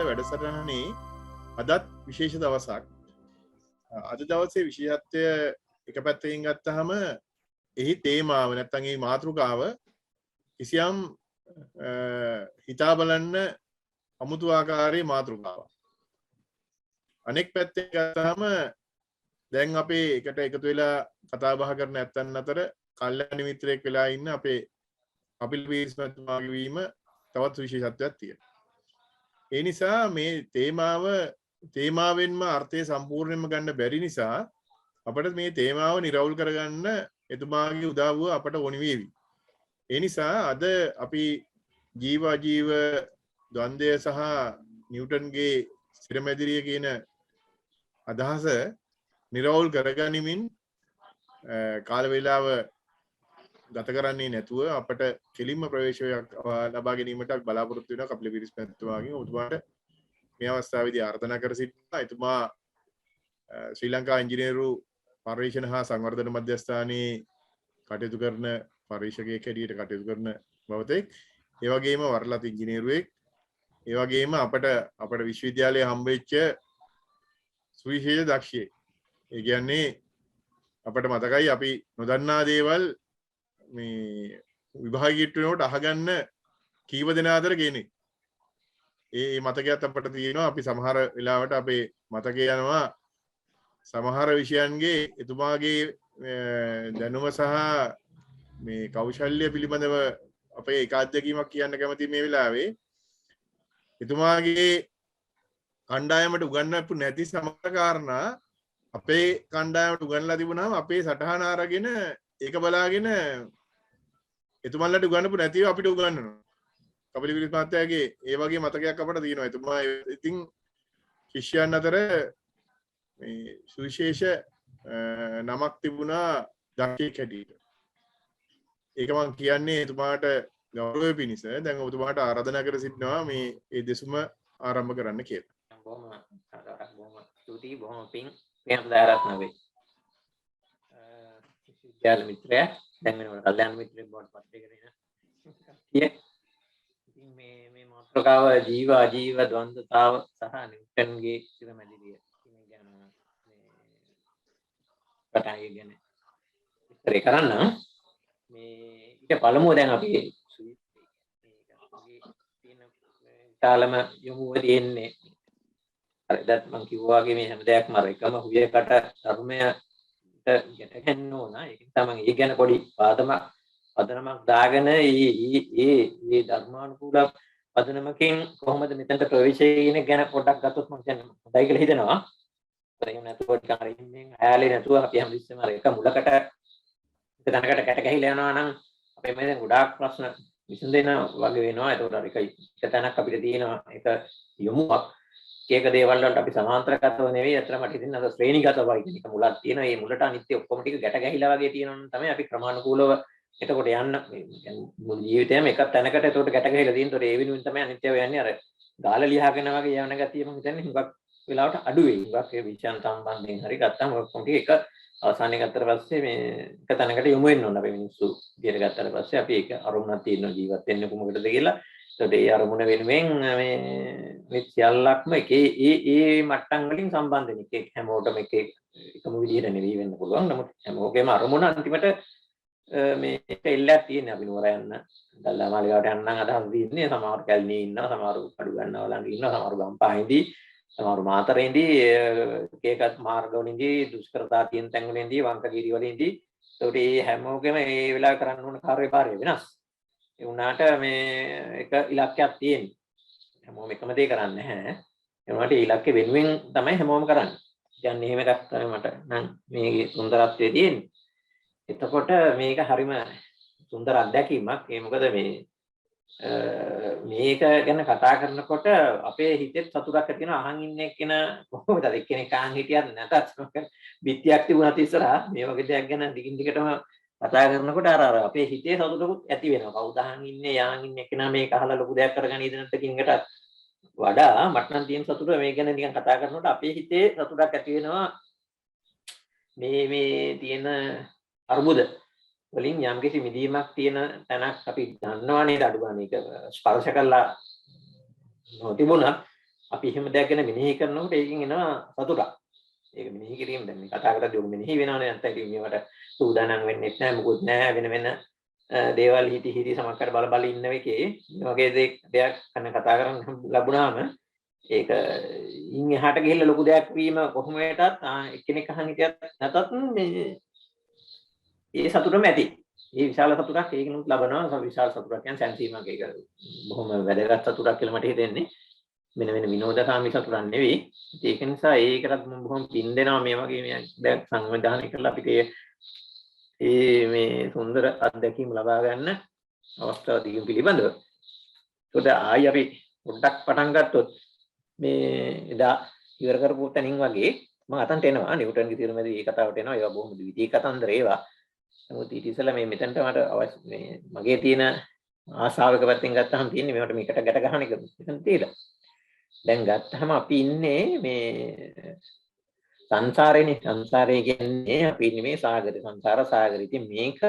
වැඩසටහනේ අදත් විශේෂ දවසක්. අද දවසේ විශේෂත්වය එක පැත්තකින් ගත්තාම එහි තේමාව නැත්නම් ඒ මාතෘකාව කිසියම් හිතා බලන්න අමුතු ආකාරයේ මාතෘකාවක්. අනෙක් පැත්තෙන් ගත්තාම දැන් අපේ එකට එකතු වෙලා කතා බහ කරන නැත්තන් අතර කල්යාණ මිත්‍රයෙක් වෙලා ඉන්න අපේ කපිල් පීරිස් මහත්මයාගේ වීම තවත් විශේෂත්වයක් තියෙනවා. ඒ නිසා මේ තේමාවෙන්ම අර්ථය සම්පූර්ණයෙන්ම ගන්න බැරි නිසා අපිට මේ තේමාව නිරවුල් කරගන්න එතුමාගේ උදව්ව අපට ඕනි වේවි. ඒ නිසා අද අපි ජීව අජීව ද්වන්දය සහ නිව්ටන්ගේ ස්ථිරමැදිරිය කියන අදහස නිරවුල් කරගනිමින් කාල වේලාව ගත කරන්නේ නැතුව අපට කෙලින්ම ප්‍රවේශයක් ලබා ගැනීමට බලාපොරොත්තු වෙනවා කපිල පීරිස් මහත්මයාගෙන්. ඔබතුමාට මේ අවස්ථාවේදී ආරාධනා කර සිටිනවා. එතුමා ශ්‍රී ලංකා ඉංජිනේරු පර්යේෂණ හා සංවර්ධන මධ්‍යස්ථානයේ කටයුතු කරන පරීක්ෂකයෙක් හැටියට කටයුතු කරන බවතෙක්, ඒ වගේම වරලත් ඉංජිනේරුවෙක්, ඒ වගේම අපට විශ්වවිද්‍යාලයේ හම්බෙච්ච සුවිශේෂ දක්ෂයෙක්. ඒ කියන්නේ අපට මතකයි අපි නොදන්නා දේවල් මේ විභාගීට වෙනකොට අහගන්න කීව දෙනා අතර කෙනෙක්. ඒ මතකයක් අපට තියෙනවා. අපි සමහර වෙලාවට අපේ මතකය යනවා සමහර විෂයන්ගේ එතුමාගේ දැනුම සහ මේ කෞශල්‍ය පිළිබඳව අපේ එක අත්දැකීමක් කියන්න කැමති මේ වෙලාවේ. එතුමාගේ කණ්ඩායමට උගන්වපු නැති සමහර කාරණා අපේ කණ්ඩායමට උගන්ලා තිබුණාම අපේ සටහන අරගෙන ඒක බලාගෙන එතුමන්ලට උගන්වපු නැතිව අපිට උගන්වනවා. කපිල පීරිස් මහත්තයාගේ ඒ වගේ මතකයක් අපට තියෙනවා. එතුමා ඉතින් ශිෂ්‍යයන් අතර මේ සුවිශේෂ නමක් තිබුණා දක්ෂයෙක් හැටියට. ඒක මම කියන්නේ එතුමාට ගෞරවය පිණිස. දැන් ඔබතුමාට ආරාධනා කර සිටිනවා මේ දෙසුම ආරම්භ කරන්න කියලා. බොහොම ස්තුතියි. බොහොම පිං ප්‍රියන්තදාරත්න වේ. විද්‍යාල මිත්‍රයා දැන් වෙනම කල්යාණ මිත්‍රයෙක් බවට පත් වෙගෙන ඉතින් මේ මාතෘකාව ජීව අජීව ද්වන්දතාව සහ නිව්ටන්ගේ ස්ථිරමැදිරිය කියන ගැන මේ කතාවේ ගැන විස්තර කරන්න මේ ඊට පළමුව දැන් අපි තියෙන තාලම යොමුව තියෙන්නේ අරදත් මම කිව්වා වගේ මේ හැම දෙයක්ම අර එකම හුයකට ධර්මයට ගැට ගන්න ඕන. ඒක තමයි ඒ ගැන පොඩි පදනමක් දාගෙන මේ ධර්මානුකූල පදනමකින් කොහොමද මෙතනට ප්‍රවේශය කියන ගැන පොඩ්ඩක් ගත්තොත් මම කියන්නේ හොඳයි කියලා හිතනවා. එහෙම නැතුව ටිකක් හැලේ නැතුව අපි හැමතිස්සෙම අර එක මුලකට තැනකට ගැට ගැහිලා යනවා නම් අපේ මේ දැන් ගොඩාක් ප්‍රශ්න විසඳෙන වගේ වෙනවා. ඒකට අර එක තැනක් අපිට තියෙනවා ඒක යොමුවක්. ඒක දේවල් වලට අපි සමාන්තරගතව නෙවෙයි අතර මට හිතෙන අර ශ්‍රේණිගතව එක මුලක් තියෙනවා. මේ මුලට අනිත්‍ය ඔක්කොම ටික ගැට ගැහිලා වගේ තියෙනවා තමයි අපි ක්‍රමානුකූලව එතකොට යන්න මේ මුළු ජීවිතේම එක තැනකට එතකොට ගැට ගැහිලා තියෙන. ඒතකොට ඒ වෙනුවෙන් තමයි අනිත්‍යව යන්නේ. අර ගාල ලියාගෙන වගේ යන ගතිය මම හිතන්නේ හුඟක් වෙලාවට අඩු වෙයි. හුඟක් ඒ විෂයන් සම්බන්ධයෙන් හරි ගත්තාම ඔක්කොම ටික එක අවසානයේ ගත්තට පස්සේ මේ එක තැනකට යොමු වෙන්න ඕන. අපි මිනිස්සු විදියට ගත්තට පස්සේ අපි ඒක අරමුණක් තියෙනවා ජීවත් වෙන්නේ කොහොමදද කියලා. ඒකට ඒ අරමුණ වෙනුවෙන් මේ සියල්ලක්ම ඒ මට්ටම් වලින් සම්බන්ධ වෙන එක හැමෝටම එකම විදිහට නෙවෙයි වෙන්න පුළුවන්. නමුත් හැමෝගේම අරමුණ අන්තිමට මේක එල්ලයක් තියෙනවා. අපි නුවර යන්න ගල්ලා මාලිගාවට යන්න අදහස් තියෙන්නේ. සමහර කැලණියේ ඉන්නවා, සමහර කඩු ගන්නවා ළඟ ඉන්නවා, සමහර ගම්පහේදී, සමහර මාතරේදී, ඒකත් මාර්ගවලින්දී, දුෂ්කරතා තියෙන තැන්වලින්දී, වංකගිරි වලින්දී. ඒකට මේ හැමෝගෙම මේ වෙලාව කරන්න ඕන කාර්යභාරය වෙනස්. ඒ වුණාට මේ එක ඉලක්කයක් තියෙනවා. හැමෝම එකම දේ කරන්නේ නැහැ. ඒ වුණාට ඒ ඉලක්කෙ වෙනුවෙන් තමයි හැමෝම කරන්නේ. කියන්නේ එහෙම එකක් තමයි මට නම් මේකේ සුන්දරත්වය තියෙන්නේ. එතකොට මේක හරිම සුන්දර අත්දැකීමක්. ඒ මොකද මේක ගැන කතා කරනකොට අපේ හිතේ සතුටක් ඇති වෙනවා. අහන් ඉන්නේ කෙන කොහොමද එක්කෙනෙක් අහන් හිටියත් නැතත් බිත්තියක් තිබුණත් ඉස්සරහා මේ වගේ දෙයක් ගැන දිගින් දිගටම කතා කරනකොට අර අපේ හිතේ සතුටකුත් ඇති වෙනවා. කවුද අහන් ඉන්නේ යාන් ඉන්නේ කෙනා මේක අහලා ලොකු දෙයක් කරගෙන ඉඳනට කින්කට වඩා මට නම් තියෙන සතුට මේ ගැන නිකන් කතා කරනකොට අපේ හිතේ සතුටක් ඇති වෙනවා. මේ තියෙන අරුබුද වලින් යම්කිසි මිදීමක් තියෙන තැනක් අපි දන්නවා නේද? අඩු ගන්න එක ස්පර්ශ කළා නොතිබුණත් අපි එහෙම දෙයක් ගැන මෙනෙහි කරනකොට ඒකෙන් එනවා සතුටක්. ඒක මෙනෙහි කිරීම දැන් මේ කතා කරද්දී ඔබ මෙනෙහි වෙනවනේ නැත්නම් ඉතින් මේවට සූදානම් වෙන්නෙත් නැහැ මොකුත් නැහැ වෙන වෙන දේවල් හිටි සමහරකට බල බල ඉන්න එකේ මේ වගේ දෙයක් ගැන කතා කරන්න ලැබුණාම ඒක ඉන් එහාට ගිහිල්ලා ලොකු දෙයක් වීම කොහොම වෙතත් එක්කෙනෙක් අහන් හිටියත් නැතත් මේ ඒ සතුටම ඇති. ඒ විශාල සතුටක් ඒකිනුත් ලබනවා. විශාල සතුටක් කියන්නේ සැනසීමක්. ඒක බොහොම වැදගත් සතුටක් කියලා මට හිතෙන්නේ. වෙන විනෝදකාමී සතුටක් නෙවෙයි. ඒක නිසා ඒකටත් මම බොහොම පින් දෙනවා මේ වගේ මේ දැන් සංවිධානය කරලා අපිට මේ සුන්දර අත්දැකීම් ලබා ගන්න අවස්ථාව දීම පිළිබඳව. ඒකට ආයි අපි පොඩ්ඩක් පටන් ගත්තොත් මේ එදා ඉවර කරපු තැනින් වගේ මම අතන්ට එනවා නිව්ටන්ගේ තීරමේදී මේ කතාවට එනවා. ඒවා බොහොම ද්විතීයි කතන්දර ඒවා. නමුත් ඊට ඉස්සෙල්ලා මේ මෙතනට මට අවශ්‍ය මේ මගේ තියෙන ආසාවක පැත්තෙන් ගත්තාම තියෙන්නේ මේකට ගැට ගන්න එක මෙතන තියෙලා. දැන් ගත්තාම අපි ඉන්නේ මේ සංසාරේනේ. සංසාරය කියන්නේ අපි ඉන්නේ මේ සාගරේ. සංසාර සාගරේ. ඉතින් මේක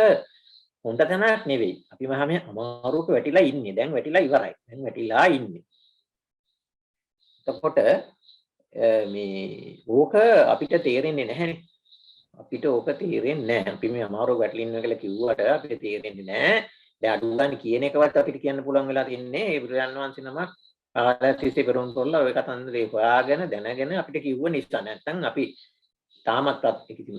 හොඳ තැනක් නෙවෙයි. අපි මහා මේ අමාරුවක වැටිලා ඉන්නේ. දැන් වැටිලා ඉවරයි. දැන් වැටිලා ඉන්නේ. එතකොට මේ ඕක අපිට තේරෙන්නේ නැහැනේ. අපිට ඕක තේරෙන්නේ නැහැ. අපි මේ අමාරුව වැටලා ඉන්නවා කියලා කිව්වට අපිට තේරෙන්නේ නැහැ. දැන් අඩු ගන්න කියන එකවත් අපිට කියන්න පුළුවන් වෙලා තින්නේ ඒ බුදුරජාණන් වහන්සේ නමක් ආලතිසේ පෙරොන් තොල්ලා ඔය කතන්දරේ හොයාගෙන දැනගෙන අපිට කිව්ව නිසා. නැත්නම් අපි තාමත් කිසිම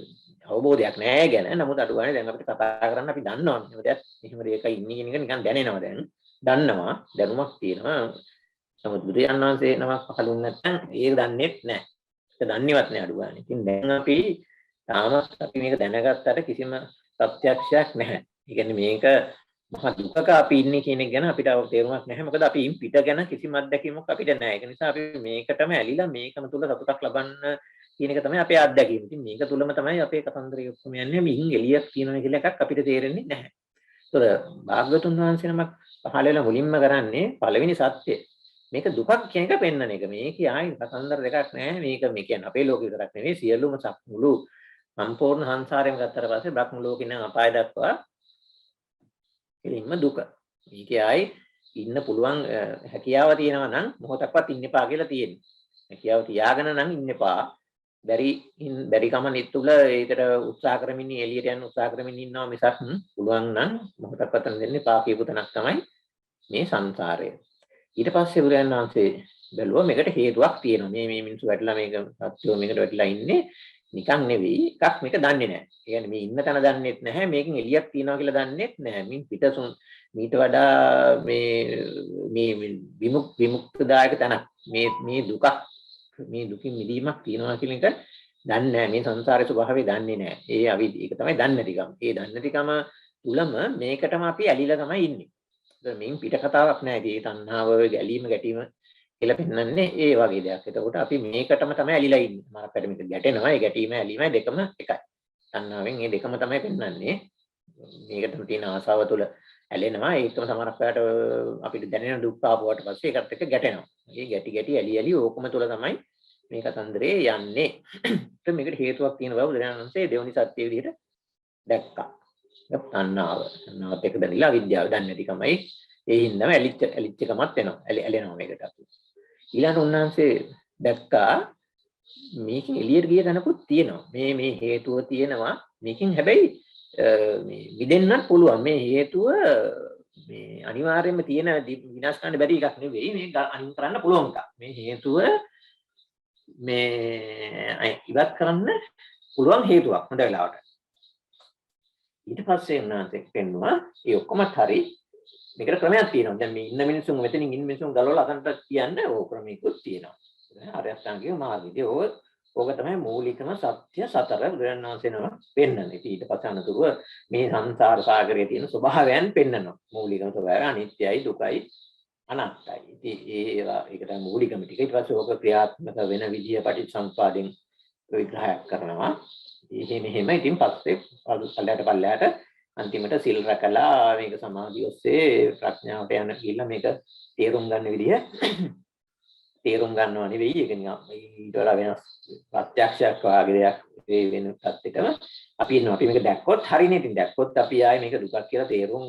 අවබෝධයක් නැහැ ගැන. නමුත් අඩු ගන්න දැන් අපිට කතා කරන්න අපි දන්නවා. එහෙම දෙයක් ඉන්නේ කියන එක නිකන් දැනෙනවා දැන්. දන්නවා. දැනුමක් තියෙනවා. නමුත් බුදුරජාණන් වහන්සේ නමක් පහළුන් නැත්නම් ඒක දන්නේත් නැහැ. ඒක දන්නේවත් නැහැ අඩු ගන්න. ඉතින් දැන් අපි තාමත් අපි මේක දැනගත්තට කිසිම ප්‍රත්‍යක්ෂයක් නැහැ. ඒ කියන්නේ මේක මහා දුකක අපි ඉන්නේ කියන එක ගැන අපිට තේරුමක් නැහැ. මොකද අපි ඉන් පිට ගැන කිසිම අත්දැකීමක් අපිට නැහැ. ඒක නිසා අපි මේකටම ඇලිලා මේකම තුල සතුටක් ලබන්න කියන එක තමයි අපේ අත්දැකීම. ඉතින් මේක තුලම තමයි අපේ කතන්දරය ඔක්කොම යන්නේ. මින් එළියක් තියෙනවා කියලා එකක් අපිට තේරෙන්නේ නැහැ. ඒතර භාග්‍යවතුන් වහන්සේ නමක් පහළ වෙලා මුලින්ම කරන්නේ පළවෙනි සත්‍යය. මේක දුකක් කියන එක පෙන්වන එක. මේක ආයි කතන්දර දෙකක් නැහැ. මේක මේ කියන්නේ අපේ ලෝකේ විතරක් නෙවෙයි සියලුම මුළු සම්පූර්ණ සංසාරයෙන් ගත්තට පස්සේ බ්‍රහ්ම ලෝකේ නම් අපාය දක්වා එලින්ම දුක. මේකේ ආයි ඉන්න පුළුවන් හැකියාව තියෙනවා නම් මොහොතක්වත් ඉන්න එපා කියලා තියෙනවා. හැකියාව තියාගෙන නම් ඉන්න එපා. බැරිකම නිතුල ඒකට උත්සාහ කරමින් එළියට යන්න උත්සාහ කරමින් ඉන්නවා මිසක් පුළුවන් නම් මොහොතක්වත් දෙන්නේ පා කියපු තැනක් තමයි මේ සංසාරය. ඊට පස්සේ බුදුරජාණන් වහන්සේ බැලුවා මේකට හේතුවක් තියෙනවා. මේ මිනිස්සු වැටලා මේක සත්‍යෝ මේකට වැටලා ඉන්නේ නිකන් නෙවෙයි එකක් මේක දන්නේ නැහැ. ඒ කියන්නේ මේ ඉන්න තැන දන්නේත් නැහැ. මේකෙන් එළියක් තියනවා කියලා දන්නේත් නැහැ. මින් පිටසුන් මීට වඩා මේ විමුක්තදායක තැනක් මේ දුකක් මේ දුකින් මිදීමක් තියනවා කියන එක දන්නේ නැහැ. මේ සංසාරේ ස්වභාවය දන්නේ නැහැ. ඒක තමයි දන්නේ නැතිකම. ඒ දන්නේ නැතිකම තුලම මේකටම අපි ඇලිලා තමයි ඉන්නේ. ඒත් මින් පිට කතාවක් නැහැ. ඒ තණ්හාව ගැලීම ගැටීම කියලා පෙන්වන්නේ ඒ වගේ දෙයක්. එතකොට අපි මේකටම තමයි ඇලිලා ඉන්නේ. මාර්ගයට මේක ගැටෙනවා. ඒ ගැටීම ඇලීමයි දෙකම එකයි. තණ්හාවෙන් මේ දෙකම තමයි පෙන්වන්නේ. මේකටම තියෙන ආසාව තුළ ඇලෙනවා. ඒකම සමහරක් වෙලාවට අපිට දැනෙන දුක් ආපුවට පස්සේ ඒකත් එක්ක ගැටෙනවා. මේ ගැටි ඇලි ඕකම තුළ තමයි මේ කතන්දරේ යන්නේ. ඒත් මේකට හේතුවක් තියෙන බව බුදුරජාණන් වහන්සේ දෙවෙනි සත්‍ය විදිහට දැක්කා. තණ්හාවත් එක්ක දැනিলা විද්‍යාව දන්නේ නැතිකමයි. ඒ හින්දාම ඇලිච්චකමත් වෙනවා. ඇලෙනවා මේකට අපි. ඊළඟ උන්වහන්සේ දැක්කා මේකෙන් එළියට ගිය තැනකුත් තියෙනවා. මේ හේතුව තියෙනවා. මේකෙන් හැබැයි මේ මිදෙන්නත් පුළුවන්. මේ හේතුව මේ අනිවාර්යයෙන්ම තියෙන විනාශ කරන්න බැරි එකක් නෙවෙයි. මේක අනින් කරන්න පුළුවන් එකක්. මේ හේතුව මේ ඉවත් කරන්න පුළුවන් හේතුවක් හොඳ වෙලාවට. ඊට පස්සේ උන්වහන්සේ පෙන්නවා ඒ ඔක්කොමත් හරි මේකට ක්‍රමයක් තියෙනවා. දැන් මේ ඉන්න මිනිස්සුන් මෙතනින් ඉන්න මිනිස්සුන් ගලවලා අතන්ට කියන්නේ ඕක ක්‍රමිකුත් තියෙනවා. අරියස්ථාංගික මාර්ගයේදී ඕක තමයි මූලිකම සත්‍ය සතර බුදුරජාණන් වහන්සේ නම පෙන්වන්නේ. ඊට පස්සේ අනතුරුව මේ සංසාර සාගරයේ තියෙන ස්වභාවයන් පෙන්වනවා. මූලිකම ස්වභාවය අනිත්‍යයි දුකයි අනාත්තයි. ඉතින් ඒකට මූලිකම ටික ඊට පස්සේ ඕක ක්‍රියාත්මක වෙන විදිය පටිච්චසමුප්පාදෙන් විග්‍රහයක් කරනවා. මෙහෙම ඉතින් පස්සේ පල්ලයට අන්තිමට සිල් රැකලා මේක සමාධිය ඔස්සේ ප්‍රඥාවට යන ගිහිල්ලා මේක තේරුම් ගන්න විදිය තේරුම් ගන්නව නෙවෙයි. ඒක නිකන් ඊට වඩා වෙනස් ප්‍රත්‍යක්ෂයක් වගේ දෙයක් වෙන පැත්තටම අපි ඉන්නවා. අපි මේක දැක්කොත් හරිනේ. ඉතින් දැක්කොත් අපි ආයේ මේක දුකක් කියලා තේරුම්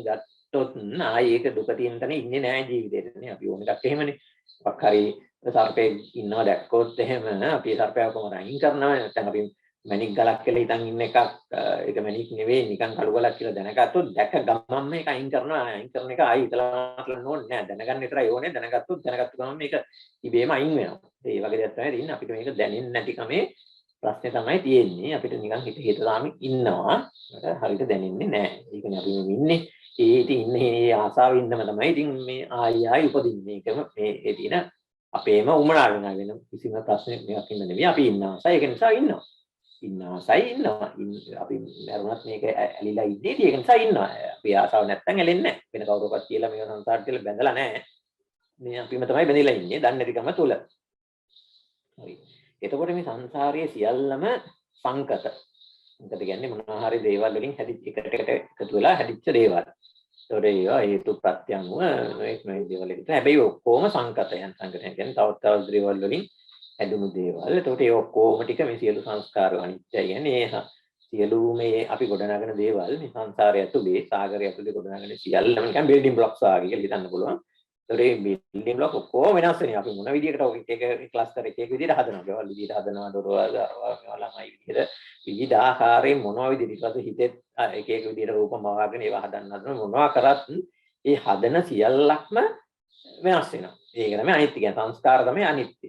ගත්තොත් ආයේ ඒක දුක තියෙන තැන ඉන්නේ නැහැ ජීවිතේටනේ. අපි ඕන එකක් එහෙමනේ. මොකක් හරි සර්පේ ඉන්නවා දැක්කොත් එහෙම අපි සර්පයාවකම රයින් කරනවා. නැත්නම් අපි මැණික් ගලක් කියලා හිතන් ඉන්න එකක් ඒක මැණික් නෙවෙයි නිකන් කළු ගලක් කියලා දැනගත්තොත් දැක ගමන් මේක අයින් කරනවා. අයින් කරන එක ආයි හිතලා ඕනේ නැහැ. දැනගන්න විතරයි ඕනේ. දැනගත්තු ගමන් මේක ඉබේම අයින් වෙනවා. ඒ වගේ දෙයක් තමයි තියෙන්නේ. අපිට මේක දැනෙන්නේ නැතිකමේ ප්‍රශ්නේ තමයි තියෙන්නේ. අපිට නිකන් හිත දාමින් ඉන්නවා. හරියට දැනෙන්නේ නැහැ. ඒකනේ අපි මේ ඉන්නේ. ඒ ඉතින් ඉන්නේ ආසාව ඉන්නම තමයි. ඉතින් මේ ආයි උපදින්නේ. ඒකම මේ තියෙන අපේම උමනා වෙන කිසිම ප්‍රශ්නයක් මේක ඉන්න නෙවෙයි. අපි ඉන්න ආසයි. ඒක නිසා ඉන්නවා. ඉන්න ආසයි ඉන්නවා. අපි මරුණත් මේක ඇලිලා ඉන්නේ. ඒක නිසා ඉන්නවා. අපි ආසාව නැත්තම් ඇලෙන්නේ නැහැ. වෙන කවුරක්වත් කියලා මේක සංසාරට කියලා බැඳලා නැහැ. මේ අපිම තමයි බැඳලා ඉන්නේ. දන්නේ නැතිකම තුල. හරි. එතකොට මේ සංසාරයේ සියල්ලම සංකත. මොකද කියන්නේ මොනවා හරි දේවල් වලින් හැදිච්ච එකට එකතු වෙලා හැදිච්ච දේවල්. ඒතකොට ඒවා හේතු ප්‍රත්‍යංගව මේ දේවල් එකට. හැබැයි ඔක්කොම සංකතයන්. සංකතයන් කියන්නේ තවත් දේවල් වලින් හැදුණු දේවල්. ඒතකොට ඒ ඔක්කොම ටික මේ සියලු සංස්කාර අනිත්‍යයි. කියන්නේ සියලු මේ අපි ගොඩනගන දේවල් මේ සංසාරය ඇතුලේ සාගරය ඇතුලේ ගොඩනගන සියල්ලම නිකන් බිල්ඩින් බ්ලොක්ස් ආගේ කියලා හිතන්න පුළුවන්. ඒ බිල්ඩින් බ්ලොක් ඔක්කොම වෙනස් වෙනවා. අපි මොන විදියකට ඔය එක ක්ලස්ටර් එක විදියට හදනවා. ඒවල් විදියට හදනවා. දොරවල් අරවා ළමයි විදියට විවිධ ආකාරයෙන් මොනවා විදියට ඊට පස්සේ හිතේ එක විදියට රූප මවාගෙන ඒවා හදන්න මොනවා කරත් ඒ හදන සියල්ලක්ම වෙනස් වෙනවා. ඒක තමයි අනිත්‍ය කියන්නේ. සංස්කාර තමයි අනිත්‍ය.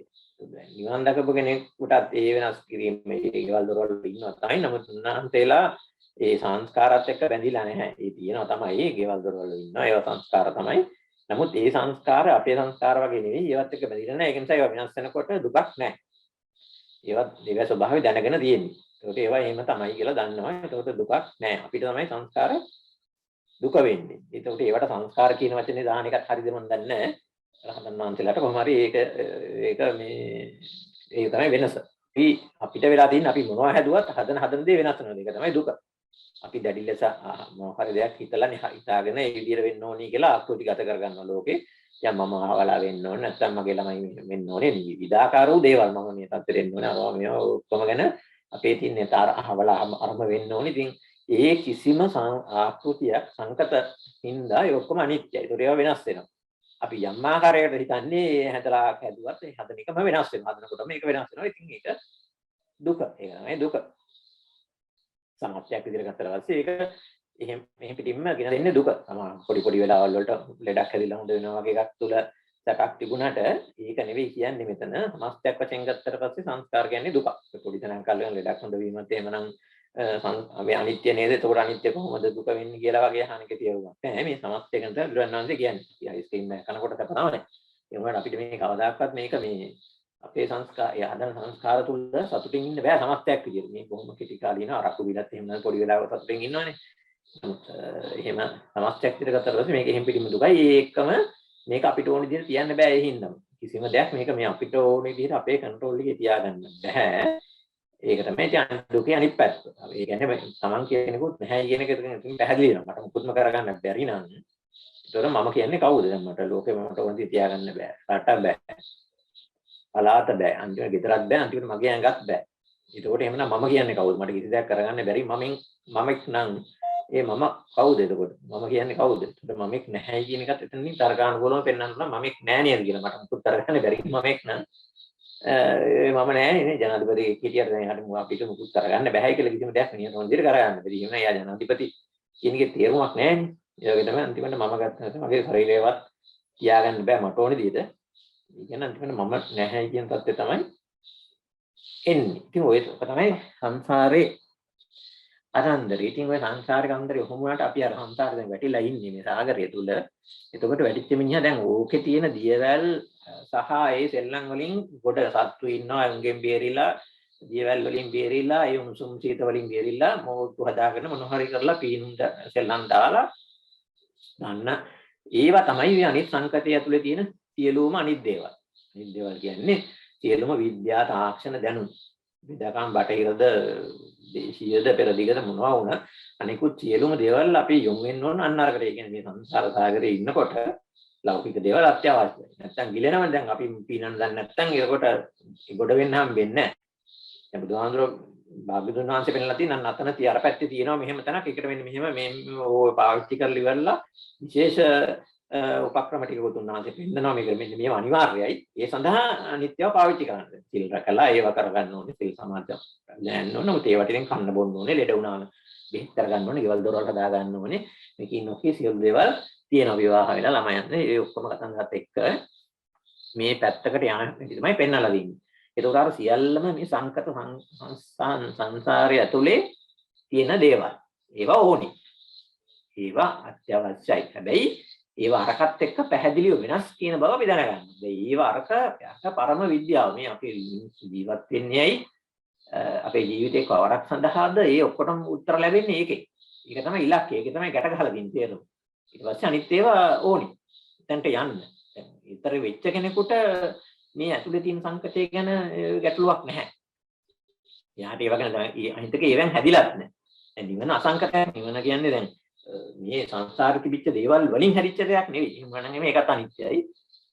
නිවන් දකපු කෙනෙකුටත් ඒ වෙනස් කිරීම මේ ඒවල් දොරවල් ඉන්නවා තමයි. නමුත් උන්වහන්සේලා ඒ සංස්කාරات එක්ක බැඳිලා නැහැ. ඒ තියෙනවා තමයි. ඒවල් දොරවල් ඉන්නවා. ඒවා සංස්කාර තමයි. නමුත් ඒ සංස්කාර අපේ සංස්කාර වගේ නෙවෙයි. ඒවත් එක්ක බැඳිලා නැහැ. ඒක නිසා ඒවා වෙනස් වෙනකොට දුකක් නැහැ. ඒවත් ඒවා ස්වභාවය දැනගෙන තියෙන්නේ. ඒකට ඒවා එහෙම තමයි කියලා දන්නවා. ඒකට දුකක් නැහැ. අපිට තමයි සංස්කාර දුක වෙන්නේ. ඒකට ඒවට සංස්කාර කියන වචනේ දාන එකත් හරිද මන් දන්නේ නැහැ. රහතන් වහන්සේලාට කොහොම හරි ඒක මේ ඒක තමයි වෙනස. අපිට වෙලා තියෙන්නේ අපි මොනවා හැදුවත් හදන දේ වෙනස් වෙනවා. ඒක තමයි දුක. අපි දැඩි ලෙස මොන හරි දෙයක් හිතාගෙන ඒ විදිහට වෙන්න ඕනි කියලා ආකෘති ගත කරගන්නවා ලෝකේ. දැන් මම අහවලා වෙන්න ඕනේ නැත්නම් මගේ ළමයි වෙන්න ඕනේ විවිධාකාර වූ දේවල් මම මේ තත්ත්වෙට එන්න ඕනේ අරවා මේවා ඔක්කොම ගැන අපේ තියෙන තර අහවලා අරම වෙන්න ඕනේ. ඉතින් ඒ කිසිම ආකෘතියක් සංකත හින්දා ඒ ඔක්කොම අනිත්‍යයි. ඒතකොට ඒවා වෙනස් වෙනවා. අපි යම් ආකාරයකට හිතන්නේ හැදලා හැදුවත් ඒ හදන එකම වෙනස් වෙනවා. හදනකොට මේක වෙනස් වෙනවා. ඉතින් ඒක දුක. ඒක තමයි දුක. සමත්යක් විදිහට ගත්තා පස්සේ ඒක එහෙම පිටින්ම ගෙන දෙන්නේ දුක. තමයි පොඩි වෙලාවල් වලට ලෙඩක් හැදිලා හොඳ වෙනවා වගේ එකක් තුල සැපක් තිබුණාට ඒක නෙවෙයි කියන්නේ මෙතන. සමස්තයක් වශයෙන් ගත්තට පස්සේ සංස්කාර කියන්නේ දුක. පොඩි තැනක් කල් වෙන ලෙඩක් හොඳ වීමත් එහෙමනම් මේ අනිත්‍ය නේද? එතකොට අනිත්‍ය කොහොමද දුක වෙන්නේ කියලා වගේ අහන එක තියුණා. නෑ මේ සමස්තයකට බුදුරණවහන්සේ කියන්නේ. අපි අයිස්ක්‍රීම් එක කනකොට සැප තමයි. ඒ වුණාට අපිට මේ කවදාකවත් මේක මේ අපේ සංස්කාර හදන සංස්කාර තුල සතුටින් ඉන්න බෑ සමස්තයක් විදියට. මේ බොහොම කෙටි කාලින අරක්කු බිලත් එහෙම නම් පොඩි වෙලාවක සතුටින් ඉන්නවනේ. එහෙම සමස්තයක් විදියට ගත්තට පස්සේ මේක එහෙම පිටින්ම දුකයි. ඒකම මේක අපිට ඕන විදියට තියන්න බෑ ඒ හින්දාම. කිසිම දෙයක් මේක මේ අපිට ඕන විදියට අපේ කන්ට්‍රෝල් එකේ තියාගන්න බෑ. ඒක තමයි ඉතින් දුකේ අනිත් පැත්ත. ඒ කියන්නේ තමන් කෙනෙකුත් නැහැ කියන එක ඉතින් පැහැදිලි වෙනවා. මට මුකුත්ම කරගන්න බැරි නම් ඒතර මම කියන්නේ කවුද? දැන් මට ලෝකේ මට ඕන දේ තියාගන්න බෑ. රට බෑ. පලාත බෑ. අන්තිමට ගෙදරක් බෑ. අන්තිමට මගේ ඇඟත් බෑ. ඒකෝට එහෙමනම් මම කියන්නේ කවුද? මට කිසි දෙයක් කරගන්න බැරි මමෙක් නම් ඒ මම කවුද එතකොට? මම කියන්නේ කවුද? ඒකට මමෙක් නැහැ කියන එකත් එතනින් තර්කානුකූලව පෙන්වන්න පුළුවන්. මමෙක් නැහැ නේද කියලා. මට මුකුත් කරගන්න බැරි මමෙක් නම් මම නැහැ නේ ජනාධිපති කීටියට දැන් හරි අපිට මුකුත් කරගන්න බෑ කියලා කිසිම දෙයක් නියම විදිහට කරගන්න බැරි. එහෙම එයා ජනාධිපති කියන එකේ තේරුමක් නැහැ නේ. ඒ වගේ තමයි අන්තිමට මම ගත්ත මගේ ශරීරයවත් තියාගන්න බෑ මට ඕන විදිහට. ඒ කියන්නේ අන්තිමට මම නැහැ කියන තත්ත්වය තමයි එන්නේ. ඉතින් ඔය තමයි සංසාරේ අරන්දරේ. ඉතින් ඔය සංසාරික අන්දරේ කොහොම වුණාට අපි අර සංසාරේ දැන් වැටිලා ඉන්නේ මේ සාගරය තුල. එතකොට වැටිච්ච මිනිහා දැන් ඕකේ තියෙන දියවැල් සහ ඒ සෙල්ලම් වලින් ගොඩ සත්තු ඉන්නවා. උන්ගෙන් බේරිලා දියවැල් වලින් බේරිලා ඒ උණුසුම් සීත වලින් බේරිලා මොහොත්තු හදාගෙන මොන හරි කරලා පීනුන්ට සෙල්ලම් දාලා ගන්න. ඒවා තමයි මේ අනිත් සංකතය ඇතුලේ තියෙන සියලුම අනිත් දේවල්. අනිත් දේවල් කියන්නේ සියලුම විද්‍යා තාක්ෂණ දැනුම්. විද්‍යාකම් බටහිරද දේශීයද පෙරදිගද මොනවා වුණත් අනිකුත් සියලුම දේවල් අපි යොමු වෙන්න ඕන අන්න අරකට. ඒ කියන්නේ මේ සංසාර සාගරේ ඉන්නකොට ලෞකික දේවල් අත්‍යවශ්‍යයි. නැත්තම් ගිලෙනවනේ. දැන් අපි පීනන්න දන්නේ නැත්තම් ඒකට ගොඩ වෙන්න හම්බෙන්නේ නැහැ. දැන් බුදුහාමුදුරුවෝ භාග්‍යවතුන් වහන්සේ පෙන්නලා තියෙන අතන තිය අර පැත්තේ තියෙනවා මෙහෙම තැනක් ඒකට මෙන්න මෙහෙම මේ ඕ පාවිච්චි කරලා ඉවරලා විශේෂ උපක්‍රම ටිකකුත් උන්වහන්සේ පෙන්නනවා මේක මෙන්න මේව අනිවාර්යයි ඒ සඳහා අනිත්‍යව පාවිච්චි කරන්න. සිල් රැකලා ඒව කරගන්න ඕනේ සිල් සමාධි දැනන්න ඕනේ. මොකද ඒවට ඉතින් කන්න බොන්න ඕනේ ලෙඩ වුණාම බෙහෙත් කරගන්න ඕනේ ගෙවල් දොරවල් හදා ගන්න ඕනේ. මේකේ නොකිය සියලු දේවල් තියෙනවා විවාහ වෙලා ළමයි යන්නේ ඒ ඔක්කොම කතන්දරත් එක්ක මේ පැත්තකට යන හැටි තමයි පෙන්වලා දෙන්නේ. ඒතකොට අර සියල්ලම මේ සංකත සංසාරය ඇතුලේ තියෙන දේවල්. ඒවා ඕනි. ඒවා අත්‍යවශ්‍යයි. හැබැයි ඒවා අරකට එක්ක පැහැදිලිව වෙනස් කියන බව අපි දැනගන්න. ඒවා අරක පරම විද්‍යාව. මේ අපි ජීවත් වෙන්නේයි අපේ ජීවිතේ කවරක් සඳහාද ඒ ඔක්කොටම උත්තර ලැබෙන්නේ ඒකේ. ඒක තමයි ඉලක්කය. ඒක තමයි ගැට ගහලා දෙන්නේ තේරුම. ඊට පස්සේ අනිත් ඒවා ඕනි. එතනට යන්න. දැන් ඊතර වෙච්ච කෙනෙකුට මේ ඇතුලේ තියෙන සංකතය ගැන ගැටලුවක් නැහැ. යාට ඒව ගැන අනිතක ඒවෙන් හැදිලත් නැහැ. දැන් නිවන අසංකතයක්. නිවන කියන්නේ දැන් මේ සංසාරේ තිබිච්ච දේවල් වලින් හැදිච්ච දෙයක් නෙවෙයි. එහෙම නම් මේකත් අනිත්‍යයි.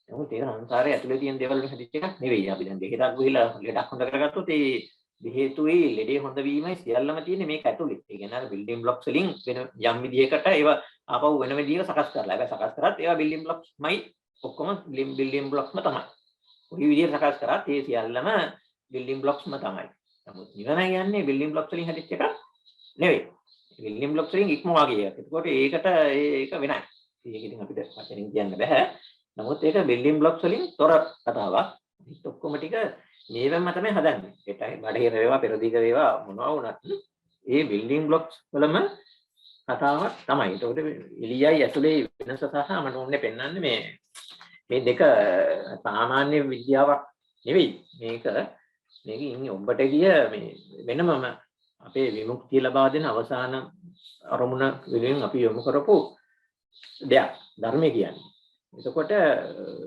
නමුත් ඒක සංසාරයේ ඇතුලේ තියෙන දේවල් වලින් හැදිච්ච එකක් නෙවෙයි. අපි දැන් දෙහෙතක් ගිහිලා ලෙඩක් හොඳ කරගත්තොත් ඒ දෙහෙතුයි ලෙඩේ හොඳ වීමයි සියල්ලම තියෙන්නේ මේක ඇතුලේ. ඒ කියන්නේ අර බිල්ඩින් බ්ලොක්ස් වලින් වෙන යම් විදියකට ඒව ආපහු වෙන විදියක සකස් කරලා. හැබැයි සකස් කරත් ඒවා බිල්ඩින් බ්ලොක්ස්මයි ඔක්කොම බිල්ඩින් බ්ලොක්ස්ම තමයි. ඔය විදියට සකස් කරත් ඒ සියල්ලම බිල්ඩින් බ්ලොක්ස්ම තමයි. නමුත් නිවන කියන්නේ බිල්ඩින් බ්ලොක්ස් වලින් හැදිච්ච එකක් නෙවෙයි. බිල්ඩින් බ්ලොක්ස් වලින් ඉක්මවා ගිය එකක්. ඒකට ඒක වෙනයි. ඒක ඉතින් අපිට වචනින් කියන්න බෑ. නමුත් ඒක බිල්ඩින් බ්ලොක්ස් වලින් තොර කතාවක්. ඒත් ඔක්කොම ටික මේවෙන්ම තමයි හදන්නේ. ඒටයි බඩේර වේවා පෙරදිග වේවා මොනවා වුණත් ඒ බිල්ඩින් බ්ලොක්ස් වලම කතාවක් තමයි. ඒකට එළියයි ඇතුලේ වෙනස සහ මම ඕනේ පෙන්වන්නේ මේ දෙක සාමාන්‍ය විද්‍යාවක් නෙවෙයි. මේකකින් ඔබට ගිය මේ වෙනමම අපේ විමුක්තිය ලබා දෙන අවසාන අරමුණ වලින් අපි යොමු කරපු දෙයක් ධර්මය කියන්නේ. එතකොට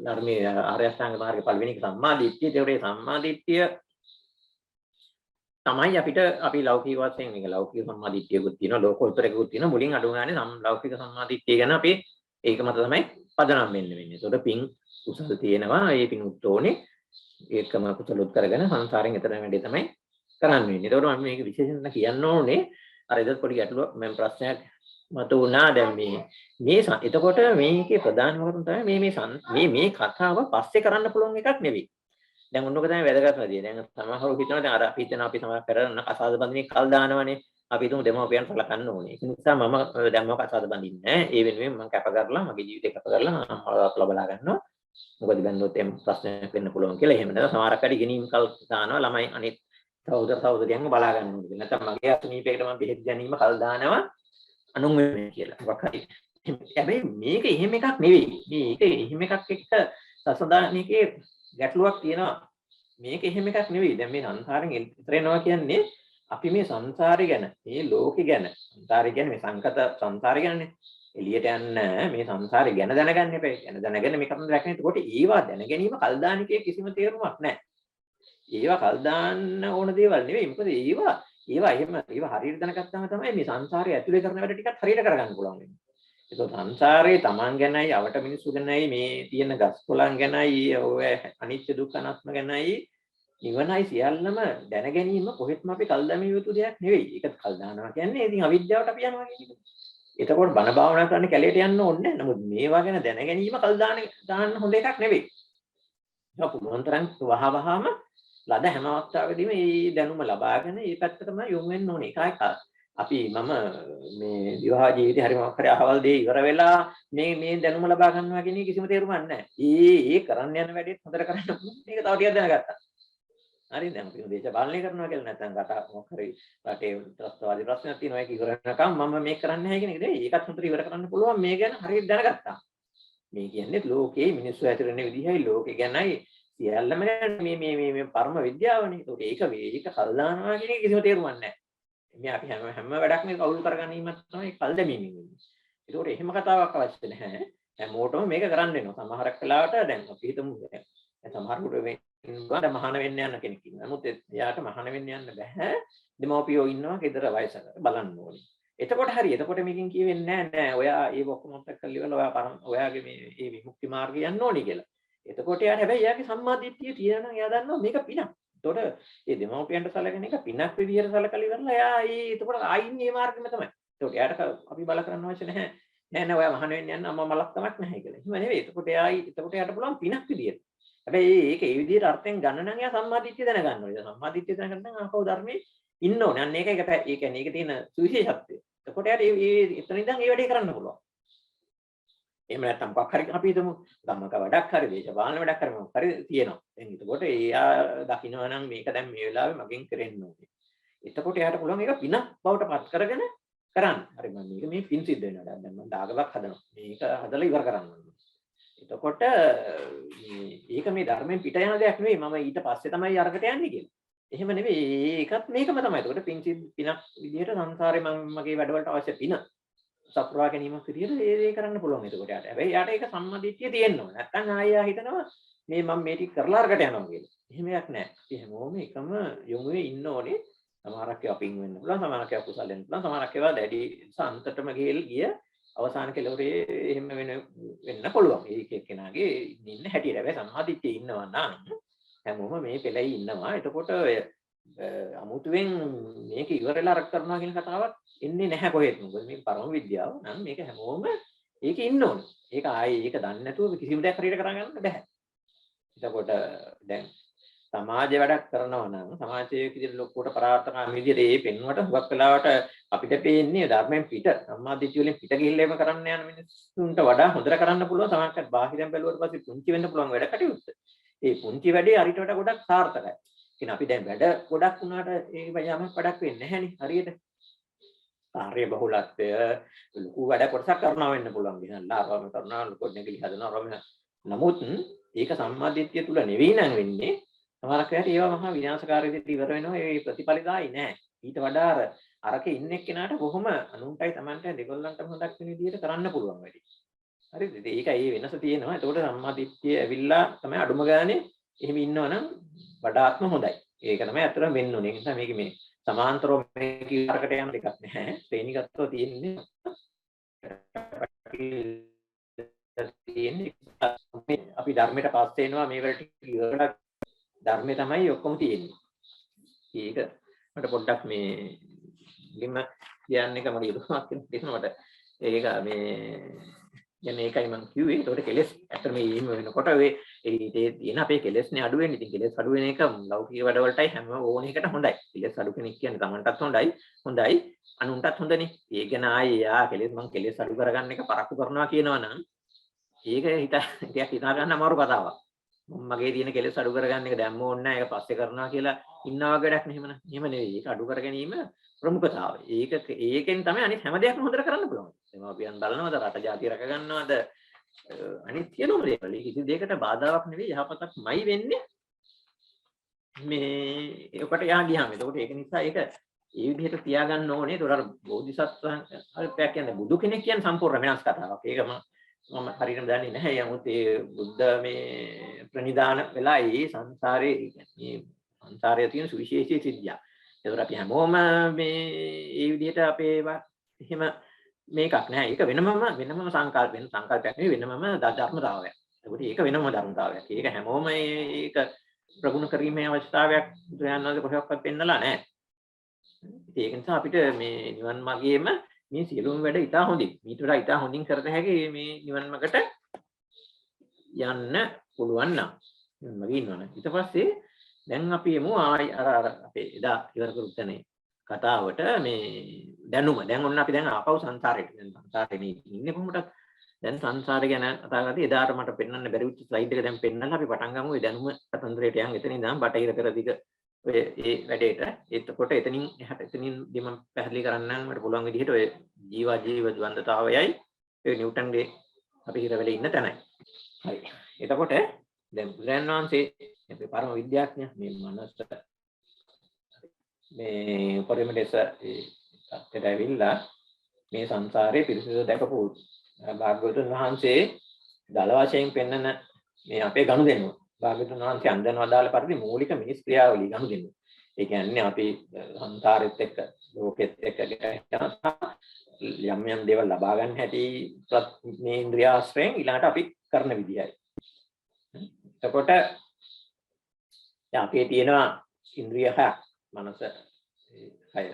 ධර්මයේ ආර්ය අෂ්ටාංග මාර්ගයේ පළවෙනි සම්මා දිට්ඨිය. ඒකේ සම්මා දිට්ඨිය තමයි අපිට අපි ලෞකික වශයෙන් මේක ලෞකික සම්මා දිට්ඨියකුත් තියෙනවා ලෝකෝත්තරයකුත් තියෙනවා. මුලින් අඩු ගානේ ලෞකික සම්මා දිට්ඨිය ගැන අපි ඒක මත තමයි පදනම් වෙන්නේ. ඒතකොට පින් කුසල තියෙනවා. ඒ පින් උත්තෝනේ ඒකම කුසලොත් කරගෙන සංසාරයෙන් එතන වැඩි තමයි කරන්න වෙන්නේ. ඒතකොට මම මේක විශේෂයෙන් කියන්න ඕනේ අර එදත් පොඩි ගැටලුවක් මම ප්‍රශ්නයක් මත වුණා. දැන් එතකොට මේකේ ප්‍රධානම කරුණ තමයි මේ කතාව පස්සේ කරන්න පුළුවන් එකක් නෙවෙයි. දැන් ඔන්නක තමයි වැදගත්ම දේ. දැන් සමහරව හිතනවා දැන් අර අපි හිතනවා අපි සමහර කරන කසාද බඳින්නේ කල් දානවනේ. අපි හිතමු දෙමව්පියන් සලකන්න ඕනේ. ඒක නිසා මම දැන් මොකක් කසාද බඳින්නේ නැහැ. ඒ වෙනුවෙන් මම කැප කරලා මගේ ජීවිතේ කැප කරලා මම බලා ගන්නවා. මොකද බැලුවොත් එම් ප්‍රශ්නයක් වෙන්න පුළුවන් කියලා. එහෙම නැත්නම් සමහරක් අය ඉගෙනීම් කල් දානවා ළමයි අනිත් සහෝදරයන්ව බලා ගන්න ඕනේ. නැත්නම් මගේ අසනීපයකට මම බෙහෙත් ගැනීම කල් දානවා අනුන් වෙන්නේ කියලා. මොකක් හරි. හැබැයි මේක එහෙම එකක් නෙවෙයි. මේක එහෙම එකක් එක්ක සසදානිකේ ගැටලුවක් තියෙනවා. මේක එහෙම එකක් නෙවෙයි. දැන් මේ සංසාරෙන් ඉතර වෙනවා කියන්නේ අපි මේ සංසාරය ගැන, මේ ලෝකේ ගැන, සංසාරය කියන්නේ මේ සංකත සංසාරය ගැනනේ. එළියට යන්න මේ සංසාරය ගැන දැනගන්න එපා. ගැන දැනගෙන මේක තමයි දැක්කේ. එතකොට ඒවා දැන ගැනීම කල්දානිකේ කිසිම තේරුමක් නැහැ. ඒවා කල්දාන්න ඕන දේවල් නෙවෙයි. මොකද ඒවා හරියට දැනගත්තාම තමයි මේ සංසාරය ඇතුලේ කරන වැඩ ටිකත් හරියට කරගන්න පුළුවන් වෙන්නේ. ඒක සංසාරේ Taman ගැනයි, අවට මිනිස්සු ගැනයි, මේ තියෙන ගස් කොළන් ගැනයි, ඔය අනිත්‍ය දුක්ඛ අනාත්ම ගැනයි, නිවනයි සියල්ලම දැන ගැනීම කොහෙත්ම අපි කල් දැමිය යුතු දෙයක් නෙවෙයි. ඒක කල් දානවා කියන්නේ ඉතින් අවිද්‍යාවට අපි යනවා කියන එක. එතකොට බණ භාවනා කරන්න කැලේට යන්න ඕනේ නැහැ. නමුත් මේවා ගැන දැන ගැනීම කල් දාන්න හොඳ එකක් නෙවෙයි. ඒක පුළුවන් තරම් වහවහම ලද හැම අවස්ථාවකදීම මේ දැනුම ලබාගෙන මේ පැත්තටම යොමු වෙන්න ඕනේ. ඒකයි මම මේ විවාහ ජීවිතේ හරිම කරේ අහවල් දේ ඉවර වෙලා මේ දැනුම ලබා ගන්නවා කියන එක කිසිම තේරුමක් නැහැ. ඒ කරන්න යන වැඩේත් හොඳට කරන්න පුළුවන්. මේක තව ටිකක් දැනගත්තා. හරිද? දැන් අපි දේශපාලනය කරනවා කියලා නැත්නම් මොකක් හරි රටේ ත්‍රස්තවාදී ප්‍රශ්නයක් තියෙනවා ඒක ඉවර වෙනකම් මම මේක කරන්නේ නැහැ කියන එක නෙවෙයි. ඒකත් හොඳට ඉවර කරන්න පුළුවන්. මේ ගැන හරියට දැනගත්තා. මේ කියන්නේ ලෝකේ මිනිස්සු ඇතුළේ ඉන්න විදිහයි ලෝකේ ගැනයි සියල්ලම මේ පරම විද්‍යාවනේ. ඒක කල් දානවා කියන එක කිසිම තේරුමක් නැහැ. මේ අපි හැම වැඩක්ම කවුරු කරගන්නීමත් තමයි කල් දැමීම වෙන්නේ. ඒකෝට එහෙම කතාවක් අවශ්‍ය නැහැ. හැමෝටම මේක කරන්න වෙනවා. සමහරක් වෙලාවට දැන් අපි හිතමු සමහරකට මේ මහාන වෙන්න යන කෙනෙක් ඉන්නවා. නමුත් එයාට මහාන වෙන්න යන්න බෑ. දෙමව්පියෝ ඉන්නවා ගෙදර වයසක බලන්න ඕනේ. එතකොට හරි. එතකොට මේකෙන් කියවෙන්නේ නෑ ඔයා ඒ ඔක්කොම මොකක් කරලා ඉවරලා ඔයාගේ මේ විමුක්ති මාර්ගය යන්න ඕනේ කියලා. එතකොට යාට හැබැයි එයාගේ සම්මා දිට්ඨිය තියෙනවා නම් එයා දන්නවා මේක පිනක්. එතකොට මේ දෙමව්පියන්ට සැලකෙන එක පිනක් විදියට සැලකලා ඉවරලා එයා එතකොට ආයින් මේ මාර්ගෙම තමයි. එතකොට එයාට අපි බල කරන්න අවශ්‍ය නැහැ. නෑ ඔයා මහාන වෙන්න යන්න අම්මා මලක් තමක් නැහැ කියලා. එහෙම නෙවෙයි. එතකොට එයාට පුළුවන් පිනක් විදියට. හැබැයි ඒක ඒ විදියට අර්ථයෙන් ගන්න නම් එයා සම්මාදිට්ඨිය දැනගන්න ඕනේ. සම්මාදිට්ඨිය දැනගන්න නම් ආපහු ධර්මයේ ඉන්න ඕනේ. අන්න ඒකයි ඒ කියන්නේ ඒකේ තියෙන සුවිශේෂත්වය. එතකොට එයාට එතන ඉඳන් ඒ වැඩේ කරන්න පුළුවන්. එහෙම නැත්නම් මොකක් හරි අපි හිතමු ගම්මක වැඩක් හරි දේශපාලන වැඩක් හරි මොකක් හරි තියෙනවා. දැන් එතකොට එයා දකින්නවා නම් මේක දැන් මේ වෙලාවේ මගෙන් කරෙන්න ඕනේ. එතකොට එයාට පුළුවන් ඒක පිනක් බවට පත් කරගෙන කරන්න. හරි මම මේ පින් සිද්ධ වෙනවා. දැන් මම දාගමක් හදනවා. මේක හදලා ඉවර කරන්න ඕනේ. එතකොට මේක මේ ධර්මයෙන් පිට යන දෙයක් නෙවෙයි. මම ඊට පස්සේ තමයි අරකට යන්නේ කියලා. එහෙම නෙවෙයි. ඒකත් මේකම තමයි. එතකොට පින් පිනක් විදිහට සංසාරේ මම මගේ වැඩවලට අවශ්‍ය පින සපුරා ගැනීමක් විදිහට ඒ කරන්න පුළුවන්. එතකොට යාට. හැබැයි යාට ඒක සම්මාදිට්ඨිය තියෙන්න ඕන. නැත්නම් ආයෙ හිතනවා මේ මම මේ ටික කරලා අරකට යනවා කියලා. එහෙම එකක් නැහැ. අපි හැමෝම එකම යොමුවේ ඉන්න ඕනේ. සමහරක් ඒවා පින් වෙන්න පුළුවන්. සමහරක් ඒවා කුසල වෙන්න පුළුවන්. සමහරක් ඒවා දැඩි සම්තටම ගිය අවසාන කෙලවරේ එහෙම වෙන්න පුළුවන්. ඒක එක්කෙනාගේ ඉන්න හැටියට. හැබැයි සම්මාදිට්ඨිය ඉන්නවා නම් හැමෝම මේ පෙළේ ඉන්නවා. එතකොට අමුතුවෙන් මේක ඉවරලා අර කරනවා කියන කතාවක් එන්නේ නැහැ කොහෙත්. මොකද මේක පරම විද්‍යාව නම් මේක හැමෝම ඒක ඉන්න ඕනේ. ඒක ආයේ ඒක දන්නේ නැතුව කිසිම දෙයක් හරියට කරගන්න බෑ. එතකොට දැන් සමාජ වැඩක් කරනවා නම් සමාජයේ විදිහට ලොකුවට පරාර්ථකාමී විදිහට ඒ පෙන්වට හුඟක් වෙලාවට අපිට පේන්නේ ධර්මයෙන් පිට සම්මාදිට්ඨිය වලින් පිට ගිහිල්ලා එම කරන්න යන මිනිස්සුන්ට වඩා හොඳට කරන්න පුළුවන්. සමහරවිට බාහිරෙන් බැලුවට පස්සේ පුංචි වෙන්න පුළුවන් වැඩ කටයුත්ත. ඒ පුංචි වැඩේ අරිට වඩා ගොඩක් සාර්ථකයි. කියන්නේ අපි දැන් වැඩ ගොඩක් වුණාට ඒක යමක් වැඩක් වෙන්නේ නැහැනේ හරියට. කාර්ය බහුලත්වය ලොකු වැඩ කොටසක් කරනවා වෙන්න පුළුවන්. ගිහලා ආවම කරනවා ලොකු නෙගලි හදනවා රොම. නමුත් ඒක සම්මාදිට්ඨිය තුල නෙවෙයි නම් වෙන්නේ. සමහරක් වෙලාවට ඒවා මහා විනාශකාරී විදිහට ඉවර වෙනවා. ඒ ප්‍රතිඵලදායි නෑ. ඊට වඩා අරක ඉන්න එක්කෙනාට කොහොම අනුන්ටයි Tamanටයි දෙගොල්ලන්ටම හොදක් වෙන විදිහට කරන්න පුළුවන් වැඩි. හරිද? ඒකයි මේ වෙනස තියෙනවා. එතකොට සම්මාදිට්ඨිය ඇවිල්ලා තමයි අඩුම ගානේ එහෙම ඉන්නවනම් වඩාත්ම හොඳයි. ඒක තමයි අතරම වෙන්න ඕනේ. ඒ නිසා මේක මේ සමාන්තරව මේක ඉවරකට යන දෙකක් නැහැ. ශ්‍රේණිගතව තියෙන්නේ අපි ධර්මයට පස්සේ එනවා මේ වලට ඉවරලා ධර්මයේ තමයි ඔක්කොම තියෙන්නේ. ඒක මට පොඩ්ඩක් මේ ලිම කියන්න එක මගේ යුතුයමක් තියෙනවා මට. ඒක මේ කියන්නේ ඒකයි මම කිව්වේ. ඒකට කෙලස් ඇත්තට මේ එහෙම වෙනකොට ඒ තියෙන අපේ කෙලස්නේ අඩු වෙන්නේ. ඉතින් කෙලස් අඩු වෙන එක ලෞකික වැඩවලටයි හැම ඕන එකට හොඳයි. කෙලස් අඩු කෙනෙක් කියන්නේ Tamanටත් හොඳයි අනුන්ටත් හොඳනේ. ඒක ගැන ආයේ කෙලස් මම කෙලස් අඩු කරගන්න එක පරක්කු කරනවා කියනවා නම් ඒක හිතා ගන්න අමාරු කතාවක්. මගේ තියෙන කෙලස් අඩු කරගන්න එක දැම්ම ඕනේ නැහැ. ඒක පස්සේ කරනවා කියලා ඉන්නවා වැඩක් නෙමෙයි. එහෙම නෙවෙයි. ඒක අඩු කර ගැනීම ප්‍රමුඛතාවය. ඒකෙන් තමයි අනිත් හැම දෙයක්ම හොඳට කරන්න පුළුවන්. දෙමාපියන් බලනවද රට ජාතිය රැක ගන්නවද අනිත් සියලුම දේවල්. ඒක කිසි දෙයකට බාධාවක් නෙවෙයි යහපතක්මයි වෙන්නේ. මේ ඒකට යා ගියාම. ඒකට ඒක නිසා ඒක ඒ විදිහට තියාගන්න ඕනේ. ඒතකොට අර බෝධිසත්වයන් අල්පයක් කියන්නේ බුදු කෙනෙක් කියන්නේ සම්පූර්ණ වෙනස් කතාවක්. ඒක මම හරියටම දන්නේ නැහැ. යමුත් ඒ බුද්ධ මේ ප්‍රනිදාන වෙලා ඒ සංසාරේ මේ සංසාරයේ තියෙන සුවිශේෂී සිද්ධිය. ඒතර අපි හැමෝම මේ ඒ විදිහට අපේ එහෙම මේකක් නැහැ. ඒක වෙනමම සංකල්පයක් නෙවෙයි වෙනමම ධර්මතාවයක්. ඒකට ඒක වෙනම ධර්මතාවයක්. ඒක හැමෝම ඒක ප්‍රගුණ කිරීමේ අවශ්‍යතාවයක් බුදුරජාණන් වහන්සේ කොහොමවත් පෙන්නලා නැහැ. ඒක නිසා අපිට මේ නිවන් මාර්ගයේම මේ සියලුම වැඩ ඉතා හොඳින් ඊට වඩා ඉතා හොඳින් කරත හැකි මේ නිවන් මාර්ගට යන්න පුළුවන් නම් මගේ ඉන්නවනේ. ඊට පස්සේ දැන් අපි එමු අර අපේ එදා ඉවර කරු තැනේ කතාවට මේ දැනුම. දැන් ඔන්න අපි දැන් ආපහු සංසාරේට. දැන් සංසාරේ ඉන්නේ කොහොමද? දැන් සංසාරය ගැන කතා කරද්දී එදාට මට පෙන්වන්න බැරි වුච්ච ස්ලයිඩ් එක දැන් පෙන්නලා අපි පටන් ගමු. ඒ දැනුම කතන්දරයට යන් එතන ඉඳන් බටහිර පෙරදිග ඔය ඒ වැඩේට. එතකොට එතනින් මම පැහැදිලි කරන්නම් මට පුළුවන් විදිහට ඔය ජීව ද්වන්දතාවයයි ඔය නිව්ටන්ගේ අපි හිර වෙලේ ඉන්න තැනයි. හරි. එතකොට දැන් බුදුරජාණන් වහන්සේ අපේ පරම විද්‍යාඥයා මේ මනස මේ පරිමදේශ ඒකට ඇවිල්ලා මේ සංසාරේ පිරිසිදු දැකපු භාග්‍යවතුන් වහන්සේ දල වශයෙන් පෙන්වන මේ අපේ ගනුදෙනුව භාග්‍යවතුන් වහන්සේ අන්දන වදාළ පරිදි මූලික මිනිස් ක්‍රියාවලිය ගනුදෙනුව. ඒ කියන්නේ අපි සංසාරෙත් එක්ක ලෝකෙත් එක්ක යම් දේවල් ලබා ගන්න හැටි මේ ඉන්ද්‍රියාශ්‍රයෙන් ඊළඟට අපි කරන විදියයි. එතකොට අපේ තියෙනවා ඉන්ද්‍රිය හයක් මනස හය.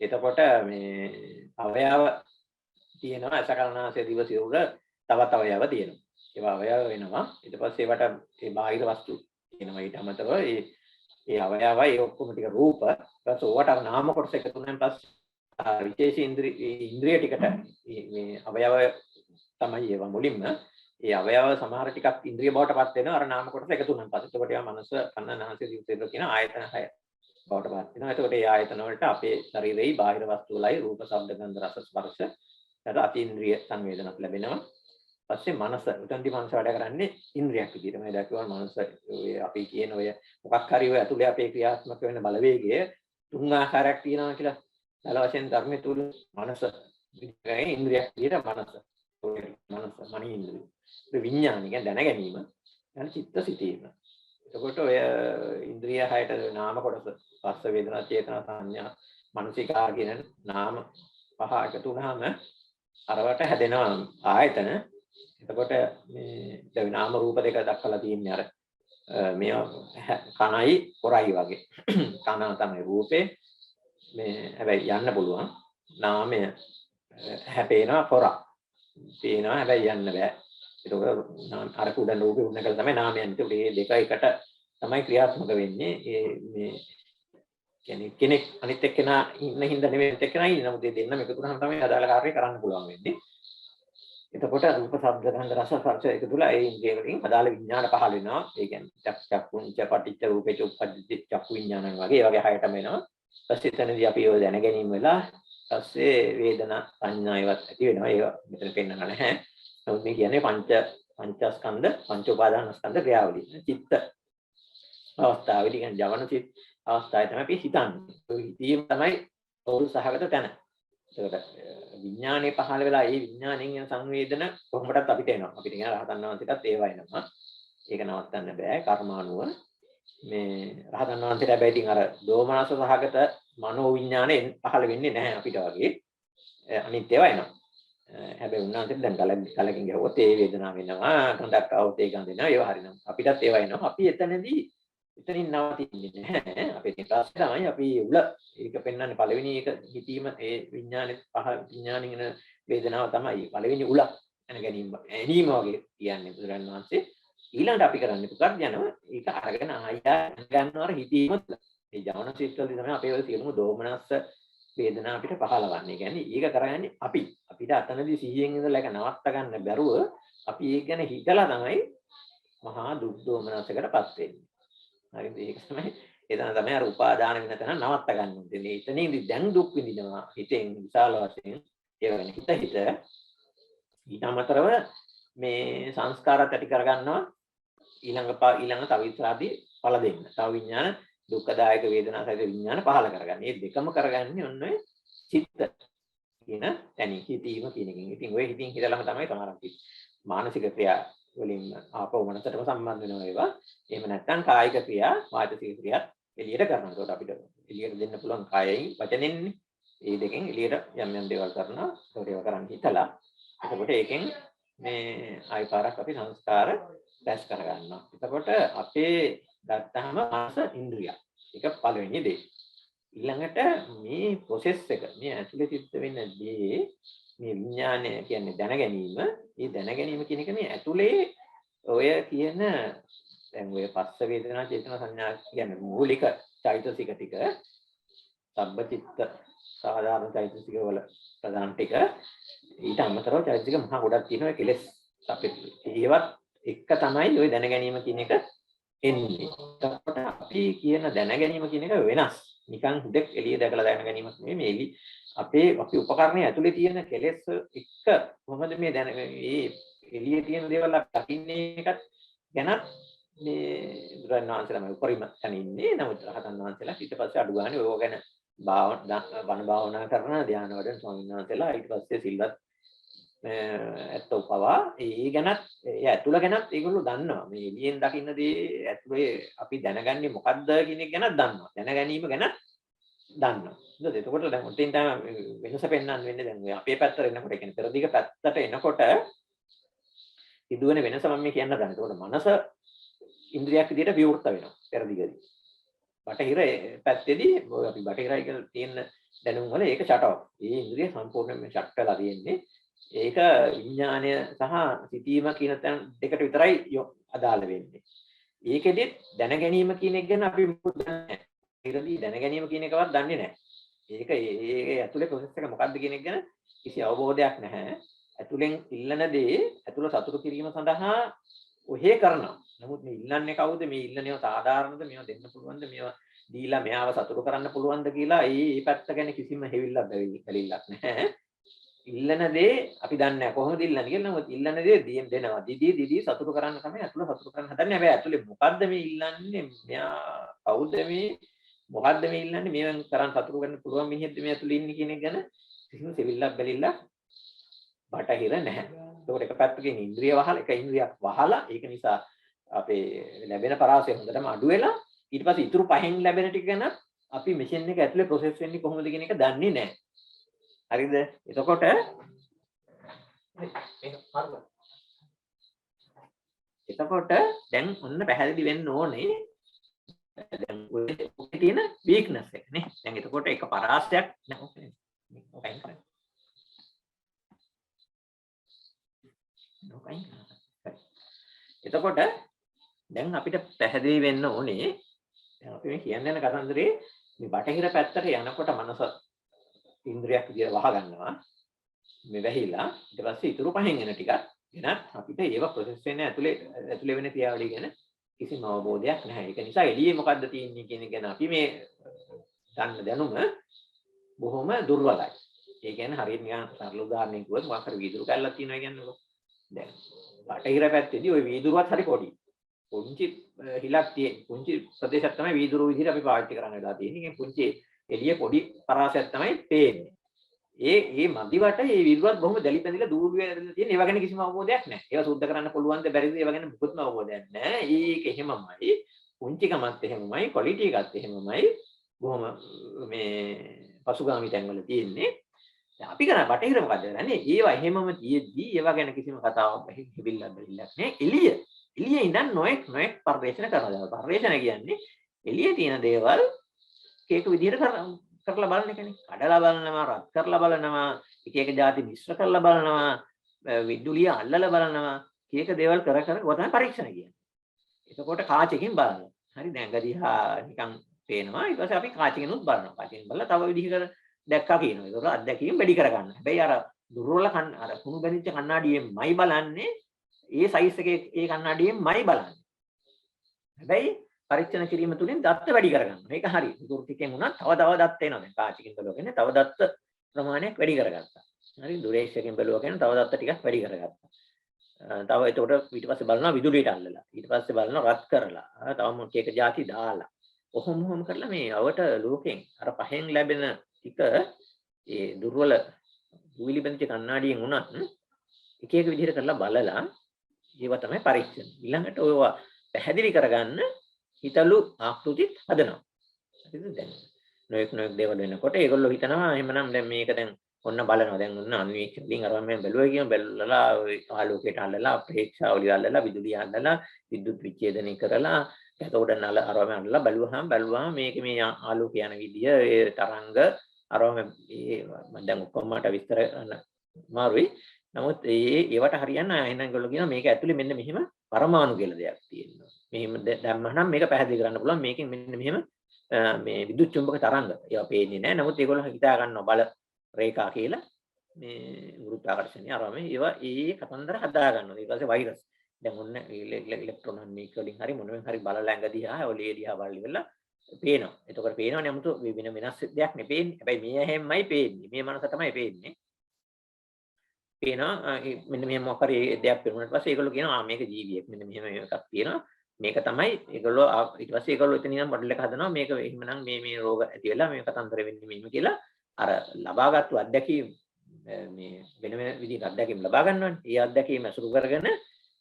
එතකොට මේ අවයව තියෙනවා අසකරණාසය දිව සිරුර තවත් අවයව තියෙනවා. ඒවා අවයව වෙනවා. ඊට පස්සේ ඒවට ඒ බාහිර වස්තු තියෙනවා. ඊට අමතරව ඒ අවයවයි ඒ ඔක්කොම ටික රූප ඊපස්සේ ඕවට නාම කොටස එකතු වුණාන් පස්සේ විශේෂ ඉන්ද්‍රිය ටිකට මේ අවයව තමයි ඒවා මුලින්ම ඒ අවයව සමහර ටිකක් ඉන්ද්‍රිය බවට පත් වෙනවා අර නාම කොටස එකතු වුණාන් පස්සේ. එතකොට ඒවා මනස කන්න නාසය දිව සිරුර කියන ආයතන 6 බවට පත් වෙනවා. එතකොට ඒ ආයතන වලට අපේ ශරීරයේ බාහිර වස්තු වලයි රූප, ශබ්ද, ගන්ධ, රස, ස්පර්ශ යට අතීන්ද්‍රිය සංවේදනක් ලැබෙනවා. පස්සේ මනස උතන්දි මනස වැඩ කරන්නේ ඉන්ද්‍රියක් විදිහට. මම දැක්කවා මනස අපි කියන ඔය මොකක් හරි ඔය ඇතුලේ අපේ ක්‍රියාත්මක වෙන බලවේගය තුන් ආකාරයක් තියෙනවා කියලා. දල වශයෙන් ධර්මයේ තුල මනස ඉන්ද්‍රියක් විදිහට මනස මනී ඉන්ද්‍රිය. ඒ විඥාන කියන්නේ දැන ගැනීම. යන චිත්ත සිතීම. එතකොට ඔය ඉන්ද්‍රිය හයට නාම කොටස පස්ස වේදනා චේතනා සංඥා මනසිකාර කියන නාම පහ එකතු වුණාම අරවට හැදෙනවා ආයතන. එතකොට මේ නාම රූප දෙක දක්වලා තියෙන්නේ අර මේවා කණයි කොරයි වගේ. කන තමයි රූපේ. මේ හැබැයි යන්න පුළුවන්. නාමය හැපේනවා කොරා. පේනවා හැබැයි යන්න බෑ. එතකොට අර කුඩ රූපේ උන්න කල තමයි නාමයන්. ඒකට මේ දෙක එකට තමයි ක්‍රියාත්මක වෙන්නේ. මේ කියන්නේ කෙනෙක් අනිත් එක්කෙනා ඉන්න හින්දා නෙමෙයි අනිත් එක්කෙනා ඉන්නේ. නමුත් මේ දෙන්නම එකතු වුණාම තමයි අදාළ කාර්යය කරන්න පුළුවන් වෙන්නේ. එතකොට රූප, ශබ්ද, ගන්ධ, රස, ස්පර්ශ එකතු වෙලා ඒ ඉන්ද්‍රිය වලින් අදාළ විඥාන පහළ වෙනවා. ඒ කියන්නේ චක්කුංච පටිච්ච රූපේච උප්පජ්ජති චක්කු විඥානං වගේ ඒ වගේ හයටම එනවා. ඊපස්සේ එතනදී අපි ඔය දැන ගැනීම වෙලා ඊපස්සේ වේදනා සංඥා ඒවත් ඇති වෙනවා. ඒවා මෙතන පෙන්නන්න නැහැ. නමුත් මේ කියන්නේ පංචස්කන්ධ පංච උපාදානස්කන්ධ ක්‍රියාවලිය. චිත්ත අවස්ථාවේදී කියන්නේ ජවන චිත්ත අවස්ථාවේ තමයි අපි හිතන්නේ. ඒ හිතීම තමයි පෞරු සහගත තැන. ඒකට විඥානේ පහළ වෙලා ඒ විඥාණයෙන් යන සංවේදන කොහොමදත් අපිට එනවා. අපිට කියන රහතන් වහන්සේටත් ඒවා එනවා. ඒක නවත්තන්න බෑ කර්මානුව. මේ රහතන් වහන්සේට හැබැයි ඉතින් අර දෝමනස සහගත මනෝ විඥානේ පහළ වෙන්නේ නැහැ අපිට වගේ. අනිත් ඒවා එනවා. හැබැයි උන්වහන්සේට දැන් කලකින් ගහුවොත් ඒ වේදනාව වෙනවා. ගඳක් આવොත් ඒ ගඳ එනවා. ඒවා හරිනම් අපිටත් ඒවා එනවා. අපි එතනදී එතනින් නවතින්නේ නැහැ. අපේ ප්‍රශ්නේ තමයි අපි උල ඒක පෙන්වන්නේ පළවෙනි එක හිතීම ඒ විඥානේ විඥානින් එන වේදනාව තමයි පළවෙනි උල එන ගැනීම. එනීම වගේ කියන්නේ බුදුරන් වහන්සේ. ඊළඟට අපි කරන්නේ පුකක් යනවා. ඒක අරගෙන ආයෙත් ගන්නවර හිතීම තුළ. මේ ජවන සිත්වලදී තමයි අපේ වල සියලුම දෝමනස්ස වේදනා අපිට පහළවන්නේ. කියන්නේ ඒක කරන්නේ අපි. අපිට අතනදී 100න් ඉඳලා ඒක නවත්ත ගන්න බැරුව අපි ඒක ගැන හිතලා තමයි මහා දුක් දෝමනස්සකටපත් වෙන්නේ. හරිද? ඒක තමයි එතන තමයි අර උපාදාන වෙන තැන නවත්ත ගන්න ඕනේ. එතනින්දී දැන් දුක් විඳිනවා හිතෙන් විශාල වශයෙන් ඒ වෙන හිත ඊට අමතරව මේ සංස්කාරات ඇති කරගන්නවා ඊළඟ තව ඉස්සරහදී ඵල දෙන්න. තව විඥාන දුක්ඛදායක වේදනා සහිත විඥාන පහල කරගන්න. මේ දෙකම කරගන්නේ ඔන්න ඔය චිත්ත කියන තැනින් හිතීම කියන එකෙන්. ඉතින් ඔය හිතින් හිතලම තමයි සමහරක් මානසික ක්‍රියා වලින් ආපව මනසටම සම්බන්ධ වෙනවා ඒවා. එහෙම නැත්නම් කායික ක්‍රියා වාචික ක්‍රියා එළියට කරනවා. ඒකට අපිට එළියට දෙන්න පුළුවන් කායයෙන් වචනෙන්නේ. මේ දෙකෙන් එළියට යම් යම් දේවල් කරනවා. ඒකට ඒවා කරන්න හිතලා. එතකොට ඒකෙන් මේ ආයි පාරක් අපි සංස්කාර දැස් කරගන්නවා. එතකොට අපේ ගත්තාම මාස ඉන්ද්‍රිය. ඒක පළවෙනි දේ. ඊළඟට මේ process එක මේ ඇතුලේ සිද්ධ වෙන දේ මේ විඥානය කියන්නේ දැන ගැනීම. මේ දැන ගැනීම කියන එක මේ ඇතුලේ ඔය කියන දැන් ඔය පස්ස වේදනා චේතනා සංඥා කියන්නේ මූලික චෛතසික ටික සබ්බචිත්ත සාධාරණ චෛතසික වල ප්‍රධාන ටික ඊට අමතරව චෛතසික මහා ගොඩක් තියෙනවා කෙලස් අපිට ඒවත් එක තමයි ওই දැන ගැනීම කියන එක එන්නේ. එතකොට අපි කියන දැන ගැනීම කියන එක වෙනස්. නිකන් හුදෙක් එළිය දැකලා දැන ගැනීමක් නෙමෙයි මේ අපි උපකරණයේ ඇතුලේ තියෙන කෙලෙස් එක කොහොමද මේ දැන මේ එළියේ තියෙන දේවල් අපි දකින්නේ එකත් ගැන මේ බුදුරණවහන්සේලා උපරිම තැන ඉන්නේ. නමුත් රහතන් වහන්සේලා ඊට පස්සේ අඩු ගානේ ඔය ගැන බණ භාවනා කරන ධ්‍යාන වඩන ස්වාමීන් වහන්සේලා ඊට පස්සේ සිල්වත් ඇත්තෝ පවා ඒ ගැනත් ඒ ඇතුළ ගැනත් ඒගොල්ලෝ දන්නවා. මේ එළියෙන් දකින්න දේ ඇතුලේ අපි දැනගන්නේ මොකද්ද කියන එක ගැනත් දන්නවා. දැන ගැනීම ගැන දන්නවා. නේද? එතකොට දැන් උටින් තමයි වෙනස පෙන්වන්න වෙන්නේ. දැන් ඔය අපේ පැත්තට එනකොට කියන්නේ පෙරදිග පැත්තට එනකොට සිදුවෙන වෙනස මම මේ කියන්න ගන්න. එතකොට මනස ඉන්ද්‍රියක් විදිහට විවෘත වෙනවා පෙරදිගදී. බටහිර පැත්තේදී අපි බටහිරයි කියලා තියෙන දැනුම් වල ඒක ෂට්. ඒ ඉන්ද්‍රිය සම්පූර්ණයෙන්ම ෂට් කරලා තියෙන්නේ. ඒක විඥානය සහ සිතීම කියන තැන් දෙකට විතරයි අදාළ වෙන්නේ. ඒකෙදි දැන ගැනීම කියන එක ගැන අපි මොකද දන්නේ නැහැ. ඊටදී දැන ගැනීම කියන එකවත් දන්නේ නැහැ. ඒක ඒ ඇතුලේ ප්‍රොසෙස් එක මොකක්ද කියන එක ගැන කිසි අවබෝධයක් නැහැ. ඇතුලෙන් ඉල්ලන දේ ඇතුල සතුටු කිරීම සඳහා ඔහේ කරනවා. නමුත් මේ ඉල්ලන්නේ කවුද? මේ ඉල්ලන්නේ සාධාරණද? මේවා දෙන්න පුළුවන්ද? මේවා දීලා මෙයාව සතුටු කරන්න පුළුවන්ද කියලා මේ පැත්ත ගැන කිසිම හෙවිල්ලක් බැලිල්ලක් නැහැ. ඉල්ලන දේ අපි දන්නේ නැහැ කොහොමද ඉල්ලන්නේ කියලා. නමුත් ඉල්ලන දේ දෙනවා. දිදී සතුටු කරන්න තමයි ඇතුළ සතුටු කරන්න හදන්නේ. හැබැයි ඇතුලේ මොකද්ද මේ ඉල්ලන්නේ? මෙයා කවුද මේ? මොකද්ද මේ ඉල්ලන්නේ? මේවෙන් තරම් සතුටු කරන්න පුළුවන් මිනිහෙක්ද මේ ඇතුලේ ඉන්නේ කියන එක ගැන කිසිම සෙවිල්ලක් බැලිල්ලක් බටහිර නැහැ. ඒකට එක පැත්තකින් ඉන්ද්‍රිය වහලා එක ඉන්ද්‍රියක් වහලා ඒක නිසා අපේ ලැබෙන පරාසය හොඳටම අඩු වෙලා ඊට පස්සේ ඉතුරු පහෙන් ලැබෙන ටික ගැන අපි මැෂින් එක ඇතුලේ ප්‍රොසෙස් වෙන්නේ කොහොමද කියන එක දන්නේ නැහැ. හරිද? එතකොට දැන් ඔන්න පැහැදිලි වෙන්න ඕනේ දැන් ඔය තියෙන වීක්නස් එක නේ. දැන් එතකොට එක පරාසයක් එතකොට දැන් අපිට පැහැදිලි වෙන්න ඕනේ දැන් අපි මේ කියන්න යන කතන්දරේ මේ බටහිර පැත්තට යනකොට මනස ඉන්ද්‍රියක් විදියට වහ ගන්නවා මේ වැහිලා ඊට පස්සේ ඉතුරු පහෙන් එන ටිකක් වෙනත් අපිට ඒව ප්‍රොසෙස් වෙන්නේ ඇතුලේ වෙන ක්‍රියාවලිය ගැන කිසිම අවබෝධයක් නැහැ. ඒක නිසා එළියේ මොකද්ද තියෙන්නේ කියන එක ගැන අපි මේ ගන්න දැනුම බොහොම දුර්වලයි. ඒ කියන්නේ හරියට නිකන් සරල උදාහරණයක් කිව්වොත් මොකක් හරි වීදුරු කැල්ලක් තියෙනවා කියන්නේ දැන් බටහිර පැත්තේදී ওই වීදුරුවත් හරි පොඩි. පුංචි හිලක් තියෙන පුංචි ප්‍රදේශයක් තමයි වීදුරු විදිහට අපි පාවිච්චි කරන්න වෙලා තියෙන්නේ. ඒකෙන් පුංචි එළිය පොඩි පරාසයක් තමයි පේන්නේ. ඒ මදිවට මේ වීදුරුවත් බොහොම දැලි පැඳිලා දූරු වෙලා තියෙන. ඒවා ගැන කිසිම අවබෝධයක් නැහැ. ඒවා සුද්ධ කරන්න පුළුවන්ද බැරිද ඒවා ගැන මුකුත්ම අවබෝධයක් නැහැ. ඒක එහෙමමයි. පුංචිකමත් එහෙමමයි, ක්වොලිටි එකත් එහෙමමයි. බොහොම මේ පසුගාමි තැන්වල තියෙන්නේ. අපි කරා බටහිර මොකද කරන්නේ? ඒවා එහෙමම තියෙද්දි ඒවා ගැන කිසිම කතාවක් හිවිල්ලක් බැලිල්ලක් නෑ. එළියේ ඉඳන් නොඑක් පරිශ්‍රණ කරනවා. පරිශ්‍රණ කියන්නේ එළියේ තියෙන දේවල් කේක විදිහට කරලා බලන එකනේ. කඩලා බලනවා, රත් කරලා බලනවා, එක එක જાති මිශ්‍ර කරලා බලනවා, විදුලිය අල්ලලා බලනවා. කේක දේවල් කර ඔය තමයි පරීක්ෂණ කියන්නේ. එතකොට කාචකින් බලනවා. හරි දැන් ගදිහා නිකන් පේනවා. ඊට පස්සේ අපි කාචකින් උත් බලනවා. කාචකින් බලලා තව විදිහකට දැක්කා කියනවා. ඒක අත්දැකීම් වැඩි කරගන්න. හැබැයි අර දුර්වල අර කුණු බැඳිච්ච කණ්ණාඩියෙන්මයි බලන්නේ. ඒ සයිස් එකේ ඒ කණ්ණාඩියෙන්මයි බලන්නේ. හැබැයි පරීක්ෂණ කිරීම තුලින් දත්ත වැඩි කරගන්නවා. මේක හරි. දුරු ටිකෙන් උනත් තව දත්ත එනවා. දැන් කාචකින් බලුවගෙන තව දත්ත ප්‍රමාණයක් වැඩි කරගත්තා. හරි දුරේෂයෙන් බලුවගෙන තව දත්ත ටිකක් වැඩි කරගත්තා. තව එතකොට ඊට පස්සේ බලනවා විදුලියට අල්ලලා. ඊට පස්සේ බලනවා රත් කරලා. තව මොකක් එක જાති දාලා. ඔහොම කරලා මේ අවට ලෝකෙන් අර පහෙන් ලැබෙන ටික ඒ දුර්වල දුවිලි බඳිච්ච කණ්ණාඩියෙන් උනත් එක එක විදිහට කරලා බලලා ඒව තමයි පරීක්ෂණ. ඊළඟට ඔයවා පැහැදිලි කරගන්න හිතලු ආකෘතිත් හදනවා. හරිද? දැන් නොඑක් දේවල් වෙනකොට ඒගොල්ලෝ හිතනවා එහෙමනම් දැන් මේක දැන් ඔන්න බලනවා. දැන් ඔන්න අන්වීක්ෂණයෙන් අරම මම බැලුවා කියන බැලලා ආලෝකයට අල්ලලා ප්‍රේක්ෂාවලිය අල්ලලා විදුලිය අල්ලලා විද්‍යුත් විච්ඡේදනය කරලා එතකොට නල අරම අල්ලලා බලුවාම මේක මේ ආලෝකය යන විදිය ඒ තරංග අරම මම දැන් ඔක්කොම මට විස්තර කරන්න මාරුයි. නමුත් ඒවට හරියන්නේ නැහැ. එහෙනම් ඒගොල්ලෝ කියනවා මේක ඇතුලේ මෙන්න මෙහෙම පරමාණු කියලා දෙයක් තියෙනවා. මෙහෙම දැම්මනම් මේක පැහැදිලි කරන්න පුළුවන්. මේකෙන් මෙන්න මෙහෙම මේ විද්‍යුත් චුම්බක තරංග ඒවා පේන්නේ නැහැ. නමුත් ඒගොල්ලෝ හිතා ගන්නවා බල රේඛා කියලා මේ ගුරුත්වාකර්ෂණය අරම ඒවා ඒ කතන්දර හදා ගන්නවා. ඊට පස්සේ වෛරස් දැන් ඔන්න ඉලෙක්ට්‍රෝන මේක වලින් හරි මොනෙන් හරි බල ළඟ දිහා ඔලිය දිහා බලලා පේනවා. එතකොට පේනවනේ 아무තු වෙනස් දෙයක් නෙපේන්නේ. හැබැයි මේ හැමයි පේන්නේ. මේ මනස තමයි පේන්නේ. පේනවා මෙන්න මෙහෙම මොකක් හරි දෙයක් පේනුනට පස්සේ ඒගොල්ලෝ කියනවා මේක ජීවියෙක්. මෙන්න මෙහෙම එකක් තියෙනවා. මේක තමයි ඒගොල්ලෝ ඊට පස්සේ ඒගොල්ලෝ එතන ඉඳන් මොඩල් එක හදනවා. මේක එහෙමනම් මේ රෝග ඇති වෙලා මේ කතන්දර වෙන්නේ මෙහෙම කියලා අර ලබාගත්තු අත්දැකීම් මේ වෙන විදිහට අත්දැකීම් ලබා ගන්නවනේ. ඒ අත්දැකීම් අසුරු කරගෙන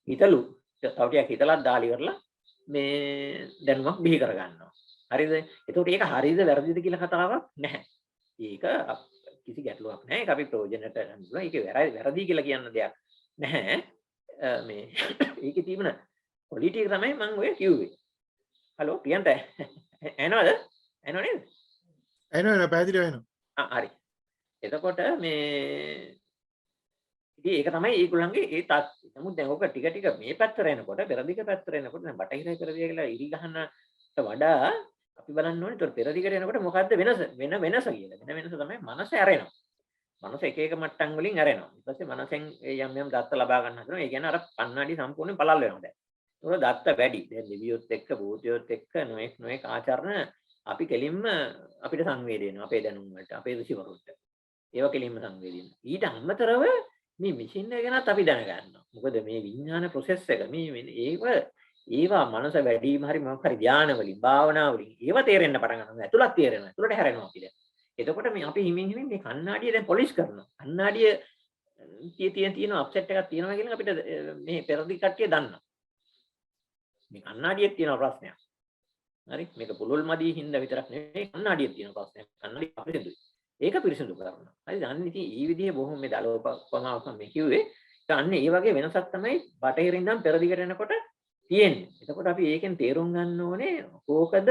හිතලු තව ටිකක් හිතලා දාලි කරලා මේ දැනුමක් බිහි කර ගන්නවා. හරිද? එතකොට ඒක හරිද වැරදිද කියලා කතාවක් නැහැ. ඒක කිසි ගැටලුවක් නැහැ. ඒක අපි ප්‍රයෝජනට ගන්න පුළුවන්. ඒක වැරදි කියලා කියන්න දෙයක් නැහැ. මේ ඒකේ තිබුණ ක්වොලිටි එක තමයි මම ඔය කිව්වේ. හලෝ ප්‍රියන්ත. එනවද? එනව නේද? එනවා පැහැදිලිව එනවා. හරි. එතකොට මේ ඉතින් ඒක තමයි ඒගොල්ලන්ගේ ඒ තත්ත්වය. නමුත් දැන් ඔක ටික ටික මේ පැත්තට එනකොට පෙරදිග පැත්තට එනකොට දැන් බටහිරයි පෙරදිග කියලා ඉරි ගහනට වඩා අපි බලන්න ඕනේ ඒතර පෙරදිගට එනකොට මොකද්ද වෙනස? වෙනස කියලා. වෙනස තමයි මනස ඇරෙනවා. මනස එක එක මට්ටම් වලින් ඇරෙනවා. ඊට පස්සේ මනසෙන් යම් යම් දත්ත ලබා ගන්න හදනවා. ඒ කියන්නේ අර කන්නඩි සම්පූර්ණයෙන් පළල් වෙනවා දැන්. ඒක දත්ත වැඩි. දැන් දෙවියොත් එක්ක භූතයොත් එක්ක නොඑක් ආචරණ අපි කෙලින්ම අපිට සංවේදී වෙනවා. අපේ දැනුම් වලට, අපේ ඍෂිවරුන්ට. ඒවා කෙලින්ම සංවේදී වෙනවා. ඊට අමතරව මේ මැෂින් එක ගැනත් අපි දැනගන්නවා. මොකද මේ විඥාන ප්‍රොසෙස් එක ඒවා මනස වැඩිම හරි මොකක් හරි ධානය වලින්, භාවනා වලින් ඒවා තේරෙන්න පටන් ගන්නවා. ඇතුළත් තේරෙනවා. ඇතුළට හැරෙනවා අපි දැන්. එතකොට මේ අපි හිමින් මේ කණ්ණාඩිය දැන් පොලිෂ් කරනවා. කණ්ණාඩිය තියෙන අප්සෙට් එකක් තියෙනවා කියලා අපිට මේ පෙරදි කට්ටිය දන්නවා. මේ කණ්ණාඩියේ තියෙන ප්‍රශ්නයක්. හරි මේක පුළුල් මදි හින්දා විතරක් නෙවෙයි කණ්ණාඩියේ තියෙන ප්‍රශ්නයක්. කණ්ණාඩිය අපිරිසුදුයි. ඒක පිරිසිදු කරනවා. හරිද? අන්න ඉතින් මේ විදිහේ බොහොම මේ දලෝපමාවක් මේ කිව්වේ. අන්න ඒ වගේ වෙනසක් තමයි බටහිරින් නම් පෙරදිගට එනකොට තියෙන්නේ. එතකොට අපි ඒකෙන් තේරුම් ගන්න ඕනේ කෝකද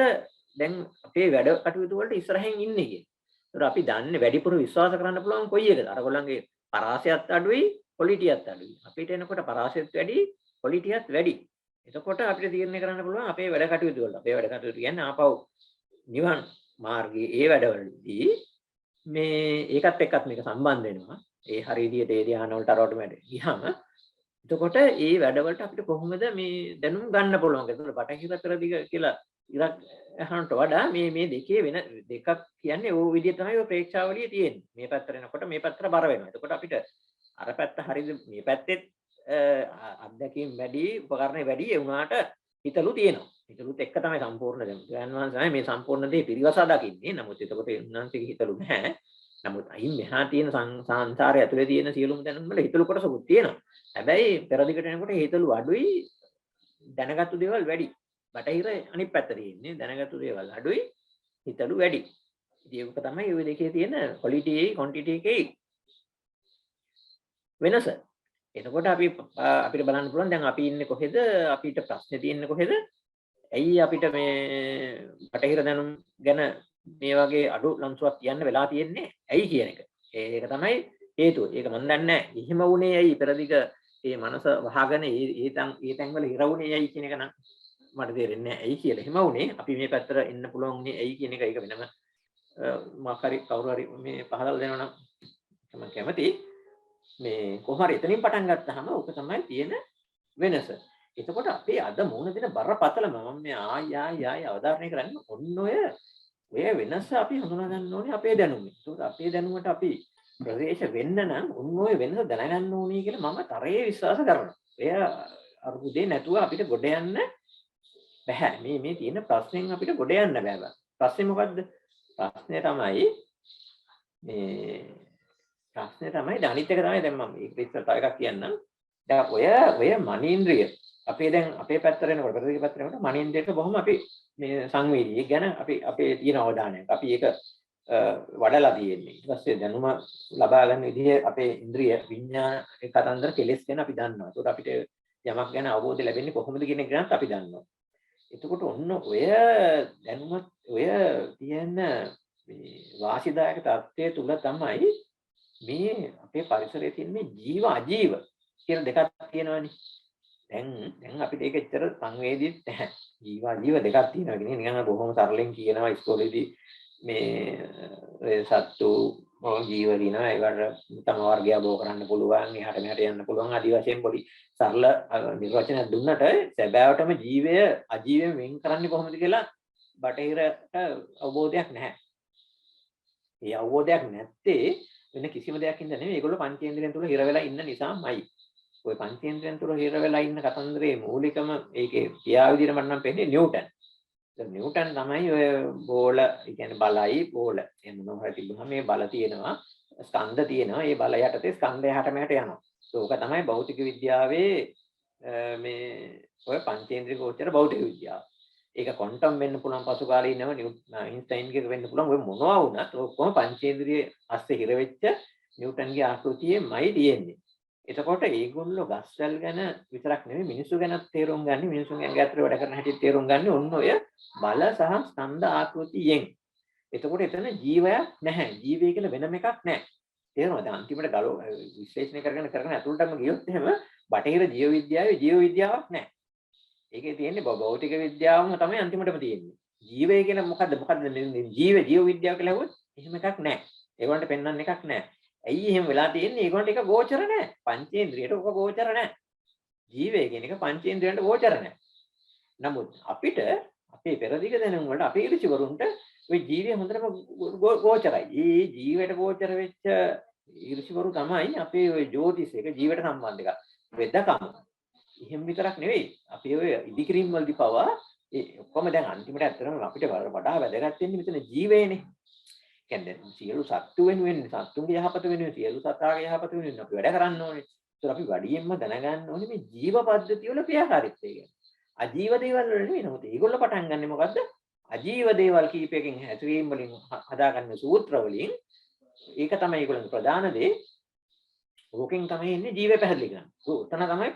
දැන් අපේ වැඩ කටයුතු වලට ඉස්සරහින් ඉන්නේ කියලා. ඒතර අපි දන්නේ වැඩිපුර විශ්වාස කරන්න පුළුවන් කොයි එකද? අරගොල්ලන්ගේ පරාසයත් අඩුයි, ක්වොලිටියත් අඩුයි. අපිට එනකොට පරාසයත් වැඩි, ක්වොලිටියත් වැඩි. එතකොට අපිට තීරණය කරන්න පුළුවන් අපේ වැඩ කටයුතු වලට. අපේ වැඩ කටයුතු කියන්නේ ආපහු නිවන් මාර්ගයේ ඒ වැඩවලදී මේ ඒකත් එක්කත් මේක සම්බන්ධ වෙනවා. ඒ හරිය විදිහට ඒ ධ්‍යාන වලට අරවට වැඩ ගියාම එතකොට ඒ වැඩවලට අපිට කොහොමද මේ දැනුම් ගන්න පුළුවන්. ඒතකොට බටහිර පෙරදිග කියලා ඉරක් අහනට වඩා මේ දෙකේ වෙන දෙකක් කියන්නේ ඕ විදිහ තමයි ඔය ප්‍රේක්ෂාවලිය තියෙන්නේ. මේ පැත්තට එනකොට මේ පැත්තට බර වෙනවා. එතකොට අපිට අර පැත්ත හරියද මේ පැත්තෙත් අත්දැකීම් වැඩි, උපකරණ වැඩි ඒ වුණාට හිතලු තියෙනවා. හිතලුත් එක්ක තමයි සම්පූර්ණ දැන් වහන්සේ මේ සම්පූර්ණ දේ පිරිවසා දකින්නේ. නමුත් එතකොට උන්වහන්සේගේ හිතලු නැහැ. නමුත් අයින් මෙහා තියෙන සංසාරය ඇතුලේ තියෙන සියලුම දැනුම් වල හිතලු කොටසකුත් තියෙනවා. හැබැයි පෙරදිගට එනකොට හිතලු අඩුයි, දැනගත්තු දේවල් වැඩි. බටහිර අනිත් පැත්ත තියෙන්නේ දැනගත්තු දේවල් අඩුයි, හිතලු වැඩි. ඉතින් ඒක තමයි ওই දෙකේ තියෙන ක්වොලිටි එකයි ක්වොන්ටිටි එකයි වෙනස. එතකොට අපිට බලන්න පුළුවන් දැන් අපි ඉන්නේ කොහෙද? අපිට ප්‍රශ්නේ තියෙන්නේ කොහෙද? ඇයි අපිට මේ බටහිර දැනුම් ගැන මේ වගේ අඩු ලන්සුවක් කියන්න වෙලා තියෙන්නේ? ඇයි කියන එක. ඒක තමයි හේතුව. ඒක මම දන්නේ නැහැ. එහෙම වුණේ ඇයි පෙරදිග මේ මනස වහගෙන ඒ තැන් වල හිර වුණේ ඇයි කියන එක නම් මට තේරෙන්නේ නැහැ. ඇයි කියලා. එහෙම වුණේ අපි මේ පැත්තට එන්න පුළුවන් වුණේ ඇයි කියන එක ඒක වෙනම මොකක් හරි කවුරු හරි මේ පහදලා දෙනවා නම් මම කැමතියි. මේ කොහොම හරි එතනින් පටන් ගත්තාම ඕක තමයි තියෙන වෙනස. එතකොට අපේ අද මුණ දෙන බරපතලම මම මේ ආයි අවධාරණය කරන්නේ ඔන්න ඔය වෙනස අපි හඳුනා ගන්න ඕනේ අපේ දැනුමේ. ඒකට අපේ දැනුමට අපි ප්‍රවේශ වෙන්න නම් ඔන්න ඔය වෙනස දැනගන්න ඕනේ කියලා මම තරයේ විශ්වාස කරනවා. එය අරුදේ නැතුව අපිට ගොඩ යන්න බෑ. මේ තියෙන ප්‍රශ්නෙන් අපිට ගොඩ යන්න බෑ. ප්‍රශ්නේ මොකද්ද? ප්‍රශ්නේ තමයි අනිත් එක තමයි දැන් මම ඒක ඉස්සර තව එකක් කියන්නම්. දැන් ඔය මනීන්ද්‍රිය අපේ පැත්තට එනකොට ප්‍රතිපද පැත්තට එනකොට මනීන්ද්‍රියට බොහොම අපි මේ සංවේදී ගැන අපේ තියෙන අවධානයක්. අපි ඒක වඩලා තියෙන්නේ. ඊට පස්සේ දැනුම ලබා ගන්න විදිහ අපේ ඉන්ද්‍රිය විඥාන කතන්දර කෙලස් ගැන අපි දන්නවා. ඒකට අපිට යමක් ගැන අවබෝධය ලැබෙන්නේ කොහොමද කියන එක ගැනත් අපි දන්නවා. එතකොට ඔන්න ඔය දැනුමත් ඔය තියෙන මේ වාසිදායක තත්ත්වයේ තුල තමයි මේ අපේ පරිසරයේ තියෙන මේ ජීව අජීව කියන දෙකක් තියෙනවානේ. දැන් අපිට ඒක ඇත්තට සංවේදීත් නැහැ. ජීව අජීව දෙකක් තියෙනවා කියන්නේ නිකන් බොහොම සරලෙන් කියනවා ඉස්කෝලේදී මේ සත්තු ජීව දිනවා ඒවට තම වර්ගය බෝ කරන්න පුළුවන් එහාට මෙහාට යන්න පුළුවන් ආදි වශයෙන් පොඩි සරල නිර්වචනයක් දුන්නට සැබෑවටම ජීවය අජීවයෙන් වෙන් කරන්නේ කොහොමද කියලා බටහිරට අවබෝධයක් නැහැ. ඒ අවබෝධයක් නැත්තේ වෙන කිසිම දෙයක් හින්දා නෙමෙයි. ඒගොල්ලෝ පංචේන්ද්‍රයන් තුල හිර වෙලා ඉන්න නිසාමයි. ඔය පංචේන්ද්‍රයන් තුල හිර වෙලා ඉන්න කතන්දරේ මූලිකම ඒකේ කියා විදිහට මට නම් පෙන්නේ නිව්ටන්. නිව්ටන් තමයි ඔය බෝල, ඒ කියන්නේ බලයි බෝල. එන්න මොනවා තිබුණා මේ බල තියෙනවා, ස්කන්ධ තියෙනවා. මේ බල යටතේ ස්කන්ධය හැට මෙහාට යනවා. ඒක තමයි භෞතික විද්‍යාවේ මේ ඔය පංචේන්ද්‍රිය ගෝචර භෞතික විද්‍යාව. ඒක ක්වොන්ටම් වෙන්න පුළුවන් පසු කාලේ ඉන්නව අයින්ස්ටයින්ගේ වෙන්න පුළුවන්. ඔය මොනවා වුණත් ඔක්කොම පංචේන්ද්‍රිය අස්සේ හිර වෙච්ච නිව්ටන්ගේ ආකෘතියමයි තියෙන්නේ. එතකොට ඒගොල්ලෝ ගස්වැල් ගැන විතරක් නෙමෙයි මිනිස්සු ගැන තේරුම් ගන්න, මිනිස්සුන් ගැන ගැතර වැඩ කරන හැටි තේරුම් ගන්න ඔන්න ඔය බල සහ ස්කන්ධ ආකෘතියෙන්. එතකොට එතන ජීවයක් නැහැ. ජීවය කියලා වෙනම එකක් නැහැ. තේරෙනවද? අන්තිමට විශ්ලේෂණය කරගෙන අතුලටම ගියොත් එහෙම බටහිර ජීව විද්‍යාවේ ජීව විද්‍යාවක් නැහැ. ඒකේ තියෙන්නේ භෞතික විද්‍යාවම තමයි අන්තිමටම තියෙන්නේ. ජීවය කියන මොකද්ද? ජීව විද්‍යාව කියලා හෙව්වොත් එහෙම එකක් නැහැ. ඒගොල්ලන්ට පෙන්වන්න එකක් නැහැ. ඇයි එහෙම වෙලා තියෙන්නේ? ඒගොල්ලන්ට ඒක ගෝචර නැහැ. පංචේන්ද්‍රියට ඔක ගෝචර නැහැ. ජීවය කියන එක පංචේන්ද්‍රියන්ට ගෝචර නැහැ. නමුත් අපිට අපේ පෙරදිග දැනුම් වලට අපේ ඍෂිවරුන්ට ওই ජීවය හොඳටම ගෝචරයි. ඒ ජීවයට ගෝචර වෙච්ච ඍෂිවරු තමයි අපේ ওই ජ්‍යොතිෂ එක ජීවිත සම්බන්ධ එක. වෙදකම. එහෙම විතරක් නෙවෙයි. අපි ඔය ඉදිකිරීම වලදී පවා ඒ ඔක්කොම දැන් අන්තිමට ඇත්තටම අපිට වඩා වැදගත් වෙන්නේ මෙතන ජීවයනේ. කියන්නේ සියලු සත්තු වෙනුවෙන් සත්තුන්ගේ යහපත වෙනුවෙන් සියලු සතාගේ යහපත වෙනුවෙන් අපි වැඩ කරන්න ඕනේ. ඒත් අපි වැඩියෙන්ම දැනගන්න ඕනේ මේ ජීව පද්ධතිය වල ක්‍රියාකාරීත්වය ගැන. අජීව දේවල් වල නෙවෙයි. නමුත් ඒගොල්ලෝ පටන් ගන්නෙ මොකද්ද? අජීව දේවල් කීපයකින් හැසිරීම වලින් හදාගන්න සූත්‍ර වලින් ඒක තමයි ඒගොල්ලන්ගේ ප්‍රධාන දේ. ඕකෙන් තමයි ඉන්නේ ජීවය පැහැදිලි කරන්නේ. උතන තමයි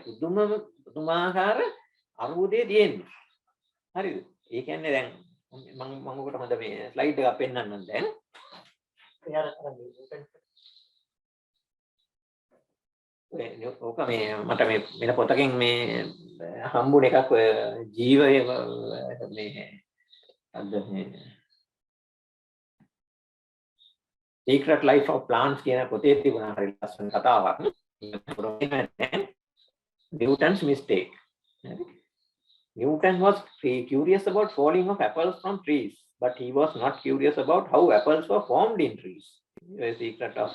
පුදුමාකාර අරුදේ තියෙන්නේ. හරිද? ඒ කියන්නේ දැන් මම ඔකට හොඳ මේ ස්ලයිඩ් එකක් පෙන්නන්නම් දැන්. ඕක මේ මට මේ වෙන පොතකින් මේ හම්බුන එකක් ජීවය මේ අද මේ Secret Life of Plants කියන පොතේ තිබුණා හරි ලස්සන කතාවක්. Newton's mistake. Newton was curious about falling of apples from trees, but he was not curious about how apples were formed in trees. The Secret of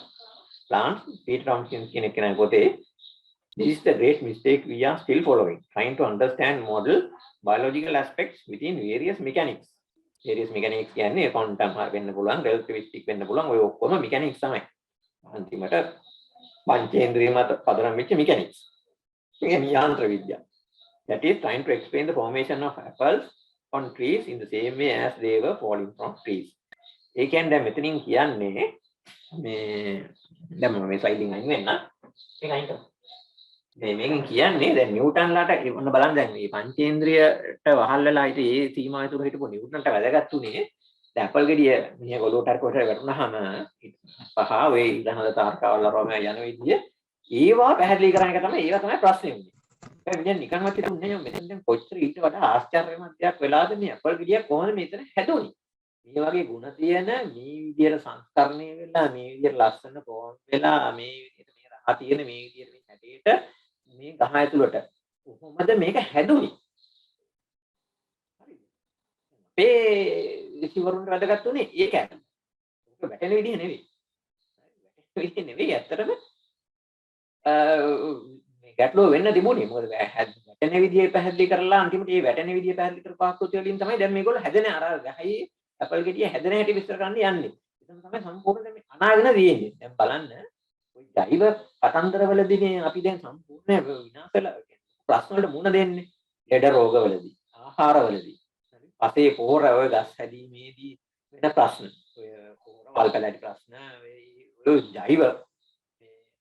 Plants, Peter Tompkins කියන පොතේ. This is the great mistake we are still following, trying to understand model biological aspects within various mechanics. Various mechanics කියන්නේ quantum වෙන්න පුළුවන්, relativistic වෙන්න පුළුවන්, ඔය ඔක්කොම mechanics තමයි. අන්තිමට පංචේන්ද්‍රිය මත පදනම් වෙච්ච mechanics. ඒක යාන්ත්‍ර විද්‍යාව. That is trying to explain the formation of apples on trees in the same way as they were falling from trees. ඒ කියන්නේ දැන් මෙතනින් කියන්නේ මේ දැන් මම මේ ස්ලයිඩින් අයින් වෙන්න. ඒක අයින් කරමු. මේකෙන් කියන්නේ දැන් නිව්ටන්ලාට ඔන්න බලන්න දැන් මේ පංචේන්ද්‍රියට වහල් වෙලා හිටි ඒ සීමාව තුර හිටපු නිව්ටන්ට වැදගත් උනේ දැන් ඇපල් ගෙඩිය මිනිහ ගොළුවට හරි කොහෙට වැටුනහම පහ ඔය ඉඳහන තාරකාවල් අරවම යන විදිය ඒවා පැහැදිලි කරන එක තමයි ඒවා තමයි ප්‍රශ්නේ උනේ. ඒ විදිහ නිකන්වත් හිතුන්නේ නෑ මෙතන දැන් කොච්චර ඊට වඩා ආශ්චර්යමත් දෙයක් වෙලාද මේ ඇපල් ගෙඩිය කොහොමද මෙතන හැදුනේ. මේ වගේ ಗುಣ තියෙන මේ විදියට සංස්කරණය වෙලා මේ විදියට ලස්සන පොම් වෙලා මේ විදියට මේ රහ තියෙන මේ විදියට මේ හැටේට මේ ගහ ඇතුළට කොහොමද මේක හැදුනේ? හරිද? අපේ ඍෂිවරුන්ට වැදගත් උනේ ඒක ඇත්තට. ඒක වැටෙන විදිහ නෙවෙයි. වැටෙන විදිහ නෙවෙයි ඇත්තටම මේ ගැටලුව වෙන්න තිබුණේ. මොකද වැටෙන විදිහ පැහැදිලි කරලා අන්තිමට මේ වැටෙන විදිහ පැහැදිලි කරපු ආකෘති වලින් තමයි දැන් මේගොල්ලෝ හැදෙන අර ගහේ ඇපල් ගෙඩිය හැදෙන හැටි විස්තර කරන්න යන්නේ. එතන තමයි සම්පූර්ණ මේ අනාගෙන තියෙන්නේ. දැන් බලන්න ජෛව කතන්දරවලදී මේ අපි දැන් සම්පූර්ණ විනාශ වෙලා ප්‍රශ්න වලට මුහුණ දෙන්නේ ලෙඩ රෝගවලදී ආහාරවලදී හරි පසේ පොර ඔය ගස් හැදීමේදී වෙන ප්‍රශ්න ඔය පොර වල් පැලැටි ප්‍රශ්න ඔය ජෛව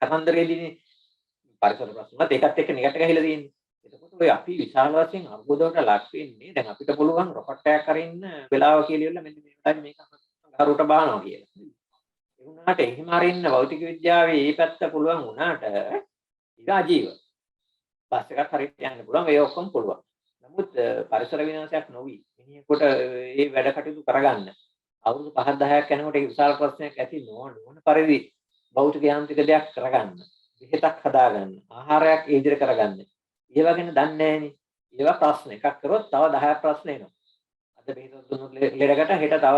කතන්දරයේදී පරිසර ප්‍රශ්නත් ඒකත් එක්ක නිකට ගහලා තියෙන්නේ. එතකොට ඔය අපි විශාල වශයෙන් අර්බුදවලට ලක් වෙන්නේ දැන් අපිට පුළුවන් රොකට් එකක් අරින්න වෙලාව කියලා ඉවරලා මෙන්න මේ වෙලාවේ මේක ගහරුට බානවා කියලා. උනාට එහෙම අරින්න භෞතික විද්‍යාවේ මේ පැත්ත පුළුවන් වුණාට ඒක අජීව. බස් එකක් හරියට යන්න පුළුවන් ඒ ඔක්කොම පුළුවන්. නමුත් පරිසර විනාශයක් නොවි. මිනිහෙකුට මේ වැඩ කටයුතු කරගන්න අවුරුදු 5-10ක් යනකොට ඒ විශාල ප්‍රශ්නයක් ඇති නොවන පරිදි භෞතික යාන්ත්‍රික දෙයක් කරගන්න. බෙහෙතක් හදාගන්න. ආහාරයක් ඒ විදිහට කරගන්න. ඒවා ගැන දන්නේ නැහෙනේ. ඒවා ප්‍රශ්න එකක් කරොත් තව 10ක් ප්‍රශ්න එනවා. අද බෙහෙත දුන්නොත් ලෙඩකට හෙට තව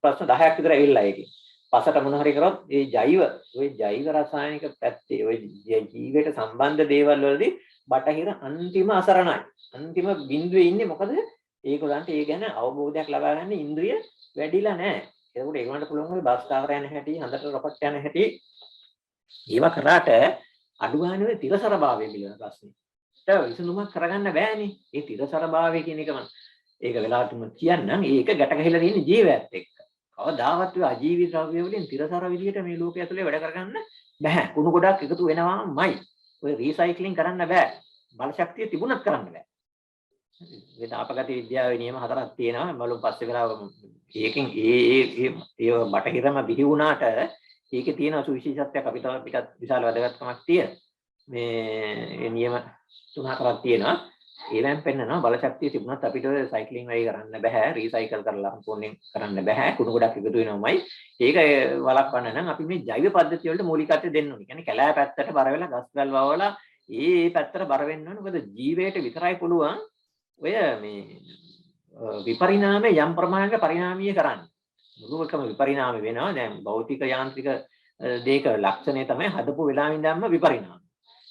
ප්‍රශ්න 10ක් විතර එල්ලලා ඒකේ. පසට මොන හරි කරොත් ඒ ජෛව රසායනික පැත්තේ ඔය ජීවිතයට සම්බන්ධ දේවල් වලදී බටහිර අන්තිම අසරණයි. අන්තිම බිඳුවේ ඉන්නේ මොකද? ඒගොල්ලන්ට ඒ ගැන අවබෝධයක් ලබා ගන්න ඉන්ද්‍රිය වැඩිලා නැහැ. ඒකට ඒගොල්ලන්ට පුළුවන් ඔය බස් කාර් යන හැටි, හඳට රොකට් යන හැටි ඒවා කරාට අඩු ගන්න ඔය තිරසරභාවය පිළිබඳ ප්‍රශ්නේ. ඒක විසඳුමක් කරගන්න බෑනේ. ඒ තිරසරභාවය කියන එක මම ඒක වෙලාවටම කියන්නම්. ඒක ගැට ගහලා තියෙන ජීවයත් එක්ක. කවදාවත් ඔය අජීවී ද්‍රව්‍ය වලින් තිරසර විදියට මේ ලෝකයේ ඇතුලේ වැඩ කරගන්න බෑ. කුණු ගොඩක් එකතු වෙනවාමයි. ඔය රීසයික්ලින් කරන්න බෑ. බල ශක්තිය තිබුණත් කරන්න බෑ. මේ තාපගත විද්‍යාවේ නියම 4ක් තියෙනවා. බලමු පස්සේ වෙලාව ඒකෙන් ඒ බටහිරම බිහි වුණාට ඒකේ තියෙන සුවිශේෂත්වයක් අපිටත් විශාල වැදගත්කමක් තියෙන. මේ නියම 3-4ක් තියෙනවා. ඒලෙන් පෙන්නනවා බල ශක්තිය තිබුණත් අපිට සයික්ලින් වැඩි කරන්න බෑ. රීසයිකල් කරලා සම්පූර්ණයෙන් කරන්න බෑ. කුණු ගොඩක් එකතු වෙනවමයි. ඒක වළක්වන්න නම් අපි මේ ජෛව පද්ධතිය වලට මූලිකත්වය දෙන්න ඕනේ. කියන්නේ කැලෑ පැත්තට බර වෙලා ගස් වැල් වවලා ඒ පැත්තට බර වෙන්න ඕනේ. මොකද ජීවයට විතරයි පුළුවන් ඔය මේ විපරිණාමය යම් ප්‍රමාණයක පරිණාමීය කරන්න. මුළුකම විපරිණාමය වෙනවා. දැන් භෞතික යාන්ත්‍රික දේක ලක්ෂණය තමයි හදපු වෙලාවින් දැම්ම විපරිණාමය.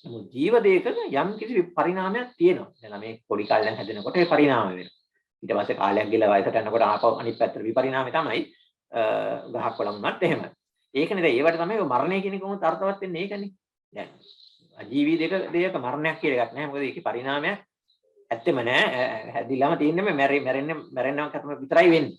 නමුත් ජීව දේකක යම් කිසි පරිණාමයක් තියෙනවා. දැන් මේ පොඩි කාලෙන් හැදෙනකොට ඒ පරිණාමය වෙනවා. ඊට පස්සේ කාලයක් ගිහලා වයසට යනකොට ආපහු අනිත් පැත්තට විපරිණාමය තමයි ගහක් කොළන් වුණත් එහෙම. ඒකනේ දැන් ඒවට තමයි මරණය කියන කොහොමද අර්ථවත් වෙන්නේ ඒකනේ. දැන් අජීවී දෙයක මරණයක් කියලා එකක් නැහැ. මොකද ඒකේ පරිණාමයක් ඇත්තෙම නෑ. හැදිලාම තියෙන්නේ මැරෙන්නම කතම විතරයි වෙන්නේ.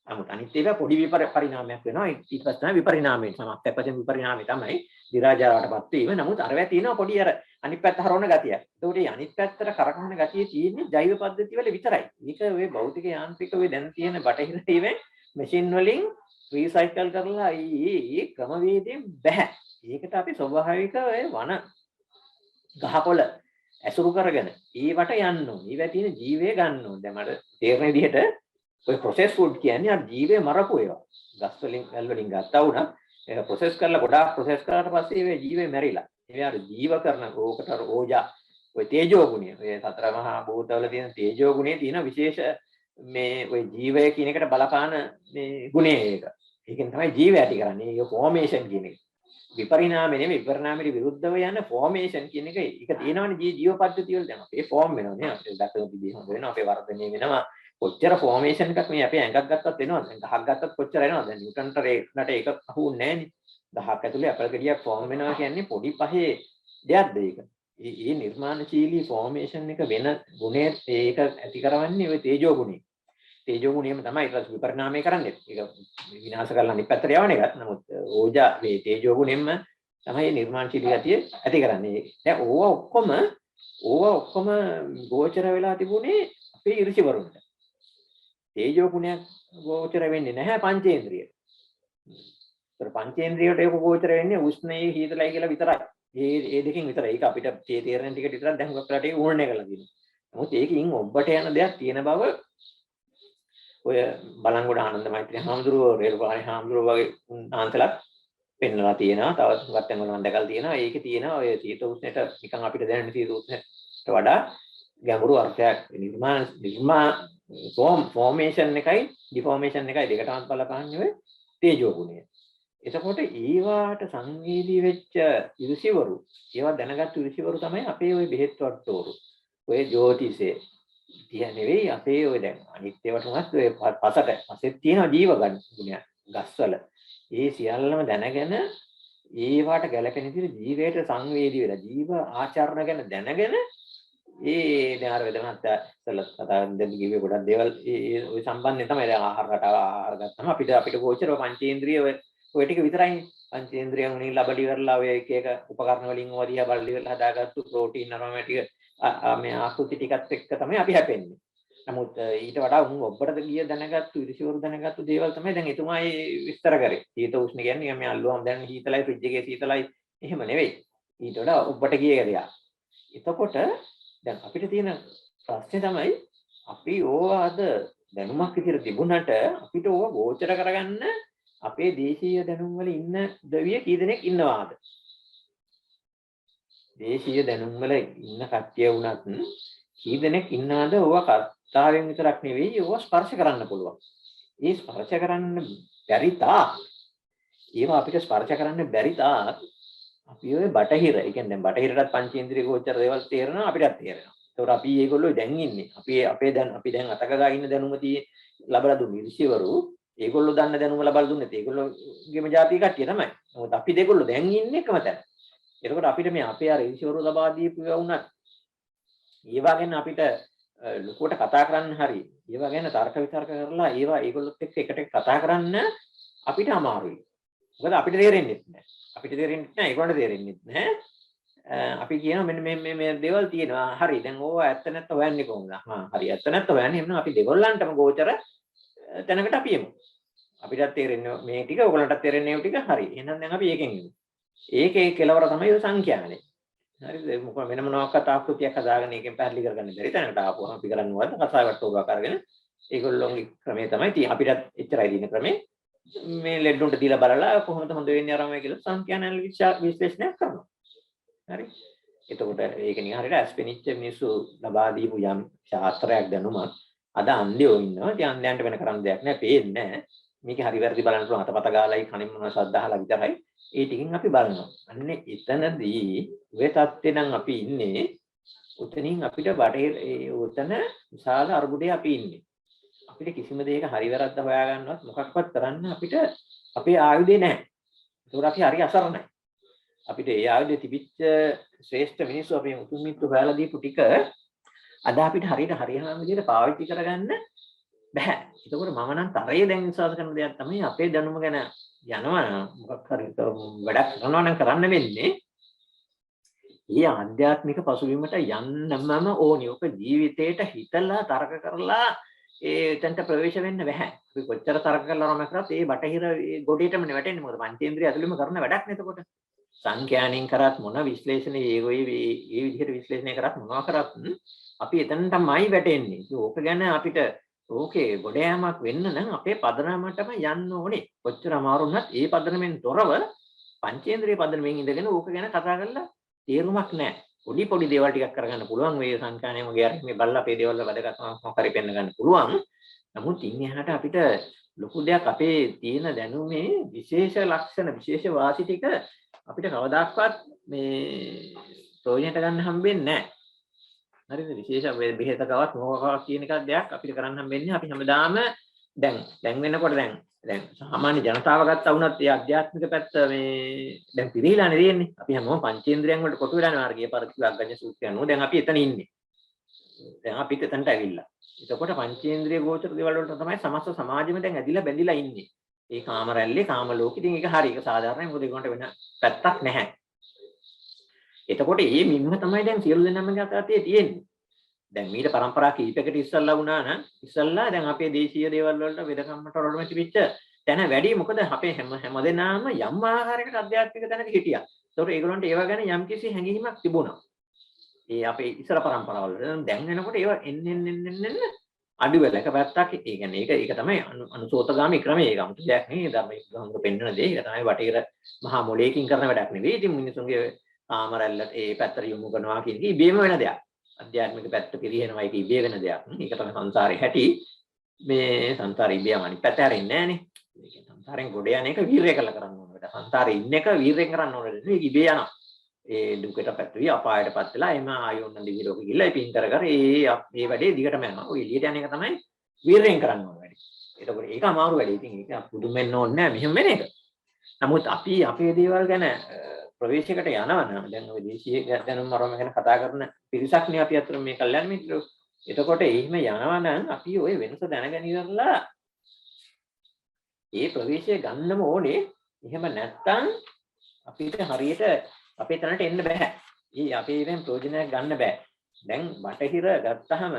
නමුත් අනිත් ඒවා පොඩි පරිණාමයක් වෙනවා. ඊට පස්සේ තමයි විපරිණාමය. සමස්තපදයෙන් විපරිණාමය තමයි දිරාජාවටපත් වීම. නමුත් අරවා තියෙනවා පොඩි අර අනිත් පැත්ත හරවන ගතියක්. ඒකට මේ අනිත් පැත්තට කරකවන ගතිය තියෙන්නේ ජෛව පද්ධති වල විතරයි. මේක ඔය භෞතික යාන්ත්‍රික ඔය දැන් තියෙන බටහිර ඒවා මැෂින් වලින් රීසයිකල් කරලා ඒ ක්‍රමවේදයෙන් බෑ. ඒකට අපි ස්වභාවික ඔය වන ගහකොළ ඇසුරු කරගෙන ඒවට යන්න ඕනේ. ඊවා තියෙන ජීවය ගන්න ඕනේ. දැන් මට තේරෙන විදිහට ඔය ප්‍රොසෙස් ෆුඩ් කියන්නේ අර ජීවය මරපු ඒවා. ගස් වලින් වැල් වලින් ගත්තා වුණා. ඒක ප්‍රොසෙස් කරලා ගොඩාක් ප්‍රොසෙස් කරාට පස්සේ මේ ජීවය මැරිලා. ඒ අර ජීව කරන ඕකට අර ඕජා ඔය තේජෝ ගුණය. ඔය සතර මහා භූතවල තියෙන තේජෝ ගුණයේ තියෙන විශේෂ මේ ඔය ජීවය කියන එකට බලපාන මේ ගුණය ඒක. ඒකෙන් තමයි ජීවය ඇති කරන්නේ. ඒක ෆෝමේෂන් කියන එක. විපරිණාමය නෙමෙයි විපරිණාමයට විරුද්ධව යන ෆෝමේෂන් කියන එක ඒක තියෙනවනේ ජීව පද්ධතිය වල දැන් අපේ ෆෝම් වෙනවා නේ අපේ දක්වන විදිහ හොඳ වෙනවා අපේ වර්ධනය වෙනවා කොච්චර ෆෝමේෂන් එකක් මේ අපේ ඇඟක් ගත්තත් වෙනවද දැන් ගහක් ගත්තත් කොච්චර එනවද දැන් නිව්ටන්ට රේඛනට ඒක අහුන්නේ නැහනේ ගහක් ඇතුලේ අපල ගෙඩියක් ෆෝම් වෙනවා කියන්නේ පොඩි පහේ දෙයක්ද ඒක මේ නිර්මාණශීලී ෆෝමේෂන් එක වෙන ගුණය ඒක ඇති කරවන්නේ ওই තේජෝ ගුණය තේජෝ ගුණයම තමයි ඊට පස්සේ විපරිණාමය කරන්නේ ඒක විනාශ කරලා අනිත් පැත්තට යවන එකත් නමුත් ඕජා මේ තේජෝ ගුණෙම තමයි නිර්මාණශීලී ගතිය ඇති කරන්නේ දැන් ඕවා ඔක්කොම ගෝචර වෙලා තිබුණේ අපේ ඍෂිවරුන්ට තේජෝ ගුණයක් ගෝචර වෙන්නේ නැහැ පංචේන්ද්‍රිය. ඒතර පංචේන්ද්‍රියට ඒක ගෝචර වෙන්නේ උෂ්ණයේ හීතලයි කියලා විතරයි. ඒ දෙකෙන් විතරයි. ඒක අපිට තේරෙන ටික විතරක් දැන් හුඟක් වෙලාට ඒක ඕනේ කරලා තියෙනවා. නමුත් ඒකකින් ඔබට යන දෙයක් තියෙන බව ඔය බලංගොඩ ආනන්ද මෛත්‍රී හාමුදුරුවෝ රේරුකාණේ හාමුදුරුවෝ වගේ උන්වහන්සේලාත් පෙන්නලා තියෙනවා. තවත් හුඟක් තැන්වල මම දැකලා තියෙනවා. ඒකේ තියෙනවා ඔය සීත උෂ්ණයට නිකන් අපිට දැනෙන සීත උෂ්ණයට වඩා ගැඹුරු අර්ථයක් ෆෝමේෂන් එකයි ඩිෆෝමේෂන් එකයි දෙකටම බලපාන්නේ ඔය තේජෝ ගුණය. එතකොට ඊවාට සංවේදී වෙච්ච ඍෂිවරු, ඒවා දැනගත්තු ඍෂිවරු තමයි අපේ ওই බෙහෙත් වට්ටෝරු. ඔය ජ්‍යොතිෂේ තිය නෙවෙයි අපේ ඔය දැන් අනිත් ඒවාට උනත් ඔය පසෙත් තියෙන ජීව ගුණයක් ගස්වල. ඒ සියල්ලම දැනගෙන ඒවාට ගැළපෙන විදිහට ජීවයට සංවේදී වෙලා ජීව ආචරණ ගැන දැනගෙන ඒ දැන් අර වෙදමත් කතා දෙන්න කිව්වේ ගොඩක් දේවල් ඒ ওই සම්බන්ධයෙන් තමයි දැන් ආහාර රටාව ආහාර ගත්තම අපිට ගෝචර පංචේන්ද්‍රිය ඔය ටික විතරයි පංචේන්ද්‍රියන් වලින් ලබඩි කරලා ඔය එක එක උපකරණ වලින් ඕවා දිහා බලලි වෙලා හදාගත්තු ප්‍රෝටීන් අරම ටික මේ ආකෘති ටිකත් එක්ක තමයි අපි හැපෙන්නේ. නමුත් ඊට වඩා ඔබට ගිය දැනගත්තු ඉරිසිවරු දැනගත්තු දේවල් තමයි දැන් එතුමා විස්තර කරේ. සීත උෂ්ණ කියන්නේ මේ අල්ලුවම දැන් හීතලයි ෆ්‍රිජ් එකේ සීතලයි එහෙම නෙවෙයි. ඊට වඩා ඔබට ගිය දෙයක්. එතකොට දැන් අපිට තියෙන ප්‍රශ්නේ තමයි අපි ඕවා අද දැනුමක් විදිහට තිබුණාට අපිට ඕවා ගෝචර කරගන්න අපේ දේශීය දැනුම් වල ඉන්න දවිය කී දෙනෙක් ඉන්නවාද? දේශීය දැනුම් වල ඉන්න කට්ටිය වුණත් කී දෙනෙක් ඉන්නවද ඕවා කතාවෙන් විතරක් නෙවෙයි ඕවා ස්පර්ශ කරන්න පුළුවන්. ඒ ස්පර්ශ කරන්න බැරි තාක් ඒවා අපිට ස්පර්ශ කරන්න බැරි තාක් අපි ඔය බටහිර, ඒ කියන්නේ දැන් බටහිරටත් පංචේන්ද්‍රිය ගෝචර දේවල් තේරෙනවා අපිටත් තේරෙනවා. ඒතකොට අපි ඒගොල්ලෝ දැන් ඉන්නේ. අපි දැන් අතකගා ඉන්න දැනුම ලබලා දුන්නේ ඍෂිවරු. ඒගොල්ලෝ දන්න දැනුම ලබලා දුන්නේ ඒගොල්ලෝගේම ජාතිය කට්ටිය තමයි. මොකද අපි දෙගොල්ලෝ දැන් ඉන්නේ එකම තැන. ඒකට අපිට මේ අපේ අර ඍෂිවරු ලබා දීපු වුණත් ඒවා ගැන අපිට ලොකුවට කතා කරන්න හරි ඒවා ගැන තර්ක විතර්ක කරලා ඒවා ඒගොල්ලොත් එක්ක එකට කතා කරන්න අපිට අමාරුයි. මොකද අපිට තේරෙන්නේ නැහැ. අපිට තේරෙන්නේ නැහැ ඒගොල්ලන්ට තේරෙන්නේ නැහැ. අපි කියනවා මෙන්න මේ දේවල් තියෙනවා. හරි. දැන් ඕවා ඇත්ත නැත්ත හොයන්නේ කොහොමද? හරි. ඇත්ත නැත්ත හොයන්නේ එහෙනම් අපි දෙගොල්ලන්ටම ගෝචර තැනකට අපි යමු. අපිටත් තේරෙන්නේ මේ ටික, ඔයගලන්ටත් තේරෙන්නේ මේ ටික. හරි. එහෙනම් දැන් අපි ඒකෙන් යමු. ඒකේ කෙලවර තමයි ඔය සංඛ්‍යානේ. හරිද? මොකද වෙන මොනවාක්වත් ආකෘතියක් හදාගෙන ඒකෙන් පැහැදිලි කරගන්න බැරි තැනකට ආපුවම අපි කරන්නේ මොකද්ද? කතාවට ඕවා කරගෙන ඒගොල්ලෝගේ ක්‍රමය තමයි තියෙන්නේ. අපිටත් එච්චරයි දින ක්‍රමේ. මේ ලෙඩුන්ට දීලා බලලා කොහොමද හොඳ වෙන්නේ අරම කියලා සංඛ්‍යාන විශ්ලේෂණයක් කරනවා. හරි. එතකොට ඒක නිකන් හරියට ඇස්පෙනිච්ච මිනිස්සු ලබා දීපු යම් ශාස්ත්‍රයක් දැනුමක් අද අන්ධයෝ ඉන්නවා. ඉතින් අන්ධයන්ට වෙන කරන්න දෙයක් නැහැ. පේන්නේ නැහැ. මේකේ හරි වැරදි බලන්න පුළුවන් අතපත ගාලයි කණින් මොනවද සද්දාහලා විතරයි. ඒ ටිකෙන් අපි බලනවා. අන්නේ එතනදී ඔය தත්ත්වේ නම් අපි ඉන්නේ. උතනින් අපිට බටේ උතන විශාල අරුබුදේ අපි ඉන්නේ. අපිට කිසිම දෙයක හරි වැරද්ද හොයාගන්නවත් මොකක්වත් කරන්න අපිට අපේ ආයුධේ නැහැ. ඒකෝර අපි හරි අසරණයි. අපිට ඒ ආයුධේ තිබිච්ච ශ්‍රේෂ්ඨ මිනිස්සු අපේ මුතුන් මිත්තු හොයාලා දීපු ටික අද අපිට හරියට හරියන විදිහට පාවිච්චි කරගන්න බෑ. ඒකෝර මම නම් තරයේ දැන් විශ්වාස කරන දෙයක් තමයි අපේ දැනුම ගැන යනවා මොකක් හරි වැඩක් කරනවා නම් කරන්න වෙන්නේ. ඊ ආධ්‍යාත්මික පසුබිමට යන්නමම ඕනි. ඔක ජීවිතේට හිතලා තර්ක කරලා එතනට ප්‍රවේශ වෙන්න බෑ. අපි කොච්චර තර්ක කරලා රම කරත් ඒ බටහිර ගොඩේටම වැටෙන්නේ. මොකද පංචේන්ද්‍රිය ඇතුළෙම කරන වැඩක් නේ එතකොට. සංඛ්‍යානින් කරත් මොන විශ්ලේෂණේ ඒ විදිහට විශ්ලේෂණය කරත් මොනවා කරත් අපි එතනටමයි වැටෙන්නේ. ඒක ගැන අපිට ඕකේ ගොඩ යෑමක් වෙන්න නම් අපේ පදනමටම යන්න ඕනේ. කොච්චර අමාරු වුණත් ඒ පදනමෙන් තොරව පංචේන්ද්‍රිය පදනමෙන් ඉඳගෙන ඕක ගැන කතා කරලා තේරුමක් නැහැ. පොඩි දේවල් ටිකක් කරගන්න පුළුවන් මේ සංඛ්‍යානයම ගියාර මේ බලලා අපේ දේවල් වල වැදගත්කමක් මොකක් හරි පෙන්න ගන්න පුළුවන්. නමුත් ඉන් එහාට අපිට ලොකු දෙයක් අපේ තියෙන දැනුමේ විශේෂ ලක්ෂණ විශේෂ වාසි ටික අපිට කවදාක්වත් මේ ප්‍රයෝජනට ගන්න හම්බෙන්නේ නැහැ. හරිද? විශේෂ බෙහෙතකවත් මොකක්වත් කියන එකක් දෙයක් අපිට කරන්න හම්බෙන්නේ අපි හැමදාම දැන් වෙනකොට දැන් සාමාන්‍ය ජනතාව ගත්තා වුණත් ඒ අධ්‍යාත්මික පැත්ත මේ දැන් පිළිහිලානේ තියෙන්නේ. අපි හැමෝම පංචේන්ද්‍රයන් වලට කොටු වෙලානේ මාර්ගය පරිත්‍යාගඥ සූත්‍රය අනුව දැන් අපි එතන ඉන්නේ. දැන් අපිත් එතනට ඇවිල්ලා. එතකොට පංචේන්ද්‍රිය ගෝචර දේවල් වලට තමයි සමස්ත සමාජෙම දැන් ඇදිලා බැඳිලා ඉන්නේ. ඒ කාම රැල්ලේ කාම ලෝකෙ. ඉතින් ඒක හරි. ඒක සාධාරණයි. මොකද ඒකට වෙන පැත්තක් නැහැ. එතකොට මේ මිම්ම තමයි දැන් සියලු දෙනාම ගතේ තියෙන්නේ. දැන් මීට પરම්පරා කීපයකට ඉස්සල්ලා වුණා නම් ඉස්සල්ලා දැන් අපේ දේශීය දේවල් වලට වෙදකම්මට වලම තිබිච්ච තැන වැඩි. මොකද අපේ හැමදෙනාම යම් ආකාරයකට අධ්‍යාත්මික තැනක හිටියා. ඒතකොට ඒගොල්ලන්ට ඒවා ගැන යම්කිසි හැඟීමක් තිබුණා. ඒ අපේ ඉස්සර પરම්පරාවල. දැන් වෙනකොට ඒවා එන්න අඩු වෙලා එක පැත්තක්. ඒ කියන්නේ ඒක තමයි අනුසෝතගාමී ක්‍රමය. ඒක 아무තු දෙයක් නෙවෙයි. ධර්මයේ පෙන්වන දේ. ඒක තමයි වටේර මහා මොලේකින් කරන වැඩක් නෙවෙයි. ඉතින් මිනිසුන්ගේ කාමරැල්ලට ඒ පැත්තට යොමු කරනවා කියන එක ඉබේම වෙන දෙයක්. අධ්‍යාත්මික පැත්ත පිළිහෙනවා ඒක ඉබේ වෙන දෙයක්. ඒක තමයි සංසාරේ හැටි. මේ සංසාරේ ඉබේම අනිත් පැත්ත හැරෙන්නේ නැහනේ. ඒ කියන්නේ සංසාරෙන් ගොඩ යන එක වීරය කළා කරන්න ඕන වැඩ. සංසාරේ ඉන්න එක වීරයෙන් කරන්න ඕන වැඩ. ඒක ඉබේ යනවා. ඒ දුකට පැත්තුවි අපායටපත් වෙලා එම ආයෝන්න දිවි ලෝකෙ ගිහලා ඒ පින් කර ඒ වැඩේ දිගටම යනවා. ඔය එළියට යන එක තමයි වීරයෙන් කරන්න ඕන වැඩේ. ඒකෝර ඒක අමාරු වැඩේ. ඉතින් ඒක පුදුම වෙන්න ඕනේ නැහැ මෙහෙම වෙන එක. නමුත් අපි අපේ දේවල් ගැන ප්‍රවේශයකට යනවා නම් දැන් ඔය දේශීය දැනුම මරම ගැන කතා කරන පිරිසක් නේ අපි අතර මේ කල්යනා මිත්‍රයෝ. එතකොට එහෙම යනවා නම් අපි ඔය වෙනස දැනගෙන ඉවරලා ඒ ප්‍රවේශය ගන්නම ඕනේ. එහෙම නැත්තම් අපිට හරියට අපේ තැනට එන්න බෑ. අපේ ඉවෙන් ප්‍රයෝජනයක් ගන්න බෑ. දැන් බටහිර ගත්තාම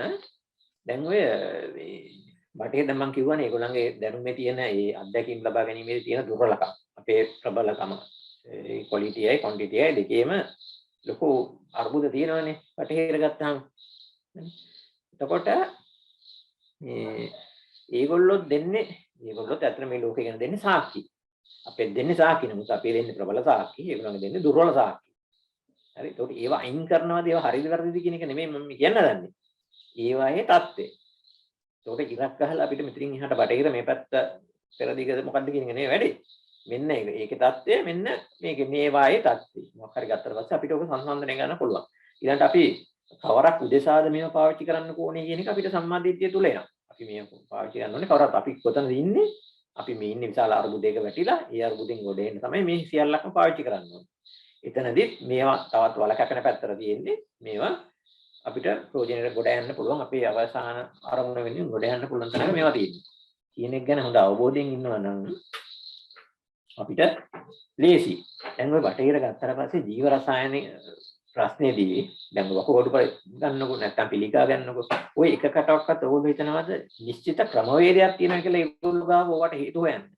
දැන් ඔය බටහිර දැන් මම කියවනේ ඒගොල්ලන්ගේ දැනුමේ තියෙන ඒ අත්දැකීම් ලබා ගැනීමේ තියෙන දුර්වලකම්. අපේ ප්‍රබලකම ඒ ක්වොලිටියයි ක්වොන්ටිටියයි දෙකේම ලොකු අර්බුද තියෙනවානේ බටහිර ගත්තාම. එතකොට මේ ඒගොල්ලොත් ඇත්තට මේ ලෝකේ ගැන දෙන්නේ සාක්ෂි. අපේ දෙන්නේ සාක්ෂි නෙමෙයි. අපේ දෙන්නේ ප්‍රබල සාක්ෂි. ඒගොල්ලන්ගේ දෙන්නේ දුර්වල සාක්ෂි. හරි. ඒකට ඒවා අයින් කරනවාද ඒවා හරිද වැරදිද කියන එක නෙමෙයි මම කියන්න දන්නේ. ඒවායේ தත්ත්වය. ඒකට ඉරක් ගහලා අපිට මෙතනින් එහාට බටහිර මේ පැත්ත පෙරදිගද මොකද්ද කියන එක නෙවෙයි වැඩි. මෙන්න ඒකේ தත්ත්වය මෙන්න මේකේ මේවායේ தත්ත්වය. මොකක් හරි ගත්තට පස්සේ අපිට ඔක සංසන්දනය ගන්න පුළුවන්. ඊළඟට අපි කවරක් උදෙසාද මේව පාවිච්චි කරන්න ඕනේ කියන එක අපිට සම්මාදිට්ඨිය තුල එනවා. අපි මේව පාවිච්චි කරන්න ඕනේ කවරත් අපි කොතනද ඉන්නේ? අපි මේ ඉන්නේ විශාල අර්බුදයක වැටිලා ඒ අර්බුදෙන් ගොඩ එන්න තමයි මේ සියල්ලක්ම පාවිච්චි කරන්න ඕනේ. එතනදිත් මේවා තවත් වල කැපෙන පැත්තට තියෙන්නේ මේවා අපිට ප්‍රයෝජනෙට ගොඩ යන්න පුළුවන් අපේ අවසාන අරමුණ වෙනුවෙන් ගොඩ යන්න පුළුවන් තරම මේවා තියෙනවා. කියන එක ගැන හොඳ අවබෝධයෙන් ඉන්නවා නම් අපිට ලේසි. දැන් ඔය බටහිර ගත්තට පස්සේ ජීව රසායනික ප්‍රශ්නේදී දැන් වකුගඩු ගන්නකො නැත්නම් පිළිකා ගන්නකො ඔය එකකටවත් ඕගොල්ලෝ හිතනවාද නිශ්චිත ක්‍රමවේදයක් තියෙනවා කියලා ඒගොල්ලෝ ගාව ඔකට හේතු හොයන්නේ.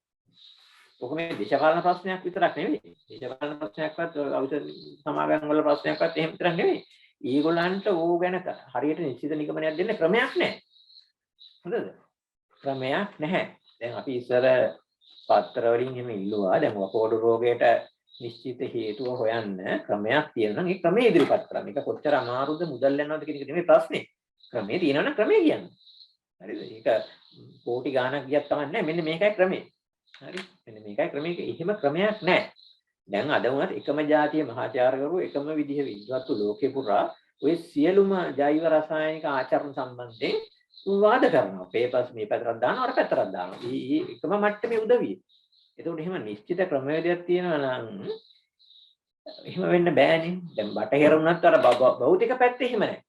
ඔක මේ දේශපාලන ප්‍රශ්නයක් විතරක් නෙවෙයි. දේශපාලන ප්‍රශ්නයක්වත් ඖෂධ සමාගම් වල ප්‍රශ්නයක්වත් එහෙම විතරක් නෙවෙයි. ඊගොල්ලන්ට ඕක ගැන හරියට නිශ්චිත නිගමනයක් දෙන්න ක්‍රමයක් නැහැ. හොඳද? ක්‍රමයක් නැහැ. දැන් අපි ඉස්සර පත්‍ර වලින් එහෙම ඉල්ලුවා. දැන් වකුගඩු රෝගයට නිශ්චිත හේතුව හොයන්න ක්‍රමයක් තියෙනවා නම් ඒ ක්‍රමය ඉදිරිපත් කරන්න. ඒක කොච්චර අමාරුද මුදල් යනවද කියන එක නෙමෙයි ප්‍රශ්නේ. ක්‍රමේ තියෙනවා නම් ක්‍රමය කියන්නේ. හරිද? ඒක කෝටි ගාණක් ගියක් තමයි නැහැ. මෙන්න මේකයි ක්‍රමය. හරි? මෙන්න මේකයි ක්‍රමයක එහෙම ක්‍රමයක් නැහැ. දැන් අද වුණත් එකම ජාතිය මහාචාර්යවරු එකම විදිහ විද්වත්තු ලෝකේ පුරා ඔය සියලුම ජෛව රසායනික ආචරණ සම්බන්ධයෙන් වාද කරනවා. පේපර්ස් මේ පැත්තට දානවා අර පැත්තට දානවා. මේ එකම මට්ටමේ උදවිය. එතකොට එහෙම නිශ්චිත ක්‍රමවේදයක් තියෙනවා නම් එහෙම වෙන්න බෑනේ. දැන් බටහිර වුණත් අර භෞතික පැත්ත එහෙම නැහැ.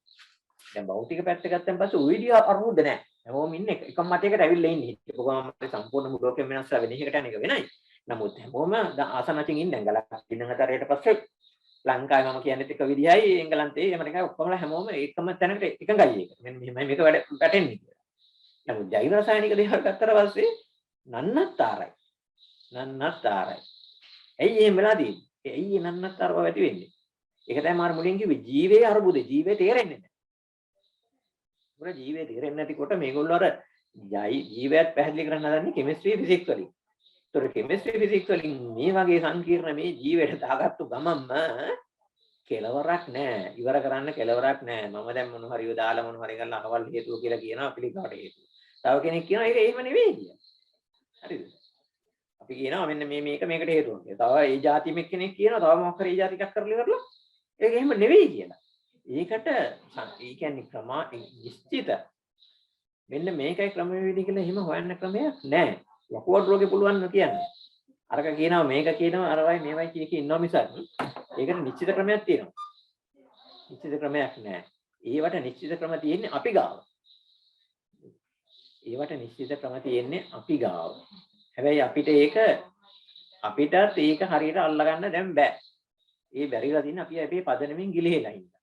දැන් භෞතික පැත්ත ගත්තන් පස්සේ ওই විදිහ අරුමුද නැහැ. හැමෝම ඉන්නේ එකම මතයකට ඇවිල්ලා ඉන්නේ. කොහොමද සම්පූර්ණ මුලෝකෙම වෙනස් වෙලා වෙන එකකට යන එක වෙනයි. නමුත් හැමෝම ආසනකින් ඉන්නේ. ගලක් ඉන්නතරයට පස්සේ ලංකාවේ මම කියන්නේත් එක විදිහයි එංගලන්තේ ඇමරිකාවේ ඔක්කොම හැමෝම එකම තැනකට එකඟයි ඒක. මෙන්න මෙහෙමයි මේක වැඩ වැටෙන්නේ කියලා. නමුත් ජෛව රසායනික දේවල් ගත්තට පස්සේ නන්නත්තරයි. නන්නත්තරයි. ඇයි එහෙම වෙලා තියෙන්නේ? ඇයි නන්නත්තර බව ඇති වෙන්නේ? ඒක තමයි මාර මුලින් කිව්වේ ජීවේ අරුබුදේ ජීවේ තේරෙන්නේ නැහැ. මොකද ජීවේ තේරෙන්නේ නැතිකොට මේගොල්ලෝ අර ජීවයත් පැහැදිලි කරන්න හදන්නේ කෙමිස්ට්‍රි ෆිසික්ස් වලින්. ඒතර කෙමිස්ට්‍රි ෆිසික්ස් වලින් මේ වගේ සංකීර්ණ මේ ජීවයට දාගත්තු ගමන්ම කෙලවරක් නැහැ. ඉවර කරන්න කෙලවරක් නැහැ. මම දැන් මොන හරියෝ දාලා මොන හරි කරලා අහවල් හේතුව කියලා කියනවා පිළිකාවට හේතුව. තව කෙනෙක් කියනවා ඒක එහෙම නෙවෙයි කියලා. හරිද? අපි කියනවා මෙන්න මේක මේකට හේතුවක් කියලා. තව ඒ જાතියෙම කෙනෙක් කියනවා තව මොකක් හරි જાති එකක් කරලා ඉවරලා ඒක එහෙම නෙවෙයි කියලා. ඒකට ඒ කියන්නේ නිශ්චිත මෙන්න මේකයි ක්‍රමවේදය කියලා එහෙම හොයන්න ක්‍රමයක් නැහැ. වකුගඩු රෝගේ පුළුවන් න කියන්නේ. අරක කියනවා මේක කියනවා අරවයි මේවයි කිය කී ඉන්නවා මිසක් ඒකට නිශ්චිත ක්‍රමයක් තියෙනවා. නිශ්චිත ක්‍රමයක් නැහැ. ඒවට නිශ්චිත ක්‍රම තියෙන්නේ අපි ගාව. ඒවට නිශ්චිත ක්‍රම තියෙන්නේ අපි ගාව. හැබැයි අපිටත් ඒක හරියට අල්ලගන්න දැන් බෑ. ඒ බැරිලා තියෙන අපි අපේ පදනමින් ගිලිහෙලා ඉන්නවා.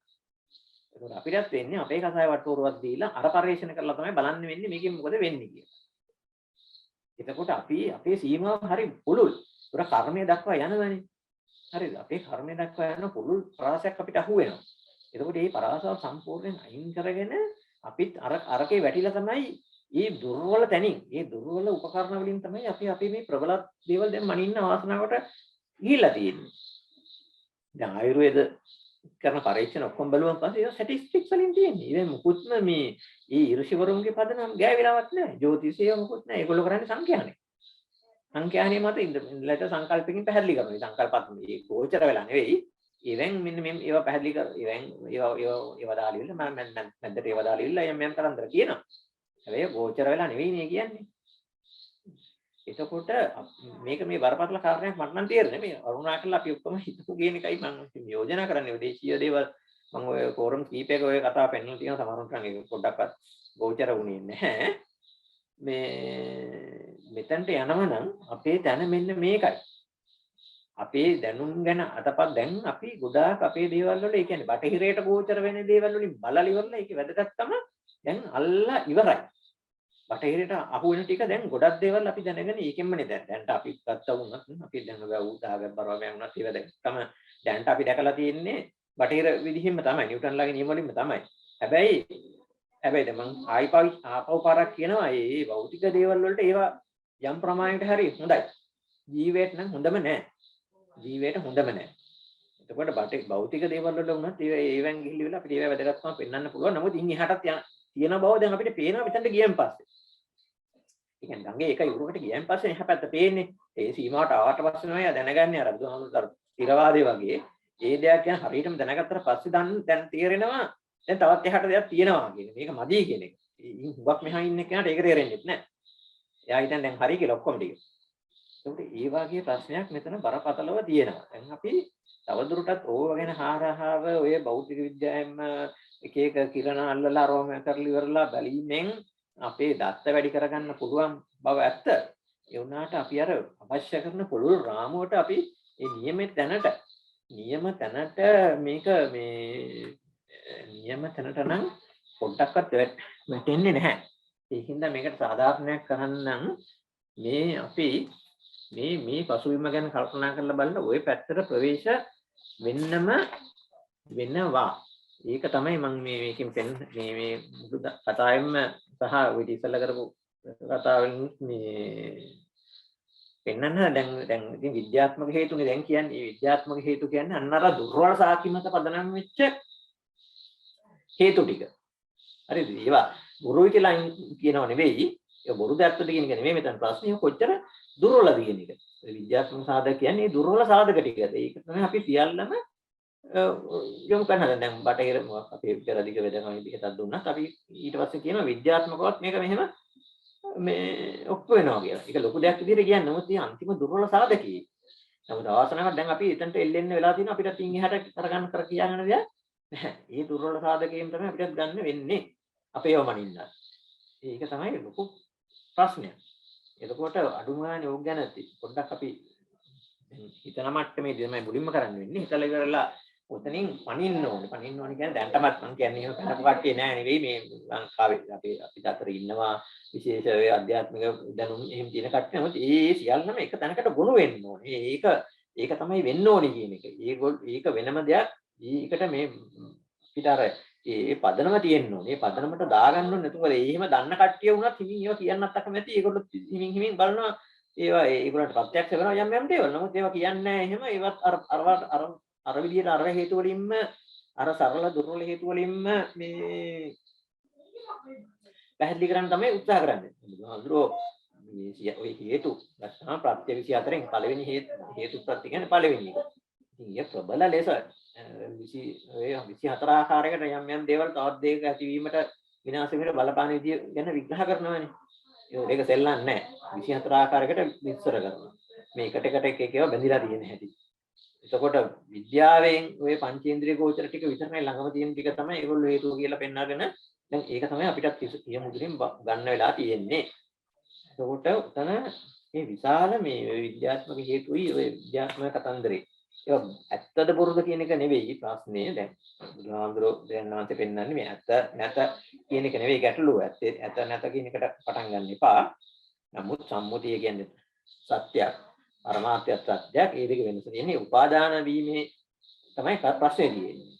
ඒකෝට අපිටත් වෙන්නේ අපේ කසාය වට්ටෝරුවක් දීලා අර පරිශන කරලා තමයි බලන්න වෙන්නේ මේකෙන් මොකද වෙන්නේ කියලා. එතකොට අපි අපේ සීමාව හරි පුළුල්. ඒතර කර්මය දක්වා යනවනේ. හරිද? අපේ කර්මය දක්වා යන පුළුල් ප්‍රාසයක් අපිට අහු වෙනවා. එතකොට මේ පරාසව සම්පූර්ණයෙන් අයින් කරගෙන අපිත් අරකේ වැටිලා තමයි මේ දුර්වල තැනින්, මේ දුර්වල උපකරණ වලින් තමයි අපි මේ ප්‍රබල දේවල් දැන් මනින්න වාසනාවට ගිහිල්ලා තියෙන්නේ. දැන් ආයුර්වේද කරන පරීක්ෂණ ඔක්කොම බලුවන් පස්සේ ඒක ස්ටැටිස්ටික්ස් වලින් තියෙන්නේ. ඉතින් මුකුත්ම මේ ඍෂිවරුන්ගේ පදනම් ගෑවිලාවක් නැහැ. ජ්‍යොතිෂය මුකුත් නැහැ. ඒගොල්ලෝ කරන්නේ සංඛ්‍යානයි. සංඛ්‍යානයේ මත ඉඳලා සංකල්පකින් පැහැදිලි කරනවා. සංකල්පත් මේ ගෝචර වෙලා නෙවෙයි. ඉවෙන් මෙන්න ඒවා පැහැදිලි කර ඉවෙන් ඒවා දාලා ඉන්න මම මැද්දට ඒවා දාලා ඉන්න යම් තරන්තර කියනවා. හැබැයි ගෝචර වෙලා නෙවෙයි නේ කියන්නේ. එතකොට මේක මේ බරපතල කාරණයක් මට නම් තේරෙන්නේ මේ අරුණාචල අපි ඔක්කොම හිතපු කියන එකයි මම යෝජනා කරන්නේ දේශීය දේවල් මම ඔය ෆෝරම් කීපයක ඔය කතාව පෙන්නලා තියෙනවා සමහරුන්ට නම් ඒක පොඩ්ඩක්වත් ගෝචර වුණේ නැහැ මේ මෙතනට යනවා නම් අපේ දැන මෙන්න මේකයි අපේ දැනුම් ගැන අතපත් දැන් අපි ගොඩාක් අපේ දේවල් වල ඒ කියන්නේ බටහිරයට ගෝචර වෙන දේවල් වලින් බලලා ඉවරලා ඒකේ වැදගත්කම දැන් අල්ලා ඉවරයි බටහිරට අහු වෙන ටික දැන් ගොඩක් දේවල් අපි දැනගෙන ඒකෙන්මනේ දැන්ට අපි ගත්තා වුණත් අපි දැන් උදාහරණ බරවම වුණත් ඒවා දැන් තම දැන්ට අපි දැකලා තියෙන්නේ බටහිර විදිහින්ම තමයි නිව්ටන් ලාගේ නියම වලින්ම තමයි හැබැයි දැන් මම ආපහු පාරක් කියනවා මේ භෞතික දේවල් වලට ඒවා යම් ප්‍රමාණයකට හරි හොඳයි ජීවයට නම් හොඳම නෑ ජීවයට හොඳම නෑ එතකොට භෞතික දේවල් වල වුණත් ඒවෙන් ගිහිල්ලා අපිට ඒවා වැදගත්කම පෙන්වන්න පුළුවන් නමුත් ඉන් එහාටත් තියෙන බව දැන් අපිට පේනවා මෙතනට ගියන් පස්සේ. ඒ කියන්නේ ගඟේ එක යුරකට ගියන් පස්සේ එහා පැත්ත පේන්නේ. ඒ සීමාවට ආවට පස්සේ නෝ එයා දැනගන්නේ අර බුදුහාමුදුරුවෝ ස්ථිරවාදී වගේ. ඒ දෙයක් ගැන හරියටම දැනගත්තට පස්සේ දැන් තේරෙනවා දැන් තවත් එහාට දෙයක් තියෙනවා කියන. මේක මදි කියන එක. හුඟක් මෙහා ඉන්න කෙනාට ඒක තේරෙන්නේ නැහැ. එයා හිතන්නේ දැන් හරි කියලා ඔක්කොම ටික. ඒකට ඒ වගේ ප්‍රශ්නයක් මෙතන බරපතලව තියෙනවා. දැන් අපි තවදුරටත් ඕව ගැන හාරහාව ඔය භෞතික විද්‍යාවෙන්ම එක එක කිරණ අල්ලලා අරවම කරලා ඉවරලා බැලීමෙන් අපේ දත්ත වැඩි කරගන්න පුළුවන් බව ඇත්ත. ඒ වුණාට අපි අර අවශ්‍ය කරන පුළුල් රාමුවට අපි මේ නියමෙත් දැනට නියම තැනට මේක මේ නියම තැනට නම් පොඩ්ඩක්වත් වැටෙන්නේ නැහැ. ඒකින්ද මේකට සාධාරණයක් කරන්නම් මේ අපි මේ පසුබිම ගැන කල්පනා කරලා බලන ওই පැත්තට ප්‍රවේශ වෙන්නම වෙනවා. ඒක තමයි මම මේකෙන් මේ මුළු කතාවෙම සහ ඔය ඉතිසල කරපු කතාවෙන් මේ පෙන්නන්න දැන් ඉතින් විද්‍යාත්මක හේතුනේ දැන් කියන්නේ. මේ විද්‍යාත්මක හේතු කියන්නේ අන්න අර දුර්වල සාක්ෂි මත පදනම් වෙච්ච හේතු ටික. හරිද? ඒවා බොරුයි කියලා කියනව නෙවෙයි. ඒක බොරුද ඇත්තද කියන එක නෙවෙයි මෙතන ප්‍රශ්නේ. කොච්චර දුර්වලද කියන එක. විද්‍යාත්මක සාධක කියන්නේ දුර්වල සාධක ටිකද. ඒක තමයි අපි සියල්ලම යොමු කරන දැන් බටහිර අපේ පෙරදිග වෙදකම විදිහට දුන්නත් අපි ඊට පස්සේ කියනවා විද්‍යාත්මකවත් මේක මෙහෙම මේ ඔප්පු වෙනවා කියලා. ඒක ලොකු දෙයක් විදිහට කියන්නේ. නමුත් මේ අන්තිම දුර්වල සාධකී. නමුත් අවසනාවට දැන් අපි එතනට එල්ලෙන්න වෙලා තියෙනවා අපිට තින් එහාට කරගන්න කර කියන්න දෙයක් නැහැ. මේ දුර්වල සාධකයෙන් තමයි අපිට ගන්න වෙන්නේ. අපේව මනින්න. ඒක තමයි ලොකු ප්‍රශ්නය. එතකොට අඩුම ගානේ ඕක ගැන පොඩ්ඩක් අපි හිතන මට්ටමේදී තමයි මුලින්ම කරන්න වෙන්නේ. හිතලා ඉවරලා උතනින් පනින්න ඕනේ. පනින්න ඕනේ කියන්නේ දැන්ටමත් මම කියන්නේ එහෙම කරපු කට්ටිය නෑ නෙවෙයි මේ ලංකාවේ අපි අතර ඉන්නවා විශේෂ වේ ආධ්‍යාත්මික දැනුම් එහෙම තියෙන කට්ටිය. නමුත් ඒ සියල්ලම එක තැනකට ගොනු වෙන්න ඕනේ. ඒක තමයි වෙන්න ඕනේ කියන එක. ඒක වෙනම දෙයක්. ඒකට මේ පිට අර ඒ පදනම තියෙන්න ඕනේ. ඒ පදනමට දාගන්න ඕනේ. නැතුව එහෙම දන්න කට්ටිය වුණත් හිමින් ඒවා කියන්නත් අකමැති. ඒගොල්ලෝ හිමින් බලනවා ඒවා ඒගොල්ලන්ට ප්‍රත්‍යක්ෂ වෙනවා යම් දේවල්. නමුත් ඒවා කියන්නේ නැහැ එහෙම. ඒවත් අර විදියට අර හේතු වලින්ම අර සරල දුර්වල හේතු වලින්ම මේ පැහැදිලි කරන්න තමයි උත්සාහ කරන්නේ. බුදුහාමුදුරුවෝ මේ ඔය හේතු නැත්නම් ප්‍රත්‍ය 24න් පළවෙනි හේතු ප්‍රත්‍ය කියන්නේ පළවෙනි එක. ඉතින් ඒ ප්‍රබල ලෙස 24 ආකාරයකට යම් දේවල් තවත් දෙයක ඇතිවීමට විනාශ වෙන බලපාන විදිය ගැන විග්‍රහ කරනවානේ. ඒක සෙල්ලන්නේ නැහැ. 24 ආකාරයකට විස්තර කරනවා. මේ එකට එක ඒවා බැඳිලා තියෙන හැටි. එතකොට විද්‍යාවෙන් ওই පංචේන්ද්‍රිය ගෝචර ටික විතරයි ළඟම තියෙන ටික තමයි ඒගොල්ලෝ හේතුව කියලා පෙන්නගෙන දැන් ඒක තමයි අපිටත් මුලින් ගන්න වෙලා තියෙන්නේ. එතකොට උතන මේ විශාල මේ විද්‍යාත්මක හේතුයි ඔය විද්‍යාත්මක කතන්දරේ. ඒක ඇත්තද බොරුද කියන එක නෙවෙයි ප්‍රශ්නේ. දැන් බුදුහාමුදුරුවෝ දැනනවාට පෙන්නන්නේ මේ ඇත්ත නැත කියන එක නෙවෙයි ගැටලුව. ඇත්ත නැත කියන එකට පටන් ගන්න එපා. නමුත් සම්මුතිය කියන්නේ සත්‍යයක්. පරමාර්ථය සත්‍යයක්. ඒ දෙක වෙනස තියෙන්නේ උපාදාන වීමේ තමයි ප්‍රශ්නේ තියෙන්නේ.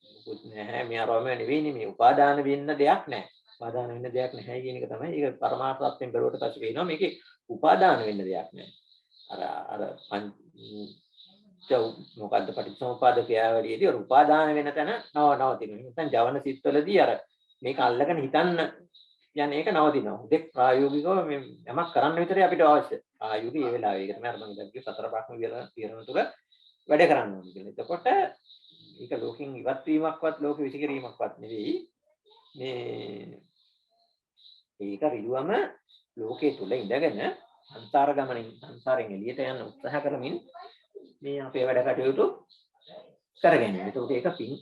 මොකුත් නැහැ මේ අරම නෙවෙයිනේ මේ උපාදාන වෙන්න දෙයක් නැහැ. උපාදාන වෙන්න දෙයක් නැහැ කියන එක තමයි ඒක පරමාර්ථ සත්‍යෙන් බැලුවට පස්සේ වෙනවා මේකේ උපාදාන වෙන්න දෙයක් නැහැ. අර මොකද්ද පටිච්චසමුප්පාද ක්‍රියාවලියේදී අර උපාදාන වෙන තැන නවතිනවා. නැත්නම් ජවන සිත්වලදී අර මේක අල්ලගෙන හිතන්න යන්නේ ඒක නවතිනවා. දෙක් ප්‍රායෝගිකව මේ යමක් කරන්න විතරයි අපිට අවශ්‍ය. ආයුධය ඒ වෙලාවේ ඒක තමයි අර මම දැක්කේ සතර බ්‍රහ්ම විහරණ තුල වැඩ කරන්න ඕනේ කියලා. එතකොට ඒක ලෝකෙන් ඉවත් වීමක්වත් ලෝක විසිකිරීමක්වත් නෙවෙයි. මේක රිදුවම ලෝකයේ තුල ඉඳගෙන සංසාර ගමනින් සංසාරයෙන් එළියට යන්න උත්සාහ කරමින් මේ අපේ වැඩ කටයුතු කරගෙන. එතකොට ඒක පින්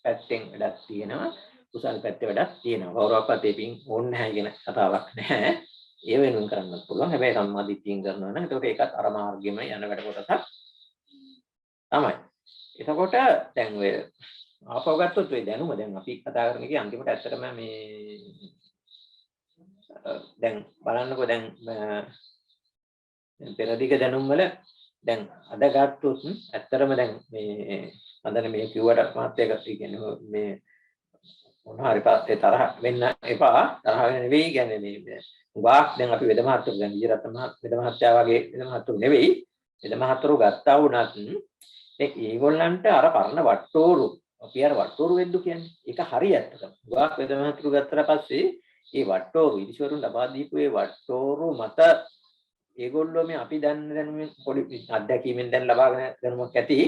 පැත්තෙන් වැඩක් තියෙනවා. කුසල් පැත්තේ වැඩක් තියෙනවා. ගෞරවපතේ පින් ඕනේ නැහැ කියන කතාවක් නැහැ. ඒ වෙනුවෙන් කරන්නත් පුළුවන්. හැබැයි සම්මාදිට්ඨියෙන් කරනවා නම් එතකොට ඒකත් අර මාර්ගෙම යන වැඩ කොටසක් තමයි. එතකොට දැන් ඔය ආපහු ගත්තොත් ඔය දැනුම දැන් අපි කතා කරන එකේ අන්තිමට ඇත්තටම මේ දැන් බලන්නකෝ දැන් පෙරදිග දැනුම් වල දැන් අද ගත්තොත් ඇත්තටම දැන් මේ අදන මේ කිව්වට මාත් එක කියන්නේ මේ මොනවාරි පාස්සේ තරහ වෙන්න එපා. තරහ වෙන්න නෙවෙයි කියන්නේ මේ වාක් දැන් අපි වෙද මහත්තුරු දැන් විජේරත්න වෙද මහත්තයා වගේ වෙද මහත්තුරු නෙවෙයි. වෙද මහත්තුරු ගත්තා වුණත් දැන් ඒගොල්ලන්ට අර පරණ වට්ටෝරු අපි අර වට්ටෝරු වෙද්දු කියන්නේ ඒක හරියටම. වාක් වෙද මහත්තුරු ගත්තට පස්සේ ඒ වට්ටෝරු ඉරිෂවරුන් ලබා දීපු ඒ වට්ටෝරු මත ඒගොල්ලෝ මේ අපි දැනුමින් පොඩි අත්දැකීමෙන් දැන් ලබාගෙන දැනුමක් ඇති.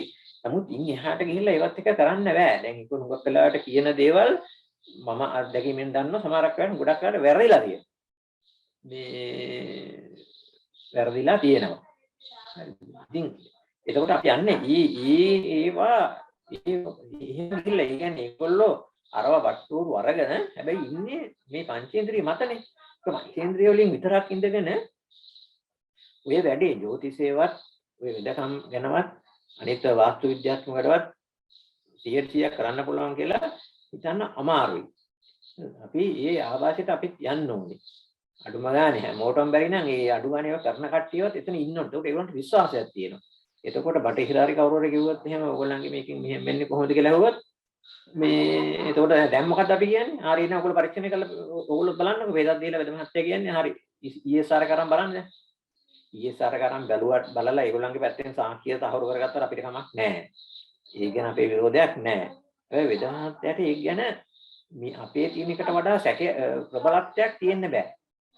නමුත් ඉන් එහාට ගිහිල්ලා ඒවත් එක කරන්න බෑ. දැන් ඒක හුඟක් වෙලාවට කියන දේවල් මම අත්දැකීමෙන් දන්නවා සමහරක් වෙලාවට ගොඩක් වෙලාවට වැරදිලා තියෙනවා. මේ වැරදිලා තියෙනවා. ඉතින් එතකොට අපි යන්නේ ඒවා එහෙම ගිහිල්ලා ඒ කියන්නේ ඒගොල්ලෝ අරව වට්ටෝරු අරගෙන හැබැයි ඉන්නේ මේ පංචේන්ද්‍රිය මතනේ. ඒ පංචේන්ද්‍රිය වලින් විතරක් ඉඳගෙන ඔය වැඩේ ජ්‍යොතිෂේවත් ඔය වෙදකම් ගැනවත් අනිත් වාස්තු විද්‍යාත්මකවටවත් 100% කරන්න පුළුවන් කියලා හිතන්න අමාරුයි. අපි මේ ආభాෂයට අපිත් යන්න ඕනේ. අඩුම ගානේ හැමෝටම බැරි නම් ඒ අඩු ගානේ ඒවා කරන කට්ටියවත් එතන ඉන්නොත් ඒගොල්ලන්ට විශ්වාසයක් තියෙනවා. එතකොට බටහිර හරි කවුරු හරි කිව්වොත් එහෙම ඕගොල්ලන්ගේ මේකෙන් මෙහෙම වෙන්නේ කොහොමද කියලා අහුවොත් මේ එතකොට දැන් මොකද්ද අපි කියන්නේ? හරි නේ ඔයගොල්ලෝ පරීක්ෂණය කරලා ඔයගොල්ලෝ බලන්නකෝ වේදත් දීලා වෙද මහත්තයා කියන්නේ හරි ESR කරන් බලන්න. ESR කරන් බැලුවට බලලා ඒගොල්ලන්ගේ පැත්තෙන් සාක්ෂිය තහවුරු කරගත්තාට අපිට කමක් නැහැ. ඒ ගැන අපේ විරෝධයක් නැහැ. හැබැයි වෙද මහත්තයාට ඒක ගැන මේ අපේ තියෙන එකට වඩා ප්‍රබලත්වයක් තියෙන්න බෑ.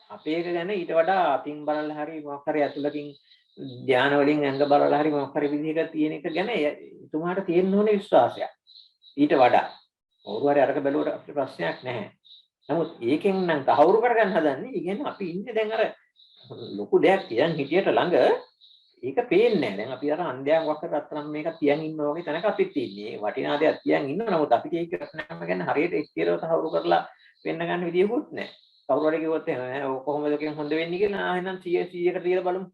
අපේ එක ගැන ඊට වඩා අතින් බලලා හරි මොකක් හරි ඇතුළකින් ධානය වලින් ඇඟ බලලා හරි මොකක් හරි විදිහක තියෙන එක ගැන එතුමාට තියෙන්න ඕනේ විශ්වාසයක්. ඊට වඩා කවුරු හරි අරක බැලුවට අපිට ප්‍රශ්නයක් නැහැ. නමුත් ඒකෙන් නම් තහවුරු කරගන්න හදන්නේ. ඒ කියන්නේ අපි ඉන්නේ දැන් අර ලොකු දෙයක් තියන් හිටියට ළඟ ඒක පේන්නේ නැහැ. දැන් අපි අර අන්ධයන් වක්ක රත්තරන් මේක තියන් ඉන්නවා වගේ තැනක අපිත් ඉන්නේ. වටිනා දෙයක් තියන් ඉන්නවා. නමුත් අපිට ඒක ප්‍රශ්නයක් ගැන හරියට එක්තිරව තහවුරු කරලා වෙන්න ගන්න විදියකුත් නැහැ. කවුරු හරි කිව්වොත් එහෙම කොහොමද කියන් හොඳ වෙන්නේ කියලා එහෙනම් 100කට තියලා බලමු.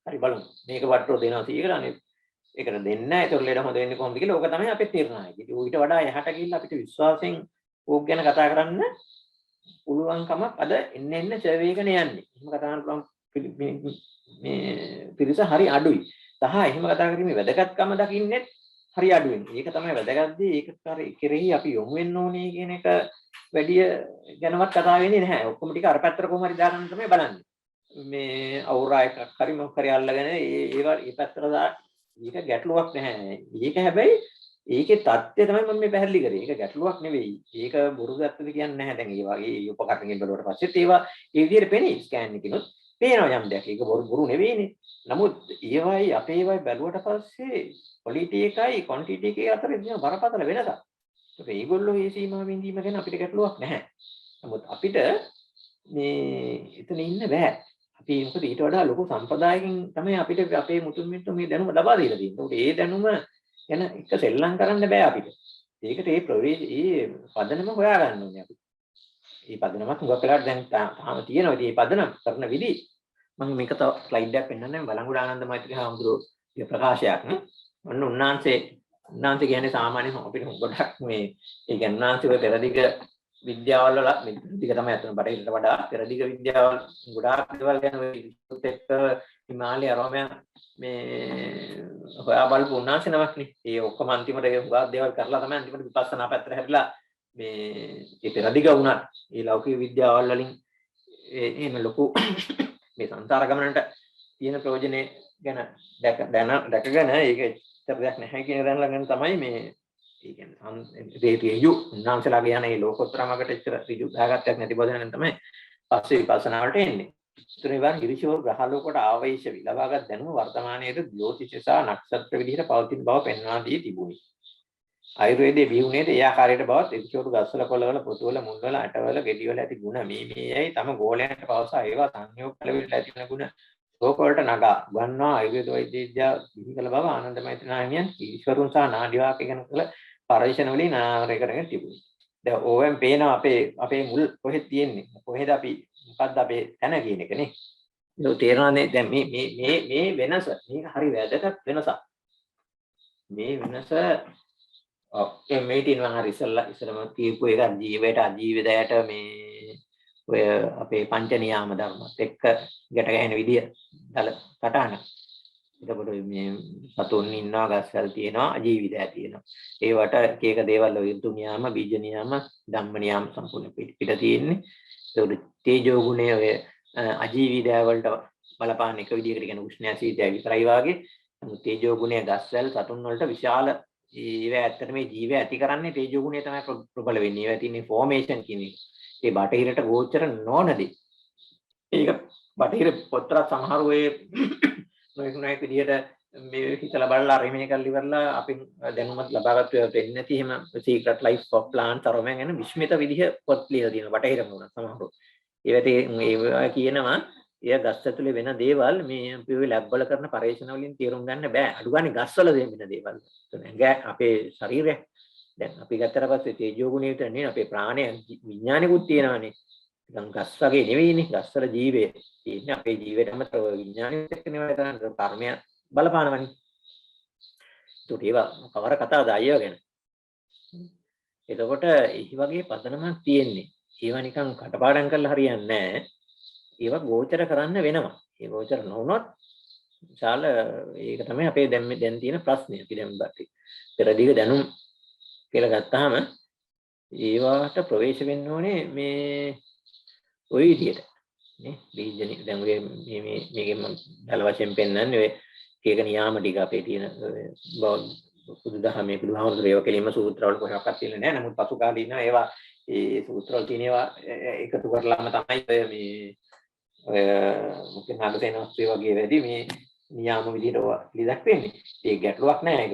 හරි බලමු. මේක වට්ටෝ දෙනවා 100කට අනේ ඒකට දෙන්නේ නැහැ. ඒතකොට ලේඩ හොඳ වෙන්නේ කොහොමද කියලා ඕක තමයි අපේ තීරණය. ඊට වඩා එහාට ගිහිල්ලා අපිට විශ්වාසයෙන් ඕක ගැන කතා කරන්න පුළුවන්කමක් අද එන්න සර්වේ එකනේ යන්නේ. එහෙම කතා කරන්න පුළුවන් මේ පිරිස හරි අඩුයි. සහ එහෙම කතා කිරීමේ වැදගත්කම දකින්නෙත් හරි අඩුවෙන්. ඒක තමයි වැදගත්දී ඒක කෙරෙහි අපි යොමු වෙන්න ඕනේ කියන එක වැඩි ගැනවත් කතා වෙන්නේ නැහැ. ඔක්කොම ටික අර පැත්තට කොහොම හරි දාගන්න තමයි බලන්නේ. මේ අවුරා එකක් හරි මොකක් හරි අල්ලගෙන ඒවා ඒ පැත්තට දා ඒක ගැටලුවක් නැහැ. ඒක හැබැයි ඒකේ தත්ත්වය තමයි මම මේ පැහැදිලි කරේ. ඒක ගැටලුවක් නෙවෙයි. ඒක බොරුද ඇත්තද කියන්නේ නැහැ. දැන් ඒ වගේ උපකරණකින් බලුවට පස්සෙත් ඒවා ඒ විදිහට පෙනේ ස්කෑන් එකකිනුත් පේනවා යම් දෙයක්. ඒක බොරු නෙවෙයිනේ. නමුත් ඒවයි අපේ ඒවයි බැලුවට පස්සේ ක්වොලිටි එකයි ක්වොන්ටිටි එකේ අතරේ තියෙන බරපතල වෙනසක්. ඒක ඒගොල්ලෝ මේ සීමාවෙන් දීම ගැන අපිට ගැටලුවක් නැහැ. නමුත් අපිට මේ එතන ඉන්න බෑ. අපි මොකද ඊට වඩා ලොකු සම්ප්‍රදායකින් තමයි අපිට අපේ මුතුන් මිත්තෝ මේ දැනුම ලබා දීලා තියෙන්නේ. ඒකට ඒ දැනුම ගැන එක සෙල්ලම් කරන්න බෑ අපිට. ඒකට ඒ පදනම හොයාගන්න ඕනේ අපි. මේ පදනමත් හුඟක් වෙලාවට දැන් තාම තියෙනවා. ඉතින් මේ පදනම කරන විදි මම මේක තව ස්ලයිඩ් එකක් පෙන්නන්නම්. බලංගොඩ ආනන්ද මෛත්‍රී හාමුදුරුවෝ ප්‍රකාශයක් නේ. ඔන්න උන්නාන්සේ කියන්නේ සාමාන්‍ය අපිට ගොඩක් මේ ඒ කියන්නේ උන්නාන්සේ ඔය පෙරදිග විද්‍යාවල් වල මේක තමයි අතන බටහිරට වඩා පෙරදිග විද්‍යාවල් ගොඩාක් දේවල් ගැන ඔය එක්ක හිමාලය අරෝමය මේ හොයා බලපු උන්නාන්සේ නමක් නේ. ඒ ඔක්කොම අන්තිමට ඒ හුඟක් දේවල් කරලා තමයි අන්තිමට විපස්සනා පැත්තට හැරිලා මේ පෙරදිග වුණා. ඒ ලෞකික විද්‍යාවල් වලින් එහෙම ලොකු මේ සංසාර ගමනට තියෙන ප්‍රයෝජනේ ගැන දැකගෙන ඒක ඇත්තට දෙයක් නැහැ කියන දන්න ළඟ තමයි මේ ඒ කියන්නේ රියු උන්නාන්සලා කියන ඒ ලෝකෝත්තරමකට එච්චර ඍජු දාගත්තක් නැති බව තමයි පස්සේ විපස්සනා වලට එන්නේ. ඒතරේ වන් ගිරිශෝර ග්‍රහලෝකයට ආවේශ විලවාගත් දැනුම වර්තමානයේද ජ්‍යොතිෂ සහ නක්ෂත්‍ර විදිහට පවතින බව පෙන්වා දී තිබුණි. ආයුර්වේදයේ බිහුනේද ඒ ආකාරයට බවත් ගිරිශෝර ගස්වල කොළවල පොතුවල මුල්වල අටවල ගෙඩිවල ඇති ගුණ මේයි තම ගෝලයන්ට පවසා ඒවා සංයෝග කලවිලට ඇති වෙන ගුණ ශෝක වලට නගා ගන්නවා ආයුර්වේද වෛද්‍ය විද්‍යාව බිහි කළ බව ආනන්ද මෛත්‍රී නාහිමියන් ඊශ්වරුන් සහ නාඩිවාක ගැන කළ පරීක්ෂණ වලින් ආරේකරගෙන තිබුණා. දැන් ඕවෙන් පේනවා අපේ මුල් කොහෙද තියෙන්නේ? කොහෙද අපි මොකද්ද අපේ තැන කියන එක නේ. ඒක තේරෙනවානේ දැන් මේ වෙනස මේක හරි වැදගත් වෙනසක්. මේ වෙනස මේටින් වහරි ඉස්සරම කියපු එක ජීවයට අජීවිතයට මේ ඔය අපේ පංච නියාම ධර්මත් එක්ක ගැට ගැහෙන විදිය දල සටහන. එතකොට මේ සතුන් ඉන්නවා, ගස්වල තියෙනවා, අජීවිතය තියෙනවා. ඒවට එක එක දේවල් ඔය ඍතු නියාම, බීජ නියාම, ධම්ම නියාම සම්පූර්ණ පිට තියෙන්නේ. ඒකට තේජෝ ගුණය ඔය අජීවිතය වලට බලපාන එක විදියකට කියන උෂ්ණය සීතය විතරයි වාගේ. නමුත් තේජෝ ගුණය ගස්වල සතුන් වලට විශාල ඒව ඇත්තට මේ ජීවය ඇති කරන්නේ තේජෝ ගුණය තමයි ප්‍රබල වෙන්නේ. ඒවා තියෙන්නේ ෆෝමේෂන් කියන එක. ඒ බටහිරට ගෝචර නොනදී. ඒක බටහිර පොත්වල සමහර ඔය නොයෙක් විදියට මේ හිතලා බලලා රිමේ කරලා ඉවරලා අපි දැනුමත් ලබාගත්ත ඒවා දෙන්නේ නැති එහෙම සීක්‍රට් ලයිෆ් ඔෆ් ප්ලාන්ට් අරෝමෙන් යන විශ්මිත විදිහ පොත් ලියලා තියෙනවා බටහිරම උනත් සමහරව. ඒවා කියනවා එය ගස් ඇතුලේ වෙන දේවල් මේ අපි ඔය ලැබ් වල කරන පරීක්ෂණ වලින් තේරුම් ගන්න බෑ. අඩු ගානේ ගස් වල වෙන දේවල්. අපේ ශරීරය දැන් අපි ගත්තට පස්සේ තේජෝ ගුණය විතර නෙවෙයි අපේ ප්‍රාණය විඥානිකුත් තියෙනවානේ. නිකන් ගස් වගේ නෙවෙයිනේ. ගස් වල ජීවය තියෙන්නේ අපේ ජීවිතේම විඥානිකත් එක්ක නෙවෙයි කරන්නේ කර්මය බලපානවනේ. ඒවා කවර කතාවද අයියෝ ගැන. එතකොට ඒ වගේ පදනමක් තියෙන්නේ. ඒවා නිකන් කටපාඩම් කරලා හරියන්නේ නැහැ. ඒවා ගෝචර කරන්න වෙනවා. ඒ ගෝචර නොවුනොත් විශාල ඒක තමයි අපේ දැන් තියෙන ප්‍රශ්නේ. අපි දැන් පෙරදිග දැනුම් කියලා ගත්තාම ඒවට ප්‍රවේශ වෙන්න ඕනේ මේ ওই විදියට. නේ බීජනි දැන් ඔය මේකෙන් මම දල වශයෙන් පෙන්නන්නේ ඔය කීක නියාම ටික අපේ තියෙන බුදුදහමේ බුදුහාමුදුරුවෝ ඒවා කෙලින්ම සූත්‍රවල කොහොමවත් තියෙන්නේ නැහැ. නමුත් පසු කාලේ ඉන්නවා ඒවා ඒ සූත්‍රවල තියෙන ඒවා එකතු කරලාම තමයි ඔය මොකද නාගසේනස්ත්‍රි වගේ වැඩි මේ නියාම විදිහට ඉලක්ක වෙන්නේ. ඒක ගැටලුවක් නෑ. ඒක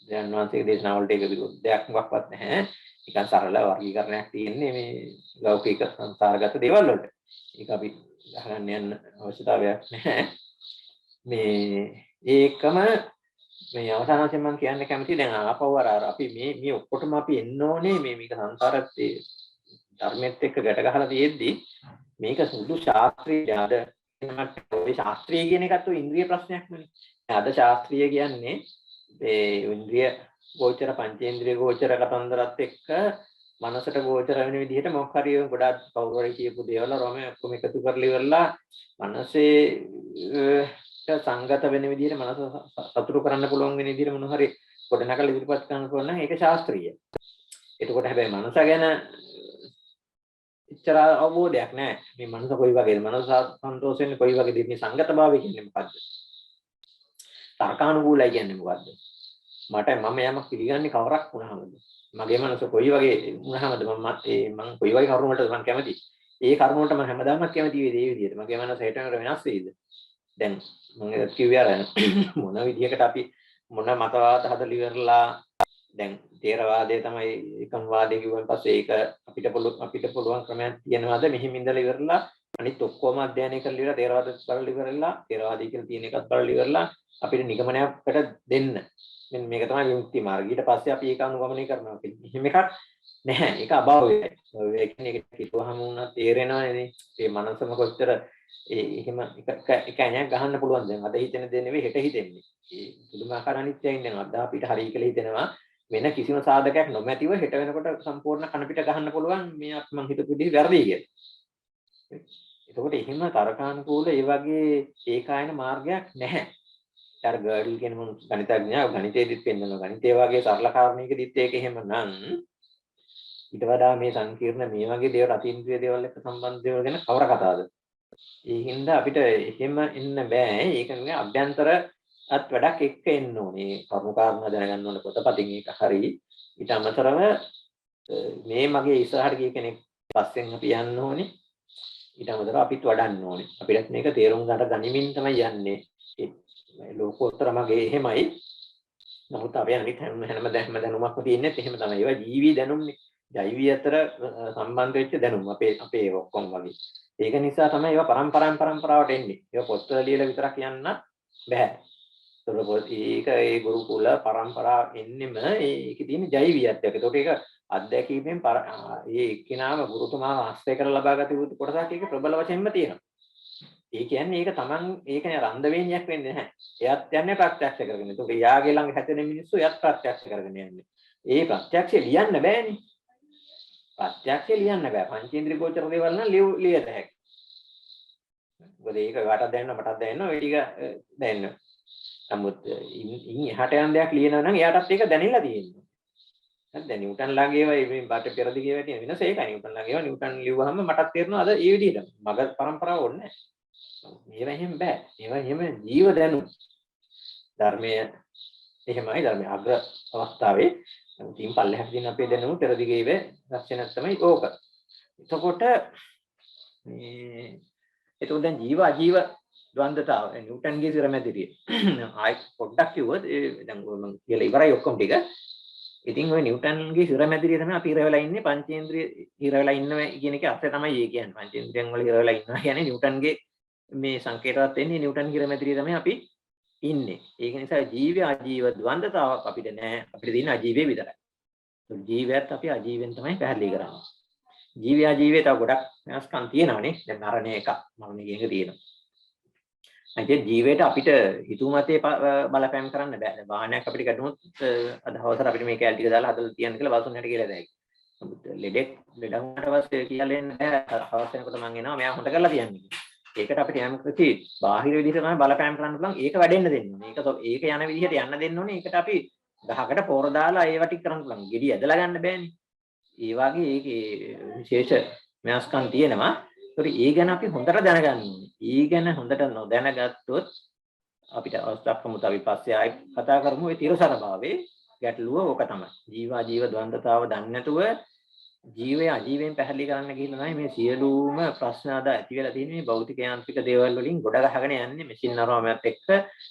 දැන් වහන්සේගේ දේශනාවලට ඒක විරුද්ධයක් මොකක්වත් නැහැ. නිකන් සරල වර්ගීකරණයක් තියෙන්නේ මේ ලෞකික සංසාරගත දේවල් වලට. ඒක අපි ගහන්න යන්න අවශ්‍යතාවයක් නැහැ. මේ ඒකම මේ අවසාන වශයෙන් මම කියන්න කැමතියි දැන් ආපහු අර අපි මේ ඔක්කොටම අපි එන්න ඕනේ මේක සංසාරත් ධර්මෙත් එක්ක ගැට ගහලා තියෙද්දි මේක සුදු ශාස්ත්‍රීය ආද ඔය ශාස්ත්‍රීය කියන එකත් ඔය ඉන්ද්‍රිය ප්‍රශ්නයක්මනේ. අද ශාස්ත්‍රීය කියන්නේ ඒ ඉන්ද්‍රිය ගෝචර පංචේන්ද්‍රිය ගෝචර කතන්දරත් එක්ක මනසට ගෝචර වෙන විදිහට මොකක් හරි ගොඩාක් කවුරු හරි කියපු දේවල් රොම ඔක්කොම එකතු කරලා ඉවරලා මනසේ සංගත වෙන විදිහට මනස සතුටු කරන්න පුළුවන් වෙන විදිහට මොන හරි ගොඩනගලා ඉදිරිපත් කරන්න පුළුවන් නම් ඒක ශාස්ත්‍රීය. එතකොට හැබැයි මනස ගැන ඉච්ඡර අවබෝධයක් නැහැ. මේ මනස කොයි වගේද? මනස සන්තෝෂ වෙන්නේ කොයි වගේද? මේ සංගත භාවය කියන්නේ මොකද්ද? තර්කානුකූලයි කියන්නේ මොකද්ද? මට මම යමක් පිළිගන්නේ කවරක් වුණාමද? මගේ මනස කොයි වගේ වුණාමද මම කොයි වගේ කරුණ වලටද මම කැමති? ඒ කරුණ වලට මම හැමදාමත් කැමති වෙයි ඒ විදිහට. මගේ මනස හිතනකට වෙනස් වෙයිද? දැන් මම කිව්වේ අර මොන විදිහකට අපි මොන මතවාද හදලා ඉවරලා දැන් තේරවාදය තමයි ඒකම් වාදය කිව්වන් පස්සේ ඒක අපිට පුළුවන් ක්‍රමයක් තියෙනවාද මෙහිම ඉඳලා ඉවරලා අනිත් ඔක්කොම අධ්‍යයනය කරලා ඉවරලා තේරවාදත් බලලා ඉවරලා තේරවාදී කියලා තියෙන එකත් බලලා ඉවරලා අපිට නිගමනයකට දෙන්න මෙන්න මේක තමයි විමුක්ති මාර්ගය. ඊට පස්සේ අපි ඒක අනුගමනය කරනවා කියලා. එහෙම එකක් නැහැ. ඒක අභාවයයි. ඒ කියන්නේ ඒක කිව්වහම උනා තේරෙනවනේ නේ. මේ මනසම කොච්චර එහෙම එක ඇණයක් ගහන්න පුළුවන් දැන් අද හිතෙන දේ නෙවෙයි හෙට හිතෙන්නේ. ඒ පුදුමාකාර අනිත්‍යයෙන් දැන් අද අපිට හරි කියලා හිතෙනවා. වෙන කිසිම සාධකයක් නොමැතිව හෙට වෙනකොට සම්පූර්ණ කන පිට ගහන්න පුළුවන් මේ මම හිතපු විදිහ වැරදි කියලා. එතකොට එහෙම තරකානුකූල ඒ වගේ ඒකායන මාර්ගයක් නැහැ. අර ගර්ල් කියන මොන ගණිතඥයා ගණිතයේදීත් පෙන්නනවා. ගණිතය වගේ සරල කාරණයකදීත් ඒක එහෙම නම් ඊට වඩා මේ සංකීර්ණ මේ වගේ දේවල් අතීන්ද්‍රිය දේවල් එක්ක සම්බන්ධ දේවල් ගැන කවර කතාවද? ඒ හින්දා අපිට එහෙම එන්න බෑ. ඒක නෙවෙයි අභ්‍යන්තරත් වැඩක් එක්ක එන්න ඕනේ. කරුණු කාරණා දැනගන්න ඕනේ පොතපතින් ඒක හරි. ඊට අමතරව මේ මගේ ඉස්සරහට ගිය කෙනෙක් පස්සෙන් අපි යන්න ඕනේ. ඊට අමතරව අපිත් වඩන්න ඕනේ. අපිට මේක තේරුම් ගන්න ගනිමින් තමයි යන්නේ. ඒ ලෝකෝත්තර මගේ එහෙමයි. නමුත් අපි අනිත් හැම දැනුමක්ම තියෙන්නේ එහෙම තමයි. ඒවා ජීවි දැනුම්නේ. ජෛවී අතර සම්බන්ධ වෙච්ච දැනුම් අපේ ඔක්කොම වගේ. ඒක නිසා තමයි ඒවා පරම්පරාවට එන්නේ. ඒවා පොත්වල ලියලා විතරක් යන්න බෑ. ඒක ඒ ගුරුකුල පරම්පරාව එන්නෙම ඒකේ තියෙන ජෛවීයත්වයක්. ඒකට ඒක අත්දැකීමෙන් ඒ එක්කිනාම ගුරුතුමාව ආශ්‍රය කරලා ලබාගත යුතු කොටසක් ඒක ප්‍රබල වශයෙන්ම තියෙනවා. ඒ කියන්නේ ඒක Taman ඒක නේ රන්දවේනියක් වෙන්නේ නැහැ. එයත් යන්නේ ප්‍රත්‍යක්ෂ කරගෙන. ඒක යාගේ ළඟ හැදෙන මිනිස්සු එයත් ප්‍රත්‍යක්ෂ කරගෙන යන්නේ. ඒ ප්‍රත්‍යක්ෂය ලියන්න බෑනේ. ප්‍රත්‍යක්ෂය ලියන්න බෑ. පංචේන්ද්‍රිය ගෝචර දේවල් නම් ලියත හැකියි. මොකද ඒක වාටත් දැනෙනවා මටත් දැනෙනවා ඒ ටික දැනෙනවා. නමුත් ඉන් එහාට යන දෙයක් ලියනවා නම් එයාටත් ඒක දැනෙලා තියෙනවා. හරිද? දැන් නිව්ටන් ළඟ ඒවා මේ බාට පෙරදිගේ වැටෙන වෙනස ඒකයි. නිව්ටන් ළඟ ඒවා නිව්ටන් ලිව්වහම මටත් තේරෙනවා අද ඒ විදිහට. මග පරම්පරාව ඕනේ නැහැ. මේවා එහෙම බෑ. ඒවා එහෙම ජීව දැනුම්. ධර්මයේ එහෙමයි ධර්මයේ අග්‍ර අවස්ථාවේ තින් පල්ලෙහාට දින අපේ දැනුම පෙරදිගේ වේ ලක්ෂණයක් තමයි ඕක. එතකොට එතකොට දැන් ජීව අජීව ද්වන්දතාව නිව්ටන්ගේ සිරමැදිරිය. ආයි පොඩ්ඩක් කිව්වොත් දැන් මම කියලා ඉවරයි ඔක්කොම ටික. ඉතින් ওই නිව්ටන්ගේ සිරමැදිරිය තමයි අපි ඉර වෙලා ඉන්නේ පංචේන්ද්‍රිය ඉර වෙලා ඉන්නවා කියන එකේ අර්ථය තමයි ඒ කියන්නේ. පංචේන්ද්‍රියන් වල ඉර වෙලා ඉන්නවා කියන්නේ නිව්ටන්ගේ මේ සංකේතවත් වෙන්නේ නිව්ටන්ගේ සිරමැදිරිය තමයි අපි ඉන්නේ. ඒක නිසා ජීව අජීව ද්වන්දතාවක් අපිට නැහැ. අපිට තියෙන අජීවය විතරයි. ජීවයත් අපි අජීවෙන් තමයි පැහැදිලි කරන්නේ. ජීවය අජීවය තව ගොඩක් වෙනස්කම් තියෙනවානේ. දැන් මරණය එක තියෙනවා. අයිති ජීවිතයට අපිට හිතුමතේ බලපෑම් කරන්න බෑ. වාහනයක් අපිට ගැටුනොත් අද හවසට අපිට මේ කැල් ටික දාලා හදලා තියන්න කියලා වසුන් හැට කියලා දැයි. ලෙඩක් වුණාට පස්සේ කියලා එන්න බෑ. හවස වෙනකොට මං එනවා මෙයා හොඳ කරලා තියන්නේ. ඒකට අපිට යම් කිසි බාහිර විදිහට තමයි බලපෑම් කරන්න පුළුවන්. ඒක වැඩෙන්න දෙන්න ඕනේ. ඒක යන විදිහට යන්න දෙන්න ඕනේ. ඒකට අපි ගහකට පොර දාලා ඒව ටික කරන්න පුළුවන්. ගෙඩි ඇදලා ගන්න බෑනේ. ඒ වගේ ඒකේ විශේෂ වෙනස්කම් තියෙනවා. ඒතකොට ඒ ගැන අපි හොඳට දැනගන්න ඕනේ. ඒ ගැන හොඳට නොදැනගත්තොත් අපිට අවස්ථාවක් වුණොත් අපි පස්සේ ආයෙ කතා කරමු ඒ තිරසර භාවයේ ගැටලුව ඕක තමයි. ජීව ද්වන්දතාව දන්නේ නැතුව ජීවය අජීවයෙන් පැහැදිලි කරන්න ගිහිල්ලා නැහැ මේ සියලුම ප්‍රශ්න අද ඇති වෙලා තියෙන මේ භෞතික යාන්ත්‍රික දේවල් වලින් ගොඩ ගහගෙන යන්නේ මැෂින් අරවමත් එක්ක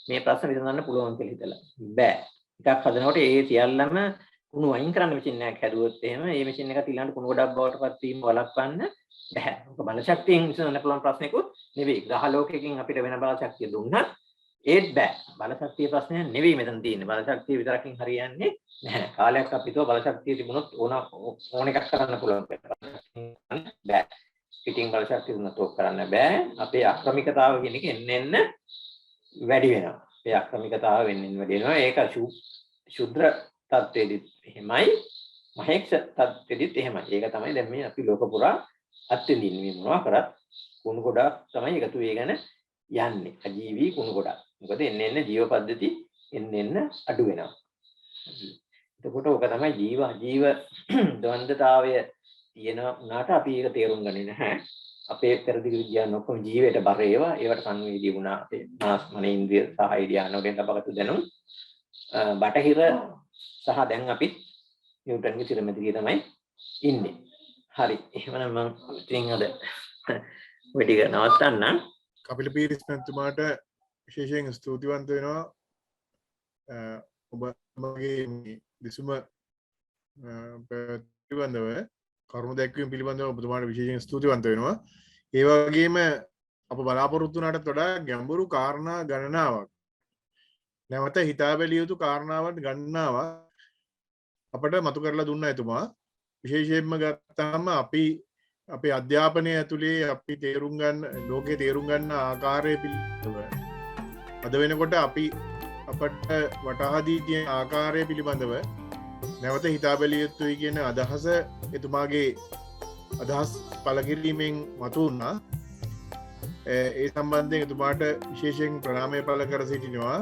මේ ප්‍රශ්න විසඳන්න පුළුවන් කියලා හිතලා. බෑ. එකක් හදනකොට ඒ සියල්ලම කුණු වයින් කරන්න මැෂින් එකක් හැදුවොත් එහෙම මේ මැෂින් එක ඊළඟට කුණු ගොඩක් බවට පත් වීම වළක්වන්න බෑ. ඔක බලශක්තියෙන් විසඳන්න පුළුවන් ප්‍රශ්නයකුත් නෙවෙයි. ග්‍රහ ලෝකයකින් අපිට වෙන බලශක්තිය දුන්නත් ඒත් බෑ. බලශක්තිය ප්‍රශ්නයක් නෙවෙයි මෙතන තියෙන්නේ. බලශක්තිය විතරකින් හරියන්නේ නැහැ. කාලයක් අපිට බලශක්තිය තිබුණොත් ඕන එකක් කරන්න පුළුවන්. බෑ. පිටින් බලශක්තිය දුන්නොත් ඕක කරන්න බෑ. අපේ අක්‍රමිකතාව කියන එක එන්න වැඩි වෙනවා. අපේ අක්‍රමිකතාව වෙනින් වැඩි වෙනවා. ඒක ශුද්‍ර තත්ත්වෙදිත් එහෙමයි. මහේක්ෂ තත්ත්වෙදිත් එහෙමයි. ඒක තමයි දැන් මේ අපි ලෝක පුරා අත්විඳින්නේ. මේ මොනවා කරත් කුණු ගොඩක් තමයි එකතු වෙගෙන යන්නේ. අජීවී කුණු ගොඩක්. මොකද එන්න ජීව පද්ධති එන්න අඩු වෙනවා. එතකොට ඔක තමයි ජීව අජීව ද්වන්දතාවය තියෙන උනාට අපි ඒක තේරුම් ගන්නේ නැහැ. අපේ පෙරදිග විද්‍යාව ඔක්කොම ජීවයට බර ඒවා. ඒවට සංවේදී වුණා. අපේ මාස් මන ඉන්ද්‍රිය සහ ඉන්ද්‍රියන වලින් ලබගත්තු දැනුම් බටහිර සහ දැන් අපි නිව්ටන්ගේ සිරමැදිරිය තමයි ඉන්නේ. හරි. එහෙමනම් මම ඉතින් අද ඔය ටික නවත්තන්නම්. කපිල පීරිස් මැතිතුමාට විශේෂයෙන් ස්තුතිවන්ත වෙනවා. ඔබගේ දෙසුම පිළිබඳව කරුණු දැක්වීම පිළිබඳව ඔබතුමාට විශේෂයෙන් ස්තුතිවන්ත වෙනවා. ඒ වගේම අප බලාපොරොත්තු වුණාටත් වඩා ගැඹුරු කාරණා ගණනාවක් නැවත හිතා බැලිය යුතු කාරණාවක් ගණනාවක් අපට මතු කරලා දුන්නා එතුමා. විශේෂයෙන්ම ගත්තාම අපේ අධ්‍යාපනය ඇතුලේ අපි තේරුම් ගන්න ලෝකේ තේරුම් ගන්න ආකාරය පිළිබඳව අද වෙනකොට අපි අපට වටහා දී තියෙන ආකාරය පිළිබඳව නැවත හිතා බැලිය යුතුයි කියන අදහස එතුමාගේ අදහස් පළ කිරීමෙන් මතු වුණා. ඒ සම්බන්ධයෙන් එතුමාට විශේෂයෙන් ප්‍රණාමය පළ කර සිටිනවා.